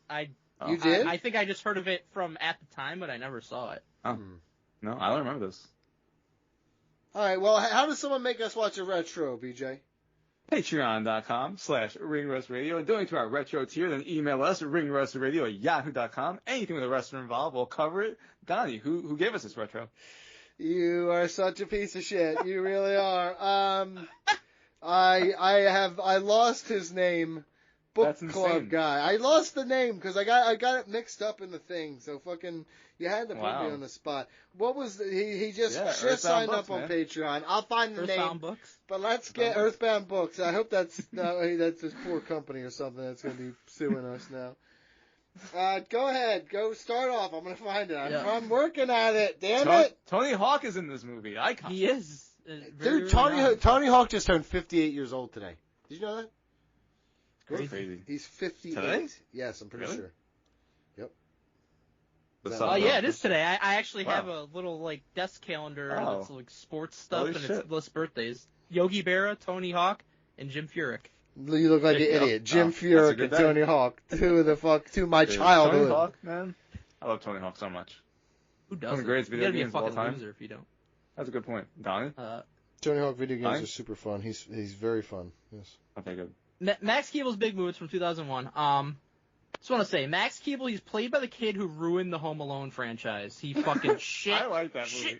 You did?
I think I just heard of it from at the time, but I never saw it.
No, I don't remember this.
All right. Well, how does someone make us watch a retro, BJ?
Patreon.com/ringrustradio and donate to our retro tier, then email us at ringrustradio@yahoo.com. Anything with a wrestler involved, we'll cover it. Donnie, who gave us this retro?
You are such a piece of shit. You really are. I lost his name. Book
That's
club
insane.
guy. I lost the name because I got it mixed up in the thing. So fucking, you had to put
Wow.
me on the spot. What was he just
Earthbound
signed
Books,
up on
man.
Patreon. I'll find the
Earthbound
name.
Books.
But let's get Earthbound Books. I hope that's this poor company or something that's going to be suing us now. Go ahead. Go start off. I'm going to find it. I'm working at it. Damn it.
Tony Hawk is in this movie. Icon.
He is.
Dude, Tony Hawk just turned 58 years old today. Did you know that?
That's crazy.
He's 58.
Today?
Yes, I'm pretty
Really?
sure. Yep.
What's
Oh,
up,
Yeah,
bro?
it is today. I actually
Wow.
have a little like desk calendar
Oh.
that's like sports stuff
Holy
and
shit.
it's list birthdays. Yogi Berra, Tony Hawk, and Jim Furyk.
You look like an
There you go.
idiot. Jim
Oh, that's a
Furyk
good
and
day.
Tony Hawk. Two of my
Dude,
childhood.
Tony Hawk, man. I love Tony Hawk so much.
Who
One of
doesn't?
the greatest
You
video
gotta be a
games of all
fucking
time.
loser if you don't.
That's a good point. Donnie?
Tony Hawk video games
Fine.
are super fun. He's very fun. Yes.
Okay, good.
Max Keeble's big moves from 2001. Just want to say, Max Keeble, he's played by the kid who ruined the Home Alone franchise. He fucking shit.
I like that movie.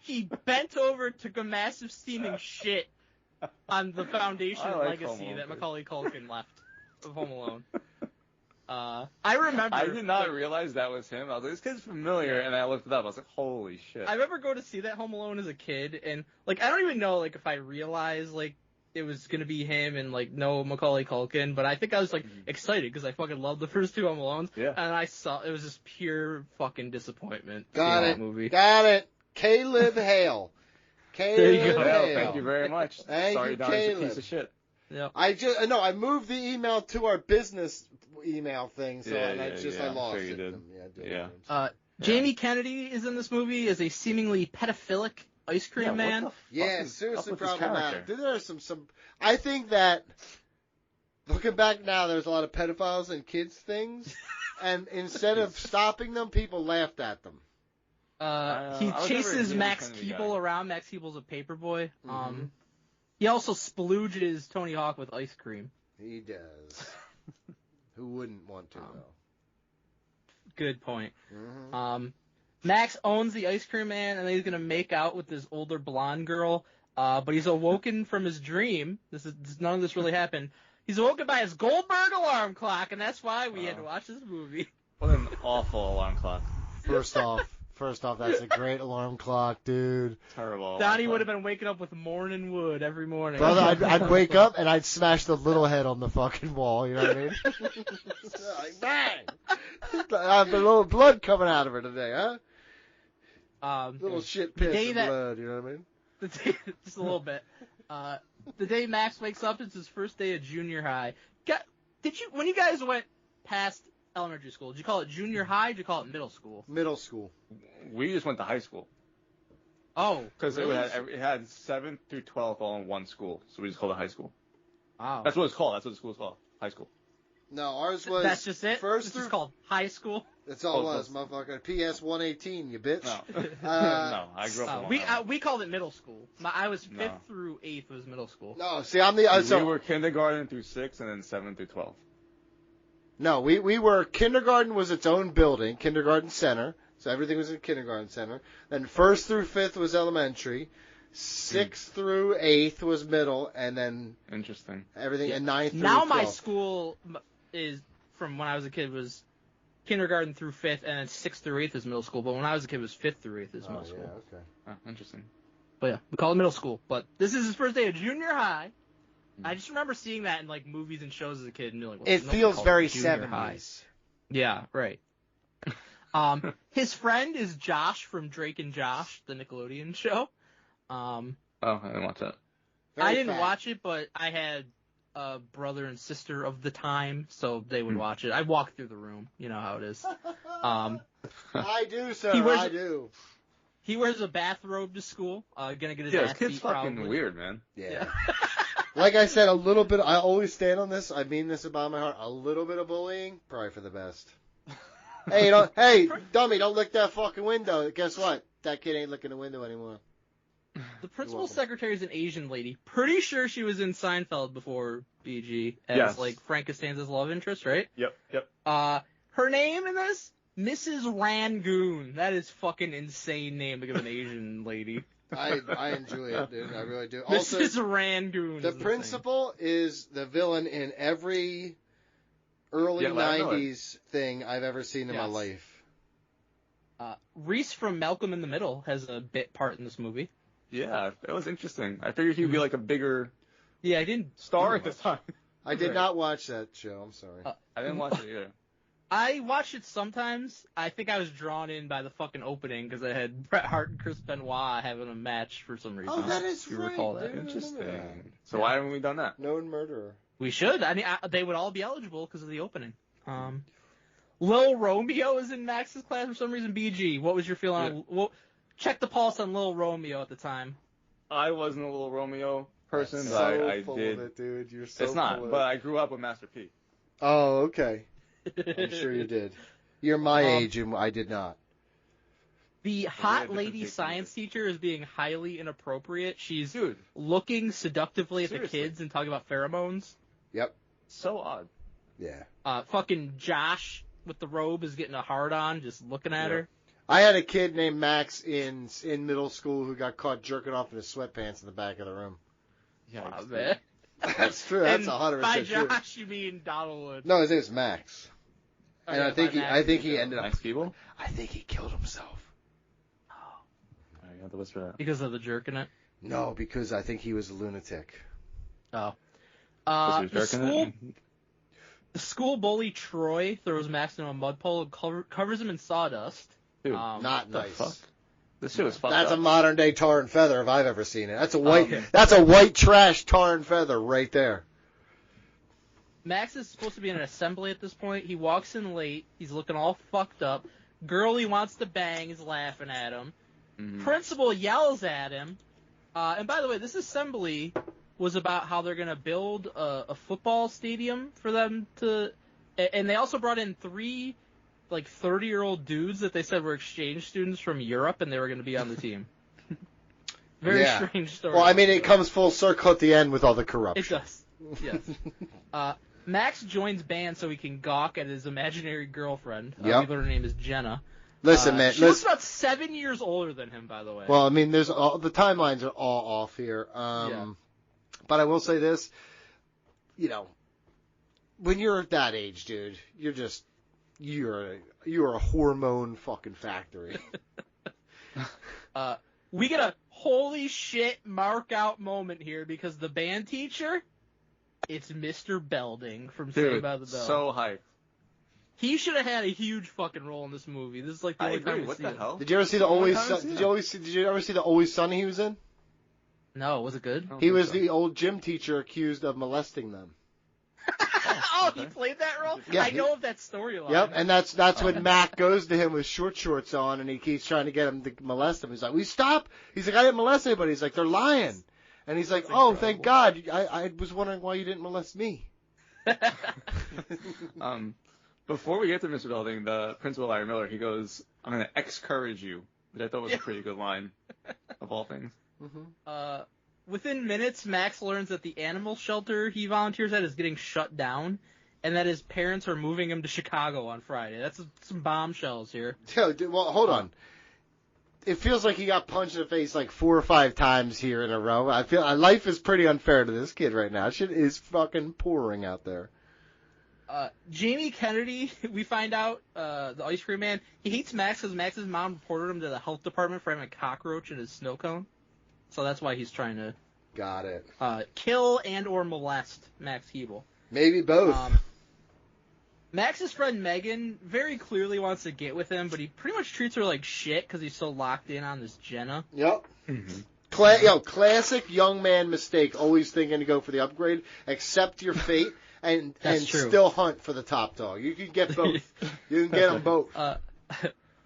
He bent over, took a massive steaming shit on the foundation
I
and
like Home
legacy
Alone
that
too.
Macaulay Culkin left of Home Alone. I remember.
I did not realize that was him. I was like, this kid's familiar, and I looked it up. I was like, holy shit.
I remember going to see that Home Alone as a kid, and like I don't even know like if I realized like it was gonna be him and like no Macaulay Culkin, but I think I was like excited because I fucking loved the first two Home Alones.
Yeah.
And I saw it was just pure fucking disappointment.
Got
seeing
it.
That movie.
Got it. Caleb Hale.
There you
Caleb
go.
Well,
Hale.
thank you very much.
Thank
Sorry,
you,
Donnie's a
Caleb.
piece of shit.
Yeah.
I moved the email to our business email thing, so
Yeah,
and I
yeah, I'm
lost
sure you
it.
did.
Yeah, I did.
Yeah.
Jamie Kennedy is in this movie as a seemingly pedophilic ice cream
Yeah,
man.
what the fuck
Yeah,
is
seriously
up with this
problematic.
character?
There are some. I think that looking back now, there's a lot of pedophiles and kids things, and instead of stopping them, people laughed at them.
He
I was never a
chases
Jamie
Max
Kennedy
Keeble
guy.
around. Max Keeble's a paper boy.
Mhm.
He also splooges Tony Hawk with ice cream.
He does. Who wouldn't want to though?
Good point.
Mm-hmm.
Max owns the ice cream man, and then he's gonna make out with this older blonde girl. But he's awoken from his dream. None of this really happened. He's awoken by his Goldberg alarm clock, and that's why we had to watch this movie.
What an awful alarm clock.
First off, that's a great alarm clock, dude.
Terrible.
Donnie would have been waking up with morning wood every morning.
Brother, I'd wake up and I'd smash the little head on the fucking wall. You know what I mean? Like, bang! I have the little blood coming out of her today, huh? Little shit
the
piss
day
and
that-
blood. You know what I mean?
Just a little bit. The day Max wakes up, it's his first day of junior high. When you guys went past elementary school, did you call it junior high? Did you call it middle school?
Middle school.
We just went to high school.
Oh,
Because
really?
it had 7th through 12th all in one school. So we just called it high school.
Wow.
That's what it's called. That's what the school's called. High school.
No, ours was.
That's just it.
First
This
through.
is called high school.
That's all it
Oh,
was, motherfucker. PS 118, you bitch.
No.
Uh,
no, I grew up in Long Island.
We called it middle school. I was 5th
No.
through 8th was middle school.
No, see, I'm the.
We were kindergarten through 6th and then 7th through 12th.
No, we were, kindergarten was its own building, kindergarten center, so everything was in kindergarten center. Then 1st through 5th was elementary, 6th through 8th was middle, and then
Interesting.
everything, and 9th through
Now
12th.
my school is, from when I was a kid, was kindergarten through 5th, and then 6th through 8th is middle school. But when I was a kid, it was 5th through 8th is middle school.
Yeah, okay.
Oh, interesting.
But yeah, we call it middle school. But this is his first day of junior high. I just remember seeing that in like movies and shows as a kid, and you're like, well,
It
no,
feels
called
very
junior high.
70s.
Yeah, right. His friend is Josh from Drake and Josh, the Nickelodeon show.
Oh, I didn't watch that.
I didn't watch it, but I had a brother and sister of the time, so they would watch it. I walked through the room. You know how it is.
I do, sir.
I
do.
He wears a bathrobe to school. Gonna get his
Yeah,
ass
this kid's
beat
fucking
probably.
weird, man.
Yeah. Like I said, a little bit. I always stand on this. I mean this about my heart. A little bit of bullying, probably for the best. Hey, dummy, don't lick that fucking window. Guess what? That kid ain't licking the window anymore.
The principal secretary is an Asian lady. Pretty sure she was in Seinfeld before BG as
Yes.
like Frank Costanza's love interest, right?
Yep.
Her name in this, Mrs. Rangoon. That is fucking insane name to give an Asian lady.
I enjoy it, dude. I really do. Also,
Mrs. Rangoon.
the
is insane.
principal is the villain in every early
Yeah, Larry Miller.
90s thing I've ever seen in my
Yes.
life.
Reese from Malcolm in the Middle has a bit part in this movie.
Yeah, it was interesting. I figured he'd be like a bigger
Yeah, I didn't.
star at the time.
I did
Right.
not watch that show. I'm sorry.
I didn't watch it either.
I watch it sometimes. I think I was drawn in by the fucking opening because I had Bret Hart and Chris Benoit having a match for some reason.
Oh, that is
You
right.
recall that?
dude. I remember that.
Interesting. So why haven't we done that?
Known murderer.
We should. I mean, they would all be eligible because of the opening. Lil Romeo is in Max's class for some reason. BG, what was your feeling? On, well, check the pulse on Lil Romeo at the time.
I wasn't a little Romeo person,
So
but I
full
did.
of it, dude. You're so
It's
full
not,
of
but
it.
I grew up with Master P.
Oh, okay. I'm sure you did. You're my age, and I did not.
The
had
hot
different
lady
takes on
science teacher is being highly inappropriate. She's
Dude,
looking seductively at the
Seriously.
kids and talking about pheromones.
Yep.
so odd.
Yeah.
Fucking Josh with the robe is getting a hard on just looking at
Yeah.
her.
I had a kid named Max in middle school who got caught jerking off in his sweatpants in the back of the room.
Yeah,
Wow, man.
That's true. That's
And
100%
by
true.
Josh, you mean Donaldwood.
No, his name's Max.
Oh,
And
yeah,
I think
by
he,
Max.
I think he ended up.
Max Keeble?
I think he killed himself.
I got to whisper that.
Because of the jerk in it.
No, because I think he was a lunatic.
Oh.
Was he
The
jerking
school,
it?
the school bully Troy throws Max into a mud puddle and covers him in sawdust.
Dude,
Um,
Not
what the
nice.
fuck? This shit was fucked
That's a
up.
modern day tar and feather if I've ever seen it. That's a white trash tar and feather right there.
Max is supposed to be in an assembly at this point. He walks in late. He's looking all fucked up. Girl he wants to bang is laughing at him.
Mhm.
Principal yells at him. And by the way, this assembly was about how they're going to build a football stadium for them to... And they also brought in 3, 30-year-old dudes that they said were exchange students from Europe, and they were going to be on the team. Very
Yeah.
strange story.
Well, I mean, it comes full circle at the end with all the
It
corruption.
does. Yes. Max joins band so he can gawk at his imaginary girlfriend.
Yep.
We learn her name is Jenna.
Listen, man.
She looks
Listen.
about 7 years older than him, by the way.
Well, I mean, there's the timelines are all off here.
Yeah.
But I will say this, when you're at that age, dude, you're a hormone fucking factory.
We get a holy shit mark out moment here because the band teacher, it's Mr. Belding from Saved
Dude,
by the Bell.
so hyped.
He should have had a huge fucking role in this movie. This is like the
I
only time
agree.
we
What
see
the
him.
hell?
Did you ever see the
Long
Always
time
Sun?
to see
Did you ever see the Always Sunny he was in?
No, was it good?
I don't
He
think
was
so.
the old gym teacher accused of molesting them.
Oh,
okay.
he played that role?
Yeah,
I know of that storyline.
Yep, and that's when Mac goes to him with short shorts on, and he keeps trying to get him to molest him. He's like, "We stop." He's like, "I didn't molest anybody." He's like, "They're lying," and he's like,
That's
"Oh,
incredible.
thank God! I was wondering why you didn't molest me."
Before we get to Mr. Belding, the principal, Larry Miller, he goes, "I'm going to encourage you," which I thought was a pretty good line, of all things.
Within minutes, Max learns that the animal shelter he volunteers at is getting shut down, and that his parents are moving him to Chicago on Friday. That's some bombshells here.
Yo, dude, well, hold on. It feels like he got punched in the face like 4 or 5 times here in a row. I feel life is pretty unfair to this kid right now. Shit is fucking pouring out there.
Jamie Kennedy, we find out, the ice cream man, he hates Max because Max's mom reported him to the health department for having a cockroach in his snow cone. So that's why he's trying to
Got it.
Kill and or molest Max Keeble.
Maybe both.
Max's friend Megan very clearly wants to get with him, but he pretty much treats her like shit because he's so locked in on this Jenna.
Yep.
Mm-hmm.
Classic young man mistake. Always thinking to go for the upgrade. Accept your fate and
true.
still hunt for the top dog. You can get both. You can get them both.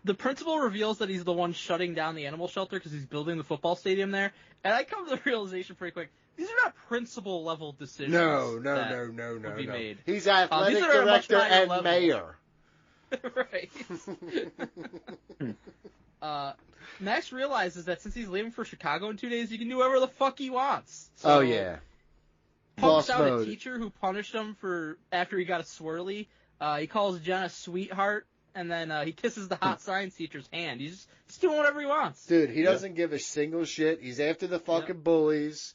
The principal reveals that he's the one shutting down the animal shelter because he's building the football stadium there. And I come to the realization pretty quick. These are not principal level decisions.
No.
Would be made.
He's athletic
these are at a much
director
higher
and
level.
mayor.
Right. Max realizes that since he's leaving for Chicago in 2 days, he can do whatever the fuck he wants. So
Oh yeah.
punks
Boss
out
mode.
a teacher who punished him for after he got a swirly. He calls Jenna sweetheart, and then he kisses the hot science teacher's hand. He's doing whatever he wants.
Dude, he doesn't give a single shit. He's after the fucking bullies.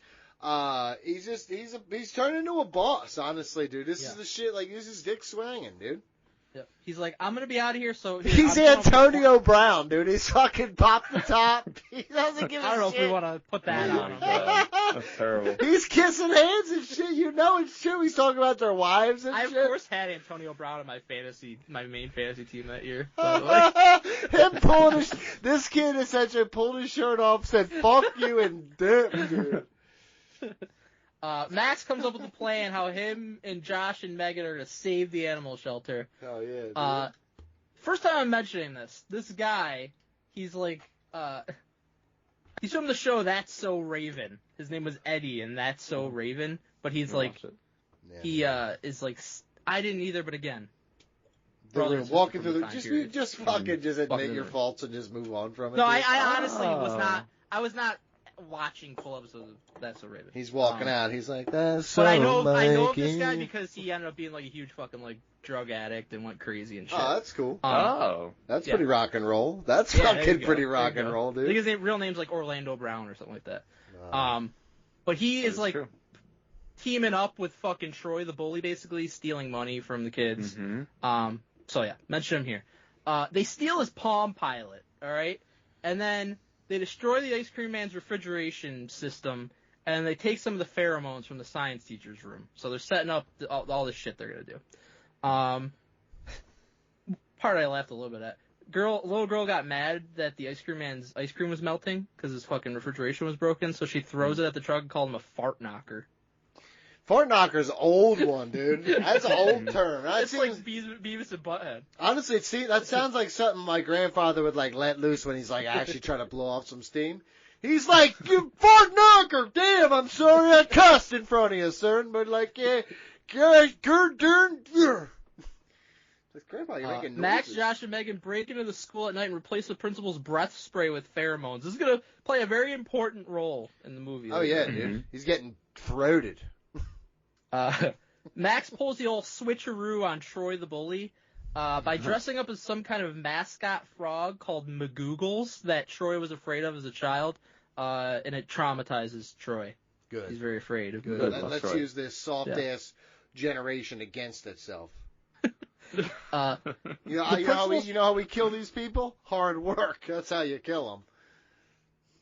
He's turned into a boss, honestly, dude. This is the shit, like, this is dick swinging, dude.
Yep. He's like, I'm gonna be out of here, so
He's Antonio Brown, dude. He's fucking pop the top. He doesn't give a shit.
I don't know if we want to put that on him.
That's terrible.
He's kissing hands and shit. You know it's true. He's talking about their wives and
I of
shit.
course had Antonio Brown in my main fantasy team that year. So,
Him pulling this kid essentially pulled his shirt off, said "fuck you" and dipped, dude.
Max comes up with a plan how him and Josh and Megan are to save the animal shelter.
Oh yeah. Dude.
First time I'm mentioning this guy, he's like, he's from the show That's So Raven. His name was Eddie, and That's So Raven. But he's like, he is like, I didn't either, but again.
Walking through
the
just fucking just admit your faults and just move on from it.
No,
dude.
I honestly was not watching full episodes of That's So Raven.
He's walking out. He's like, that's so
But I know of this
Mikey.
guy because he ended up being like a huge fucking like drug addict and went crazy and shit.
Oh, that's cool. That's
yeah.
pretty rock and roll. That's
Yeah, there you
fucking
go.
pretty
There
rock
you
and
go.
roll,
I
dude.
think his real name's like Orlando Brown or something like that.
Wow.
But he is like
true.
teaming up with fucking Troy the bully, basically stealing money from the kids.
Mm-hmm.
So yeah, mention him here. They steal his Palm Pilot, all right, and then they destroy the Ice Cream Man's refrigeration system, and they take some of the pheromones from the science teacher's room. So they're setting up all this shit they're gonna do. Part I laughed a little bit at. Little girl got mad that the Ice Cream Man's ice cream was melting because his fucking refrigeration was broken, so she throws it at the truck and called him a fart knocker.
Fart knocker's an old one, dude. That's an old term. That
It's
seems,
like Beavis and Butthead.
honestly, that sounds like something my grandfather would like let loose when he's like actually trying to blow off some steam. He's like, "You fart knocker! Damn, I'm sorry I cussed in front of you, sir." But like, yeah, Grandpa, you're making noises.
Max, Josh, and Megan break into the school at night and replace the principal's breath spray with pheromones. This is going to play a very important role in the movie.
Oh yeah, dude. He's getting throated.
Max pulls the old switcheroo on Troy the bully by dressing up as some kind of mascot frog called Magoogles that Troy was afraid of as a child, and it traumatizes Troy.
Good.
He's very afraid of
Good.
Magoogles.
Let's use this soft-ass generation against itself. You know how we kill these people? Hard work. That's how you kill them.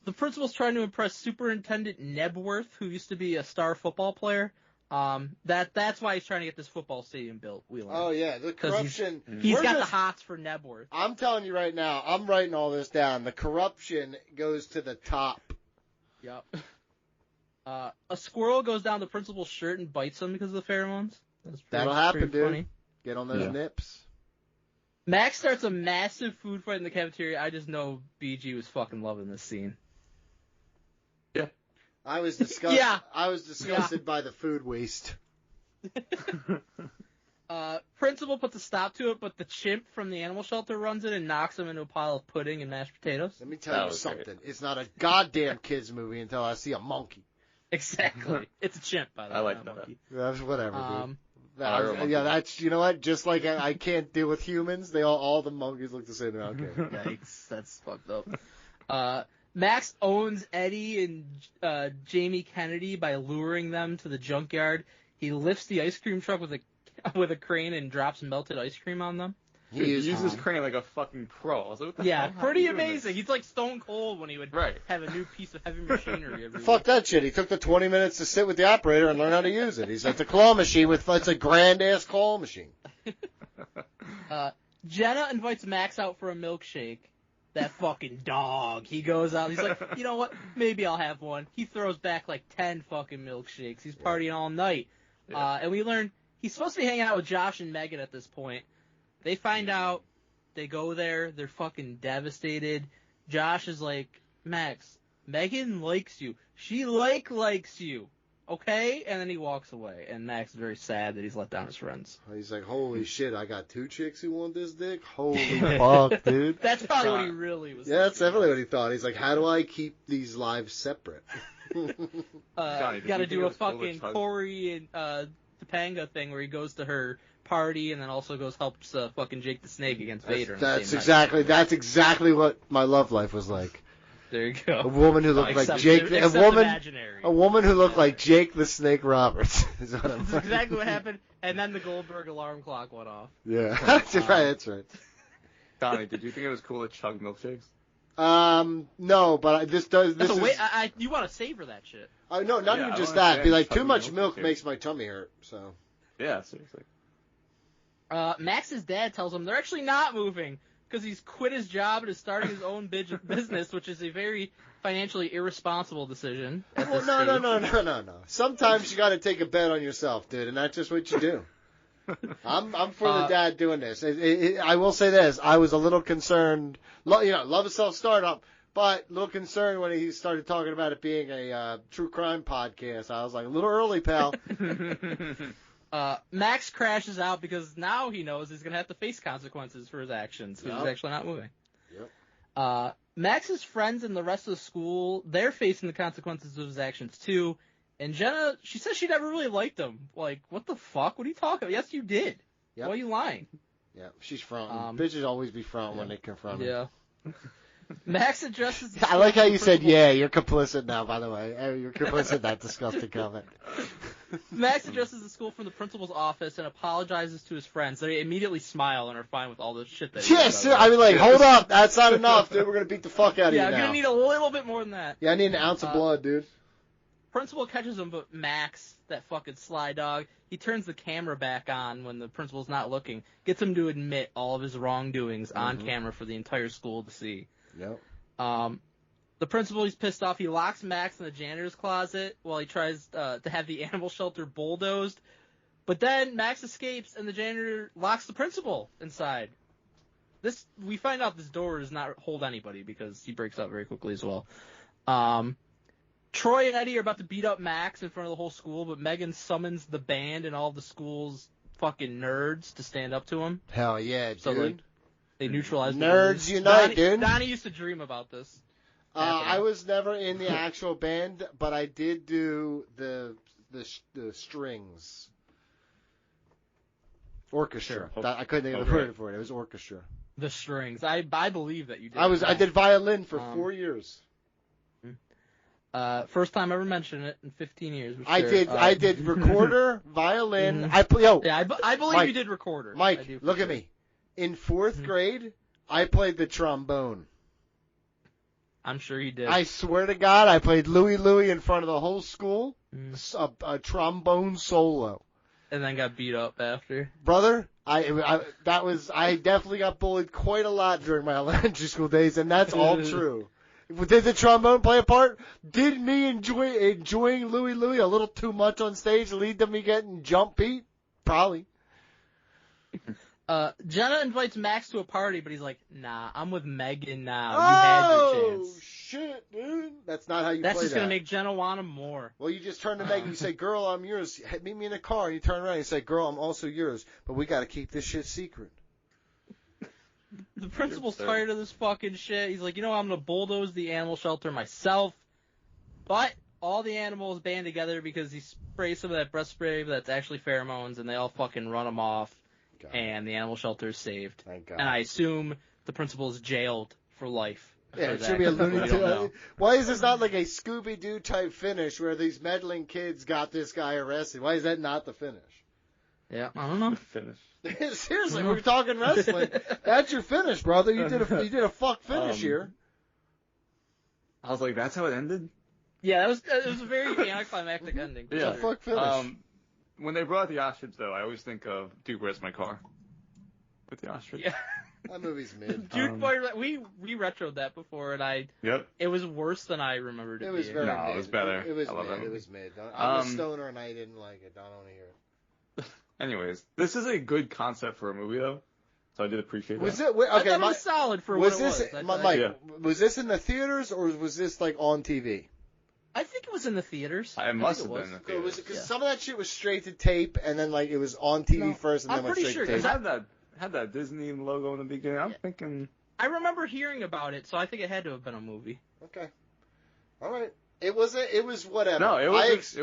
The principal's trying to impress Superintendent Nebworth, who used to be a star football player. That's why he's trying to get this football stadium built. Wheeler.
Oh yeah, the corruption.
He's got the hots for Nebworth.
I'm telling you right now, I'm writing all this down. The corruption goes to the top.
Yep. A squirrel goes down the principal's shirt and bites him because of the pheromones.
That'll happen,
pretty
dude.
funny.
Get on those nips.
Max starts a massive food fight in the cafeteria. I just know BG was fucking loving this scene.
Yeah.
I was disgusted.
Yeah.
I was disgusted by the food waste.
Principal puts a stop to it, but the chimp from the animal shelter runs in and knocks him into a pile of pudding and mashed potatoes.
Let me tell you something. It's not a goddamn kids movie until I see a monkey.
Exactly. It's a chimp, by the way.
I like
not a
that.
monkey.
That's whatever, dude.
Yeah,
that's, you know what? Just like I can't deal with humans, all the monkeys look the same. Okay.
Yikes, that's fucked up. Max owns Eddie and Jamie Kennedy by luring them to the junkyard. He lifts the ice cream truck with a crane and drops melted ice cream on them.
He uses crane like a fucking pro. I was like, what the
Yeah,
hell? How
pretty
are you doing
amazing. He's like Stone Cold when he would have a new piece of heavy machinery every
Fuck
week.
that shit. He took the 20 minutes to sit with the operator and learn how to use it. He's at the claw machine it's a grand-ass claw machine.
Jenna invites Max out for a milkshake. That fucking dog. He goes out. He's like, you know what? Maybe I'll have one. He throws back like 10 fucking milkshakes. He's partying all night.
Yeah.
And we learn he's supposed to be hanging out with Josh and Megan at this point. They find out. They go there. They're fucking devastated. Josh is like, Max, Megan likes you. She likes you. Okay? And then he walks away. And Max is very sad that he's let down his friends.
He's like, holy shit, I got 2 chicks who want this dick? Holy fuck, dude.
That's probably what he really was
Yeah, that's
thinking.
definitely what he thought. He's like, how do I keep these lives separate?
Johnny, did
Got to
you think
do
it
a
was cool
fucking
to tug-
Corey and Topanga thing where he goes to her party and then also goes helps fucking Jake the Snake against Vader. on the
That's
same night.
exactly what my love life was like.
There you go.
A woman who looked like
Except-
Jake,
except imaginary.
a woman who looked like Jake the Snake Roberts. Is what I'm
That's exactly what happened. And then the Goldberg alarm clock went off.
Yeah, that's right. That's right.
Johnny, did you think it was cool to chug milkshakes?
No, but this
That's
is.
a way, you want to savor that shit.
No, not
Yeah,
even
I
just
don't
that. Be
understand
like, too
chugging
much
milk
milk
here.
makes my tummy hurt. So.
Yeah, seriously.
Max's dad tells him they're actually not moving because he's quit his job and is starting his own business, which is a very financially irresponsible decision. at
Well,
this
no.
stage.
Sometimes you got to take a bet on yourself, dude, and that's just what you do. I'm for the dad doing this. I will say this: I was a little concerned. Love a self startup, but a little concerned when he started talking about it being a true crime podcast. I was like, a little early, pal.
Max crashes out because now he knows he's going to have to face consequences for his actions because he's actually not moving.
Yep.
Max's friends and the rest of the school, they're facing the consequences of his actions too. And Jenna, she says she never really liked him. Like, what the fuck? What are you talking about? Yes, you did.
Yep.
Why are you lying?
Yeah, she's fronting. Bitches always be fronting when they confront him.
Yeah. Max addresses the
I like how you said,
principal-
yeah, you're complicit now, by the way. You're complicit in that disgusting comment.
Max addresses the school from the principal's office and apologizes to his friends. They immediately smile and are fine with all the shit that he
Yes,
does.
I mean, like, hold up. That's not enough, dude. We're going to beat the fuck out of
Yeah,
you
I'm
now.
gonna need a little bit more than that.
Yeah, I need an ounce of blood, dude.
Principal catches him, but Max, that fucking sly dog, he turns the camera back on when the principal's not looking, gets him to admit all of his wrongdoings on camera for the entire school to see.
Yep.
The principal, he's pissed off. He locks Max in the janitor's closet while he tries to have the animal shelter bulldozed. But then Max escapes and the janitor locks the principal inside. We find out this door does not hold anybody because he breaks out very quickly as well. Troy and Eddie are about to beat up Max in front of the whole school, but Megan summons the band and all of the school's fucking nerds to stand up to him.
Hell yeah, dude.
So, like, they neutralize the
Nerds
bullies.
unite, dude.
Donnie used to dream about this.
I was never in the actual band, but I did do the strings. Orchestra.
Sure.
I couldn't think of the word for it. It was orchestra.
The strings. I believe that you did.
I did violin for 4 years.
First time I ever mentioned it in 15 years.
I did recorder, violin.
Mhm.
I believe
Mike, you did recorder.
Mike, look at me. In 4th grade, I played the trombone.
I'm sure you did.
I swear to God, I played Louie in front of the whole school. A trombone solo.
And then got beat up after.
Brother, I definitely got bullied quite a lot during my elementary school days, and that's all true. Did the trombone play a part? Did me enjoying Louie a little too much on stage lead to me getting jump beat? Probably.
Jenna invites Max to a party, but he's like, nah, I'm with Megan now. You had your chance.
Oh, shit, dude. That's not how you
That's
play
just
that.
going to make Jenna want him more.
Well, you just turn to Megan, you say, girl, I'm yours. Meet me in the car. And you turn around and you say, girl, I'm also yours. But we got to keep this shit secret.
The principal's tired of this fucking shit. He's like, I'm going to bulldoze the animal shelter myself. But all the animals band together because he sprays some of that breath spray that's actually pheromones, and they all fucking run him off.
God.
And the animal shelter is saved.
Thank God.
And I assume the principal is jailed for life.
Yeah,
for
it
that.
should be a
We
Looney
don't know.
Tunes. Why is this not like a Scooby-Doo type finish where these meddling kids got this guy arrested? Why is that not the finish?
Yeah, I don't know.
Finish.
Seriously, we're talking wrestling. That's your finish, brother. You did a fuck finish here.
I was like, that's how it ended?
Yeah, it was a very anticlimactic ending.
It's a fuck finish.
When they brought the ostrich, though, I always think of Dude, Where's My Car? With the ostrich.
Yeah.
That movie's mid.
Dude, we retroed that before, and
Yep.
it was worse than I remembered
It was
being.
very
No,
mid.
it was better.
It was
I love
mid.
that
It
movie.
was mid. I'm a stoner and I didn't like it. I don't want to hear it.
Anyways, this is a good concept for a movie, though. So I did appreciate
Was
that.
it?
I
Okay,
thought it was solid for
was
what it
this?
was.
Mike,
Yeah.
was this in the theaters or was this like on TV?
I think it was in the theaters.
It must
think
have
it
been.
was.
The
Was it because
Yeah.
some of that shit was straight to tape and then like it was on TV
No,
first and
I'm
then went
pretty
straight
sure,
to
It
tape?
had that Disney logo in the beginning. I'm thinking.
I remember hearing about it, so I think it had to have been a movie.
Okay, all right. It was whatever.
No, it was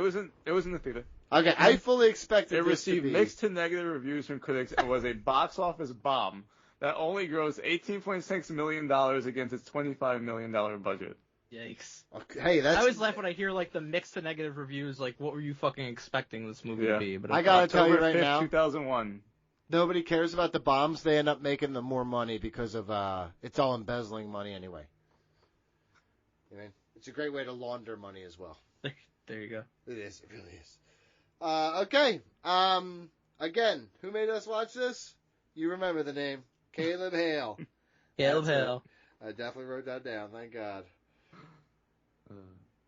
in the theater.
Okay, I fully expected
It
this to
received
be.
mixed to negative reviews from critics and was a box office bomb that only grossed $18.6 million against its $25 million budget.
Yikes.
Okay, hey, that's.
I always laugh when I hear like the mixed to negative reviews. Like, what were you fucking expecting this movie
Yeah.
to be? But
I gotta tell you
October
right
5th,
now,
2001.
nobody cares about the bombs. They end up making them more money because of it's all embezzling money anyway. You know, it's a great way to launder money as well.
There you go.
It is. It really is. Okay. Again, who made us watch this? You remember the name. Caleb Hale.
Hail,
That's it.
hail.
I definitely wrote that down. Thank God.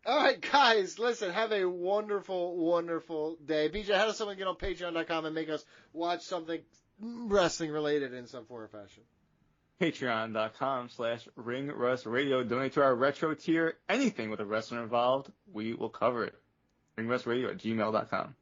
All right, guys, listen, have a wonderful, wonderful day. BJ, how does someone get on Patreon.com and make us watch something wrestling related in some form or fashion?
Patreon.com/RingRustRadio. Donate to our retro tier. Anything with a wrestler involved, we will cover it. RingRustRadio@gmail.com.